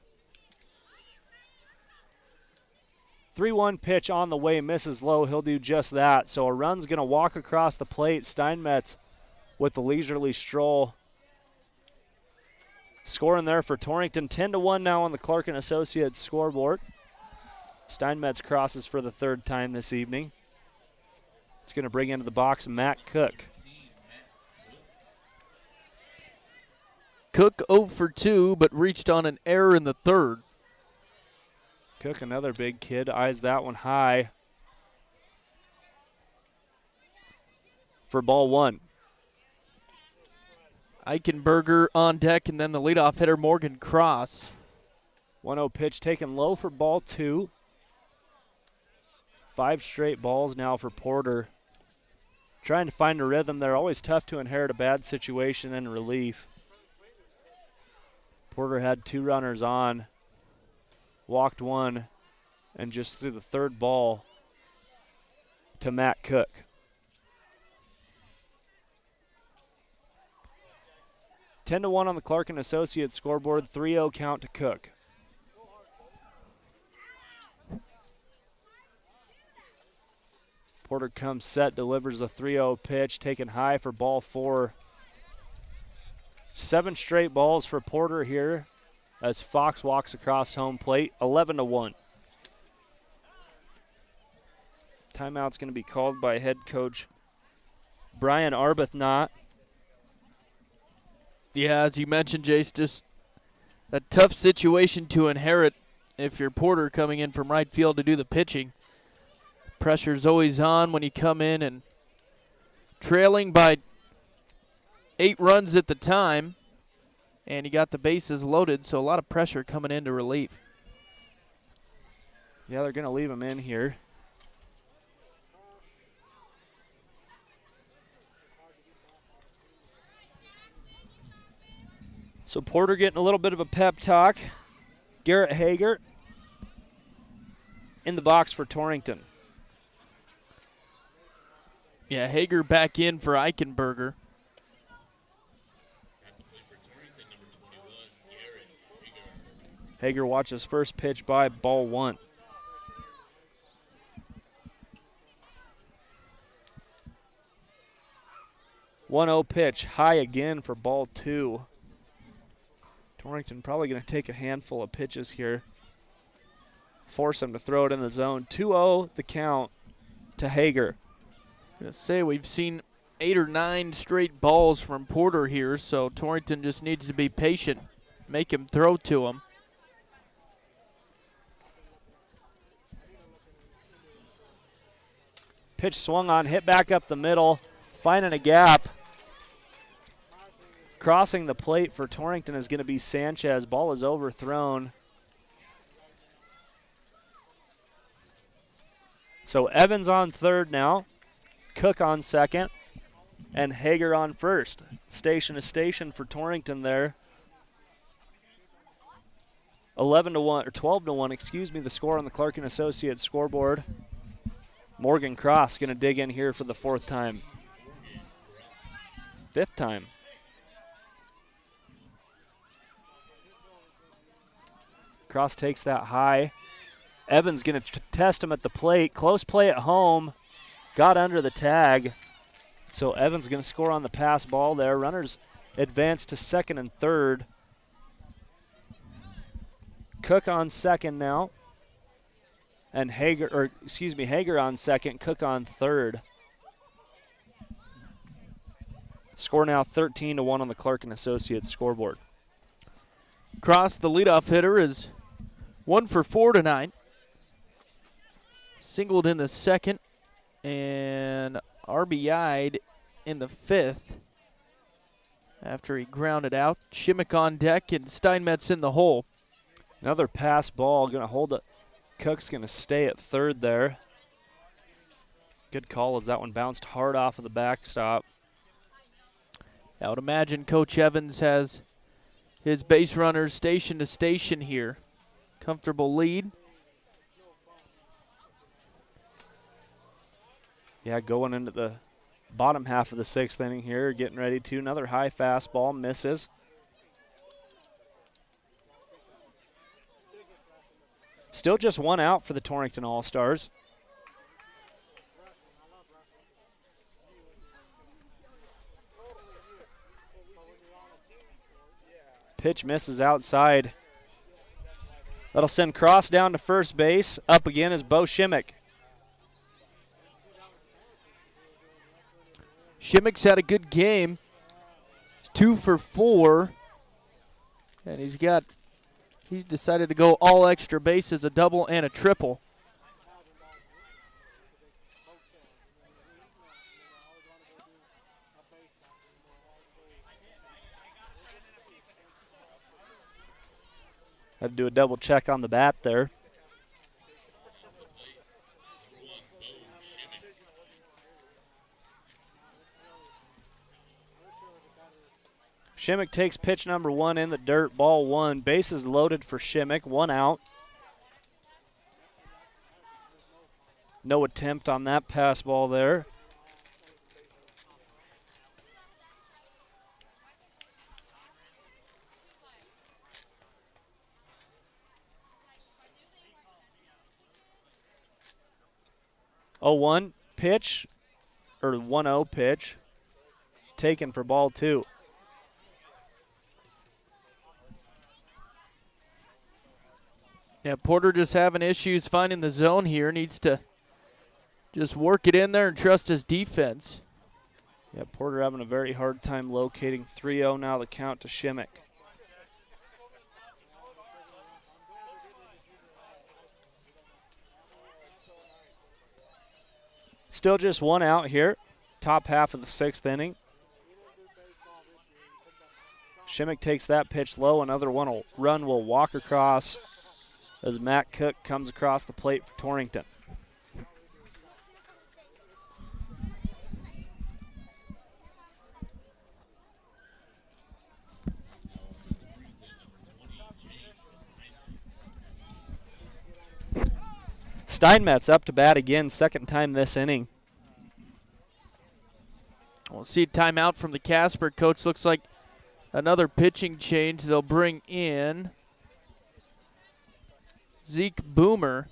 3-1 pitch on the way, misses low. He'll do just that. So a run's going to walk across the plate. Steinmetz with the leisurely stroll. Scoring there for Torrington. 10-1 now on the Clark & Associates scoreboard. Steinmetz crosses for the third time this evening. It's going to bring into the box Matt Cook. Cook 0 for 2, but reached on an error in the third. Cook, another big kid, eyes that one high for ball one. Eichenberger on deck, and then the leadoff hitter, Morgan Cross. 1-0 pitch taken low for ball two. 5 straight balls now for Porter. Trying to find a rhythm. They're always tough to inherit a bad situation in relief. Porter had 2 runners on, walked one, and just threw the third ball to Matt Cook. Ten to 1 on the Clark & Associates scoreboard, 3-0 count to Cook. Porter comes set, delivers a 3-0 pitch, taken high for ball 4. 7 straight balls for Porter here as Fox walks across home plate, 11 to 1. Timeout's going to be called by head coach Brian Arbuthnot. Yeah, as you mentioned, Jace, just a tough situation to inherit if you're Porter coming in from right field to do the pitching. Pressure's always on when you come in and trailing by 8 runs at the time, and you got the bases loaded, so a lot of pressure coming into relief. Yeah, they're going to leave him in here. So Porter getting a little bit of a pep talk. Garrett Hager in the box for Torrington. Yeah, Hager back in for Eichenberger. Hager watches first pitch by ball 1. One-0 pitch, high again for ball 2. Torrington probably going to take a handful of pitches here. Force him to throw it in the zone. 2-0 the count to Hager. Gonna say we've seen 8 or 9 straight balls from Porter here, so Torrington just needs to be patient, make him throw to him. Pitch swung on, hit back up the middle, finding a gap. Crossing the plate for Torrington is going to be Sanchez. Ball is overthrown. So Evans on third now, Cook on second, and Hager on first. Station to station for Torrington there. 11 to 1 or 12 to 1, excuse me, the score on the Clark & Associates scoreboard. Morgan Cross going to dig in here for the 4th time. 5th time. Cross takes that high. Evans going to test him at the plate. Close play at home. Got under the tag. So Evans going to score on the pass ball there. Runners advance to second and third. Cook on second now. And Hager on second, Cook on third. Score now 13 to 1 on the Clark & Associates scoreboard. Cross, the leadoff hitter, is 1 for 4 tonight. Singled in the second and RBI'd in the 5th after he grounded out. Shimmick on deck and Steinmetz in the hole. Another pass ball, going to hold it. Cook's going to stay at third there. Good call as that one bounced hard off of the backstop. I would imagine Coach Evans has his base runners station to station here. Comfortable lead. Yeah, going into the bottom half of the 6th inning here, getting ready to. Another high fastball, misses. Still just one out for the Torrington All-Stars. Pitch misses outside. That'll send Cross down to first base. Up again is Bo Shimmick. Shimmick's had a good game. He's 2 for 4. And he's decided to go all extra bases, a double and a triple. Had to do a double check on the bat there. Shimmick takes pitch number 1 in the dirt, ball 1. Bases loaded for Shimmick, 1 out. No attempt on that pass ball there. Oh, 1 pitch, or 1-0 pitch, taken for ball 2. Yeah, Porter just having issues finding the zone here. Needs to just work it in there and trust his defense. Yeah, Porter having a very hard time locating. 3-0 now the count to Shimmick. Still just 1 out here. Top half of the 6th inning. Shimmick takes that pitch low. Another run will walk across as Matt Cook comes across the plate for Torrington. Steinmetz up to bat again, second time this inning. We'll see a timeout from the Casper coach. Looks like another pitching change. They'll bring in Zeke Boomer.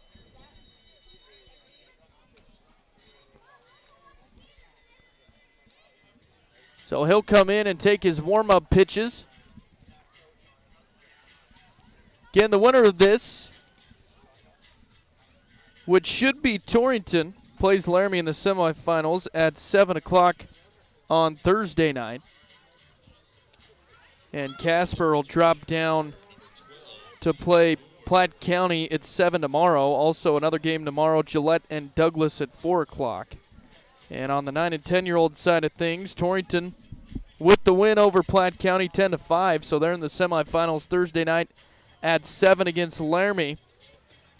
So he'll come in and take his warm-up pitches. Again, the winner of this, which should be Torrington, plays Laramie in the semifinals at 7 o'clock on Thursday night. And Casper will drop down to play Platte County at 7 tomorrow. Also another game tomorrow, Gillette and Douglas at 4 o'clock. And on the 9 and 10-year-old side of things, Torrington with the win over Platte County 10-5. So they're in the semifinals Thursday night at 7 against Laramie.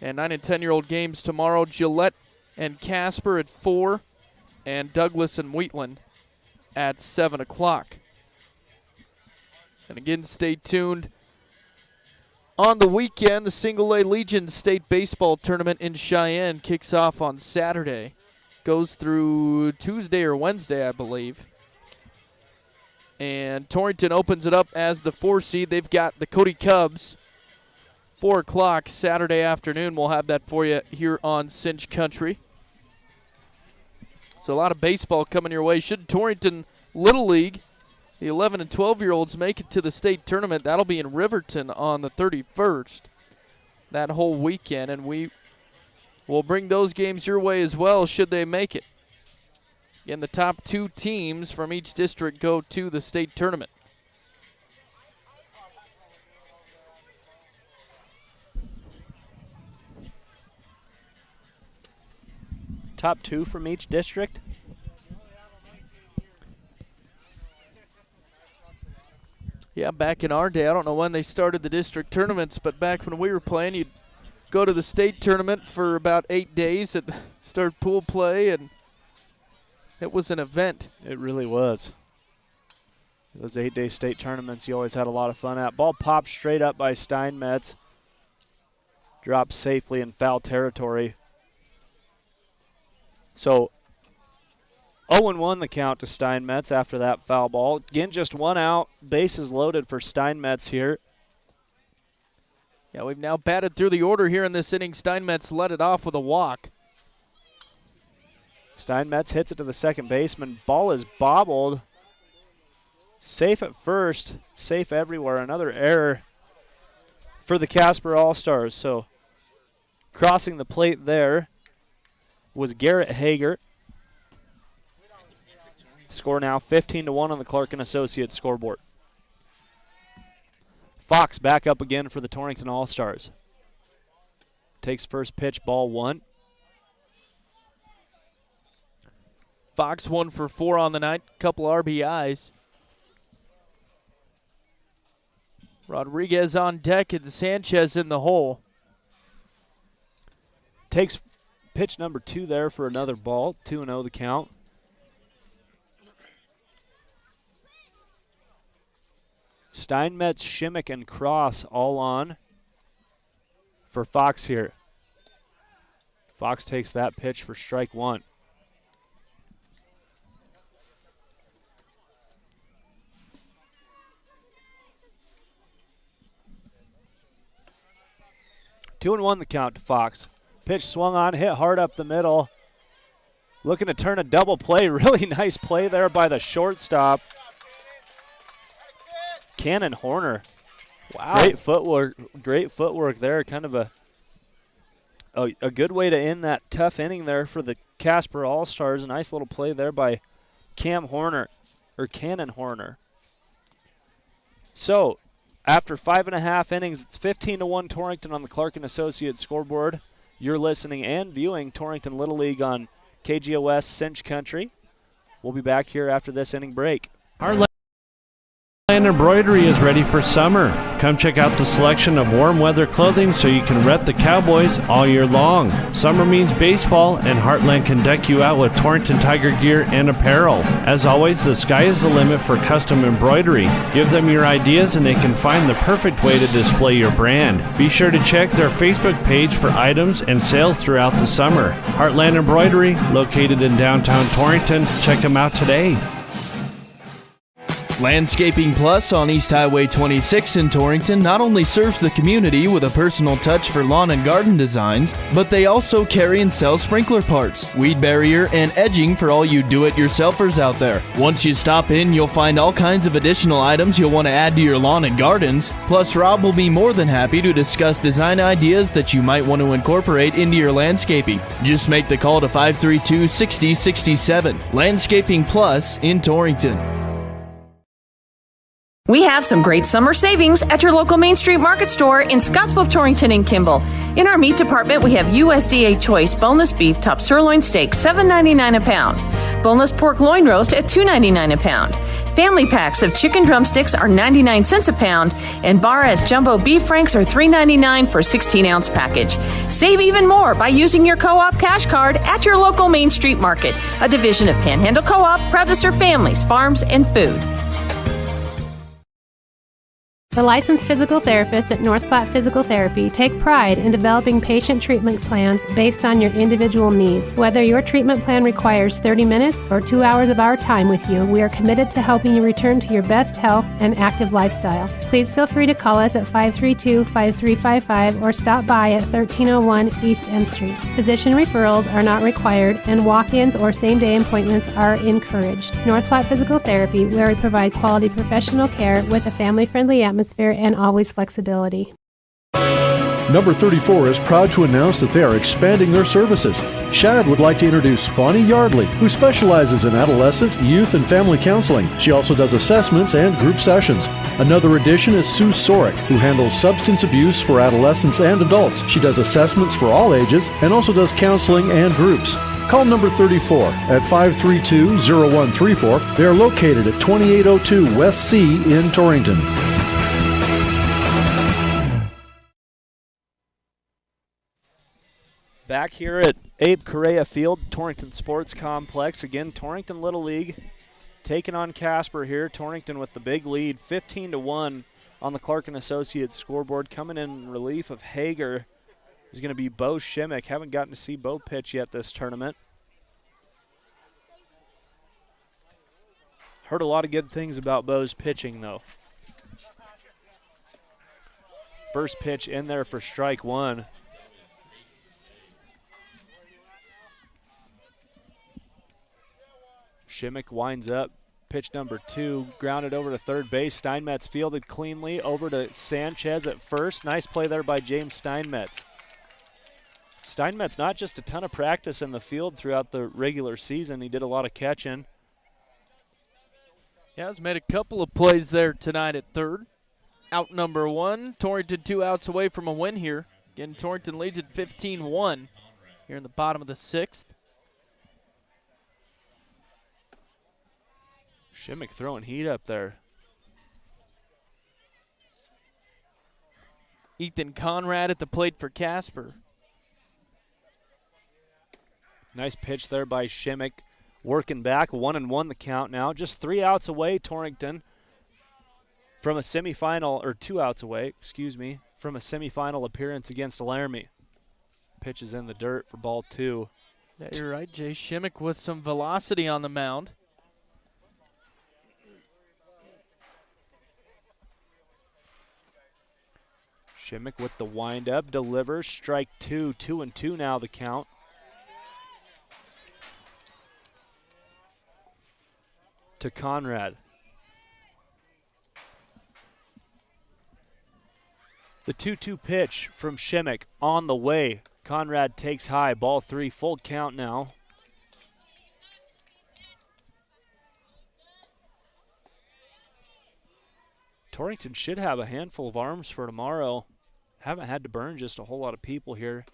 And 9 and 10-year-old games tomorrow, Gillette and Casper at 4, and Douglas and Wheatland at 7 o'clock. And again, stay tuned. On the weekend, the Single-A Legion State Baseball Tournament in Cheyenne kicks off on Saturday. Goes through Tuesday or Wednesday, I believe. And Torrington opens it up as the 4 seed. They've got the Cody Cubs. 4 o'clock Saturday afternoon. We'll have that for you here on Cinch Country. So a lot of baseball coming your way. Should Torrington Little League, the 11 and 12-year-olds, make it to the state tournament, that'll be in Riverton on the 31st, that whole weekend. And we will bring those games your way as well should they make it. Again, the top 2 teams from each district go to the state tournament. Top 2 from each district? Yeah, back in our day, I don't know when they started the district tournaments, but back when we were playing, you'd go to the state tournament for about 8 days and start pool play, and it was an event. It really was. Those 8-day state tournaments you always had a lot of fun at. Ball popped straight up by Steinmetz. Dropped safely in foul territory. So 0-1 the count to Steinmetz after that foul ball. Again, just 1 out. Bases loaded for Steinmetz here. Yeah, we've now batted through the order here in this inning. Steinmetz led it off with a walk. Steinmetz hits it to the second baseman. Ball is bobbled. Safe at first, safe everywhere. Another error for the Casper All-Stars. So crossing the plate there was Garrett Hager. Score now 15-1 on the Clark & Associates scoreboard. Fox back up again for the Torrington All-Stars. Takes first pitch, ball 1. Fox 1 for 4 on the night, couple RBIs. Rodriguez on deck and Sanchez in the hole. Takes pitch number 2 there for another ball. 2-0 the count. Steinmetz, Shimmick, and Cross all on for Fox here. Fox takes that pitch for strike 1. Two and 1 the count to Fox. Pitch swung on, hit hard up the middle. Looking to turn a double play. Really nice play there by the shortstop. Cannon Horner. Wow. Great footwork there. Kind of a good way to end that tough inning there for the Casper All-Stars. A nice little play there by Cannon Horner. So, after 5.5 innings, it's 15-1 Torrington on the Clark & Associates scoreboard. You're listening and viewing Torrington Little League on KGOS Cinch Country. We'll be back here after this inning break. Heartland Embroidery is ready for summer. Come check out the selection of warm weather clothing so you can rep the Cowboys all year long. Summer means baseball, and Heartland can deck you out with Torrington Tiger gear and apparel. As always, the sky is the limit for custom embroidery. Give them your ideas and they can find the perfect way to display your brand. Be sure to check their Facebook page for items and sales throughout the summer. Heartland Embroidery, located in downtown Torrington. Check them out today. Landscaping Plus on East Highway 26 in Torrington not only serves the community with a personal touch for lawn and garden designs, but they also carry and sell sprinkler parts, weed barrier, and edging for all you do-it-yourselfers out there. Once you stop in, you'll find all kinds of additional items you'll want to add to your lawn and gardens. Plus, Rob will be more than happy to discuss design ideas that you might want to incorporate into your landscaping. Just make the call to 532-6067. Landscaping Plus in Torrington. We have some great summer savings at your local Main Street Market store in Scottsbluff, Torrington, and Kimball. In our meat department, we have USDA Choice boneless beef top sirloin steak, $7.99 a pound. Boneless pork loin roast at $2.99 a pound. Family packs of chicken drumsticks are 99 cents a pound, and Barras jumbo beef franks are $3.99 for a 16-ounce package. Save even more by using your co-op cash card at your local Main Street Market, a division of Panhandle Co-op, proud to serve families, farms, and food. The licensed physical therapists at North Platte Physical Therapy take pride in developing patient treatment plans based on your individual needs. Whether your treatment plan requires 30 minutes or 2 hours of our time with you, we are committed to helping you return to your best health and active lifestyle. Please feel free to call us at 532-5355 or stop by at 1301 East M Street. Physician referrals are not required, and walk-ins or same-day appointments are encouraged. North Platte Physical Therapy, where we provide quality professional care with a family-friendly atmosphere and always flexibility. Number 34 is proud to announce that they are expanding their services. Shad would like to introduce Fawny Yardley, who specializes in adolescent, youth, and family counseling. She also does assessments and group sessions. Another addition is Sue Sorick, who handles substance abuse for adolescents and adults. She does assessments for all ages and also does counseling and groups. Call number 34 at 532-0134. They are located at 2802 West C in Torrington. Back here at Abe Correa Field, Torrington Sports Complex. Again, Torrington Little League taking on Casper here. Torrington with the big lead, 15-1 on the Clark & Associates scoreboard. Coming in relief of Hager is going to be Bo Shimmick. Haven't gotten to see Bo pitch yet this tournament. Heard a lot of good things about Bo's pitching, though. First pitch in there for strike one. Shimmick winds up. Pitch number 2, grounded over to third base. Steinmetz fielded cleanly over to Sanchez at first. Nice play there by James Steinmetz. Steinmetz not just a ton of practice in the field throughout the regular season. He did a lot of catching. Yeah, he's made a couple of plays there tonight at third. Out number 1. Torrington 2 outs away from a win here. Again, Torrington leads at 15-1 here in the bottom of the 6th. Shimmick throwing heat up there. Ethan Conrad at the plate for Casper. Nice pitch there by Shimmick. Working back, 1-1 the count now. Just 3 outs away, Torrington, from a semifinal, or 2 outs away, excuse me, from a semifinal appearance against Laramie. Pitch is in the dirt for ball 2. Yeah, you're right, Jay Shimmick with some velocity on the mound. Shimmick with the windup, delivers, strike 2, 2-2 now the count. To Conrad. The 2-2 pitch from Shimmick on the way. Conrad takes high, ball 3, full count now. Torrington should have a handful of arms for tomorrow. Haven't had to burn just a whole lot of people here.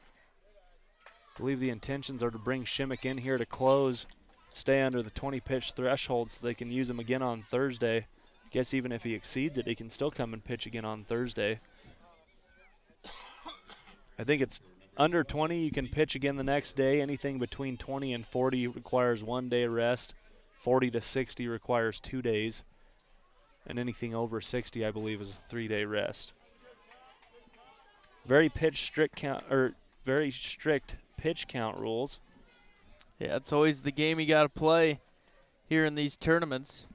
I believe the intentions are to bring Shimmick in here to close, stay under the 20-pitch threshold so they can use him again on Thursday. I guess even if he exceeds it, he can still come and pitch again on Thursday. I think it's under 20, you can pitch again the next day. Anything between 20 and 40 requires 1 day rest. 40 to 60 requires 2 days. And anything over 60, I believe, is a 3-day rest. Very strict pitch count rules. Yeah, it's always the game you got to play here in these tournaments.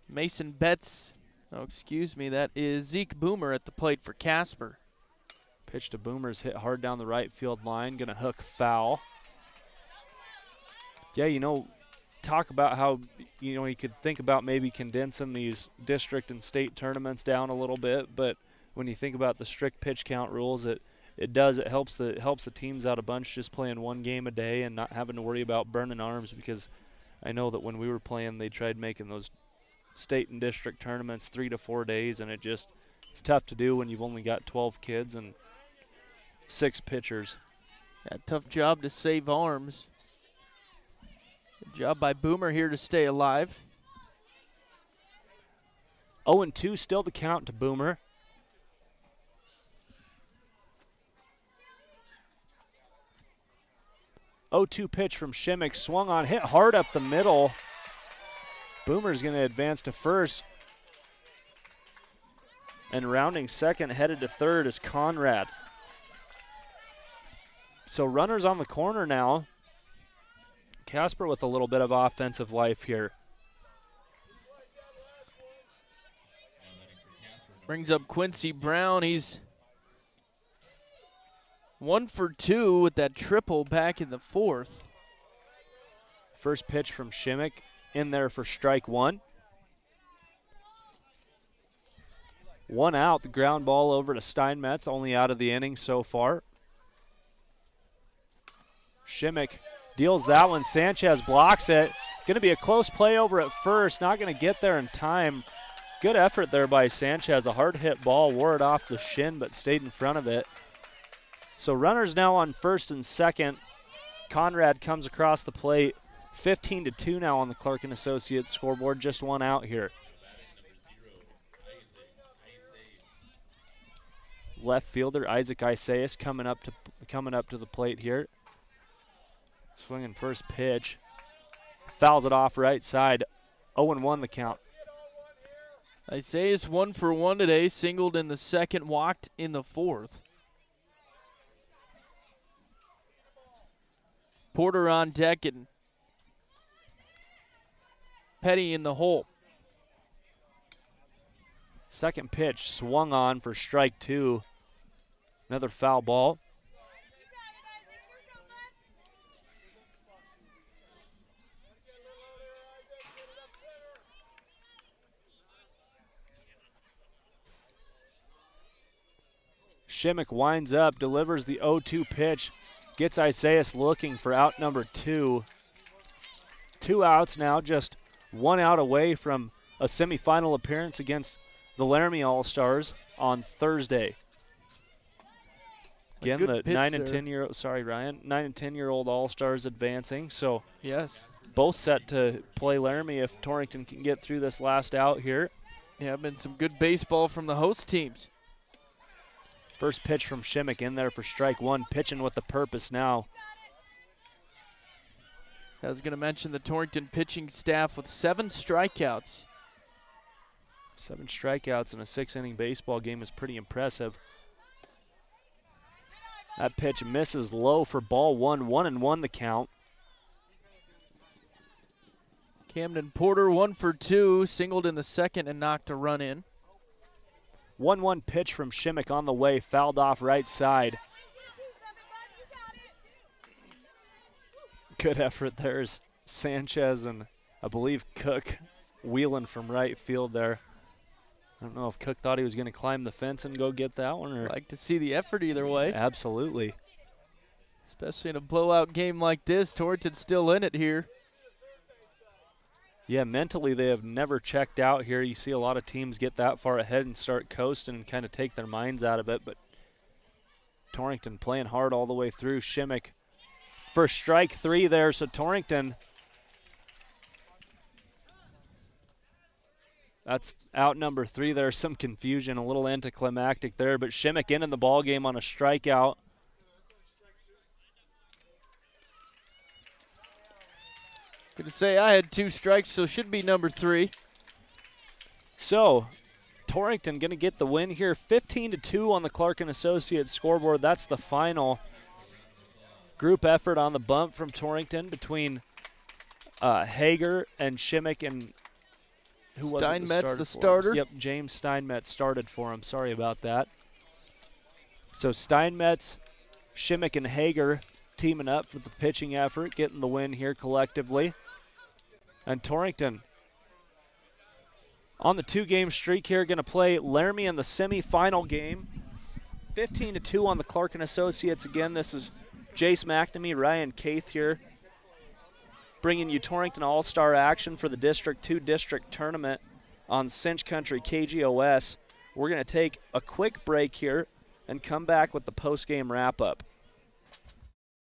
Mason Betts, that is Zeke Boomer at the plate for Casper. Pitch to Boomer's hit hard down the right field line, gonna hook foul. Yeah, talk about how, you could think about maybe condensing these district and state tournaments down a little bit, but when you think about the strict pitch count rules, it helps the teams out a bunch just playing 1 game a day and not having to worry about burning arms, because I know that when we were playing, they tried making those state and district tournaments 3 to 4 days, and it's tough to do when you've only got 12 kids and 6 pitchers. Yeah, tough job to save arms. Good job by Boomer here to stay alive. 0-2 still the count to Boomer. Oh-2 pitch from Shimmick, swung on, hit hard up the middle. Boomer's going to advance to first. And rounding second, headed to third is Conrad. So runners on the corner now. Casper with a little bit of offensive life here. Brings up Quincy Brown. He's 1 for 2 with that triple back in the 4th. First pitch from Shimmick in there for strike 1. 1 out, the ground ball over to Steinmetz, only out of the inning so far. Shimmick deals that one. Sanchez blocks it. Going to be a close play over at first. Not going to get there in time. Good effort there by Sanchez. A hard hit ball, wore it off the shin, but stayed in front of it. So runners now on first and second. Conrad comes across the plate. 15-2 now on the Clark & Associates scoreboard. Just 1 out here. Left fielder Isaac Isaias coming up to the plate here. Swinging first pitch. Fouls it off right side. 0-1 the count. Isaias 1 for 1 today. Singled in the 2nd, walked in the 4th. Porter on deck and Petty in the hole. Second pitch swung on for strike 2. Another foul ball. Shimmick winds up, delivers the 0-2 pitch, gets Isaias looking for out number 2. 2 outs now, just 1 out away from a semifinal appearance against the Laramie All-Stars on Thursday. Again, the 9 and 10-year-old, 9 and 10-year-old All-Stars advancing. So yes, both set to play Laramie if Torrington can get through this last out here. Yeah, been some good baseball from the host teams. First pitch from Shimmick in there for strike 1, pitching with a purpose now. I was going to mention the Torrington pitching staff with 7 strikeouts. 7 strikeouts in a 6-inning baseball game is pretty impressive. That pitch misses low for ball 1, 1-1 the count. Camden Porter 1 for 2, singled in the second and knocked a run in. 1-1 pitch from Shimmick on the way, fouled off right side. Good effort. There's Sanchez and I believe Cook wheeling from right field there. I don't know if Cook thought he was going to climb the fence and go get that one. Or like to see the effort either way. Absolutely. Especially in a blowout game like this. Torrington's still in it here. Yeah, mentally they have never checked out here. You see a lot of teams get that far ahead and start coasting and kind of take their minds out of it. But Torrington playing hard all the way through. Shimmick for strike 3 there. So Torrington, that's out number 3 there. Some confusion, a little anticlimactic there. But Shimmick in the ball game on a strikeout. Gonna say I had 2 strikes, so should be number 3. So Torrington gonna get the win here, 15-2 on the Clark and Associates scoreboard. That's the final. Group effort on the bump from Torrington between Hager and Shimmick and who was Steinmetz, the starter. Yep, James Steinmetz started for him. Sorry about that. So Steinmetz, Shimmick, and Hager teaming up for the pitching effort, getting the win here collectively. And Torrington on the 2-game streak here, going to play Laramie in the semifinal game. 15-2 on the Clark and Associates. Again, this is Jace McNamee, Ryan Caith here, bringing you Torrington All-Star action for the District 2 District Tournament on Cinch Country KGOS. We're going to take a quick break here and come back with the post-game wrap-up.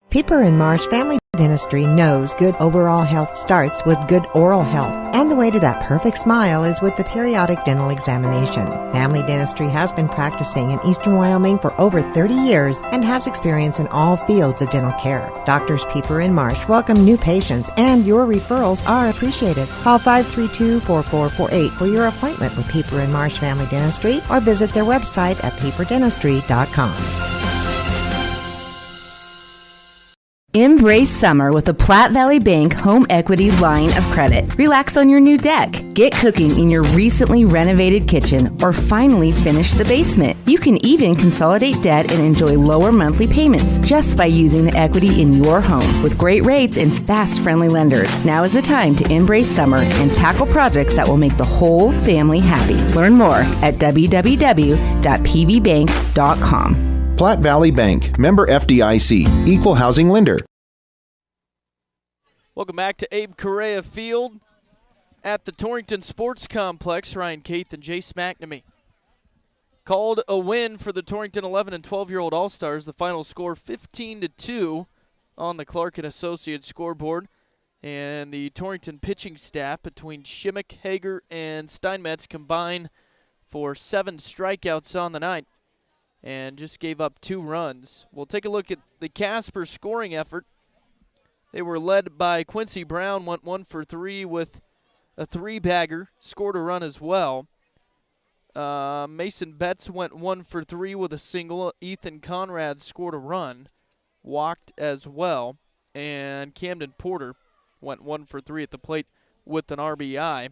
Pieper and Marsh Family Dentistry knows good overall health starts with good oral health. And the way to that perfect smile is with the periodic dental examination. Family Dentistry has been practicing in Eastern Wyoming for over 30 years and has experience in all fields of dental care. Doctors Pieper and Marsh welcome new patients, and your referrals are appreciated. Call 532-4448 for your appointment with Pieper and Marsh Family Dentistry or visit their website at pieperdentistry.com. Embrace summer with a Platte Valley Bank home equity line of credit. Relax on your new deck. Get cooking in your recently renovated kitchen or finally finish the basement. You can even consolidate debt and enjoy lower monthly payments just by using the equity in your home with great rates and fast, friendly lenders. Now is the time to embrace summer and tackle projects that will make the whole family happy. Learn more at www.pvbank.com. Platte Valley Bank, member FDIC, equal housing lender. Welcome back to Abe Correa Field at the Torrington Sports Complex. Ryan Caith and Jace McNamee called a win for the Torrington 11 and 12-year-old All-Stars. The final score 15-2 on the Clark and Associates scoreboard. And the Torrington pitching staff between Shimmick, Hager, and Steinmetz combined for 7 strikeouts on the night and just gave up 2 runs. We'll take a look at the Casper scoring effort. They were led by Quincy Brown, went 1 for 3 with a 3-bagger, scored a run as well. Mason Betts went 1 for 3 with a single. Ethan Conrad scored a run, walked as well. And Camden Porter went 1 for 3 at the plate with an RBI.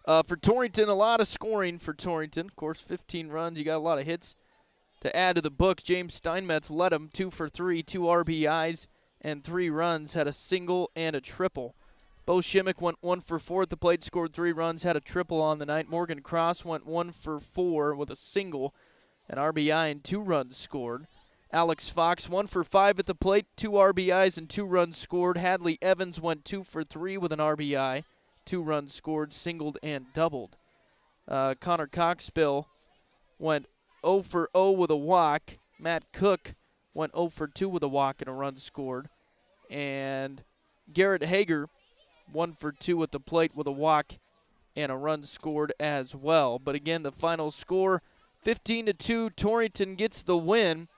For Torrington, a lot of scoring for Torrington. Of course, 15 runs. You got a lot of hits to add to the book. James Steinmetz led him 2 for 3, 2 RBIs and 3 runs, had a single and a triple. Bo Shimmick went 1 for 4 at the plate, scored 3 runs, had a triple on the night. Morgan Cross went 1 for 4 with a single, an RBI and 2 runs scored. Alex Fox 1 for 5 at the plate, 2 RBIs and 2 runs scored. Hadley Evans went 2 for 3 with an RBI, 2 runs scored, singled and doubled. Connor Coxbill went 0 for 0 with a walk. Matt Cook went 0 for 2 with a walk and a run scored. And Garrett Hager 1 for 2 at the plate with a walk and a run scored as well. But again, the final score, 15-2, Torrington gets the win.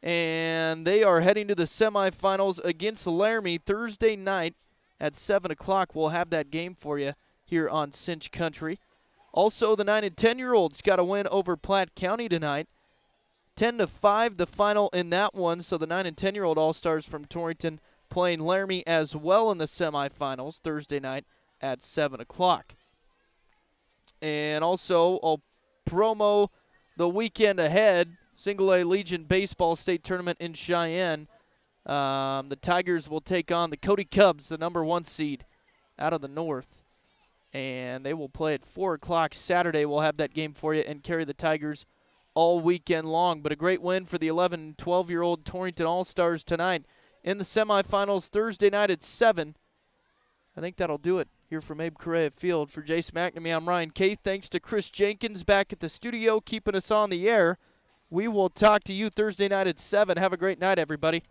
And they are heading to the semifinals against Laramie Thursday night at 7 o'clock. We'll have that game for you here on Cinch Country. Also, the 9 and 10-year-olds got a win over Platte County tonight. 10-5 the final in that one. So the 9 and 10-year-old All-Stars from Torrington playing Laramie as well in the semifinals Thursday night at 7 o'clock. And also, I'll promo the weekend ahead. Single A Legion Baseball State Tournament in Cheyenne. The Tigers will take on the Cody Cubs, the number 1 seed out of the north. And they will play at 4 o'clock Saturday. We'll have that game for you and carry the Tigers all weekend long. But a great win for the 11 and 12-year-old Torrington All-Stars tonight in the semifinals Thursday night at 7. I think that'll do it here from Abe Correa Field. For Jace McNamee, I'm Ryan Keith. Thanks to Chris Jenkins back at the studio keeping us on the air. We will talk to you Thursday night at 7. Have a great night, everybody.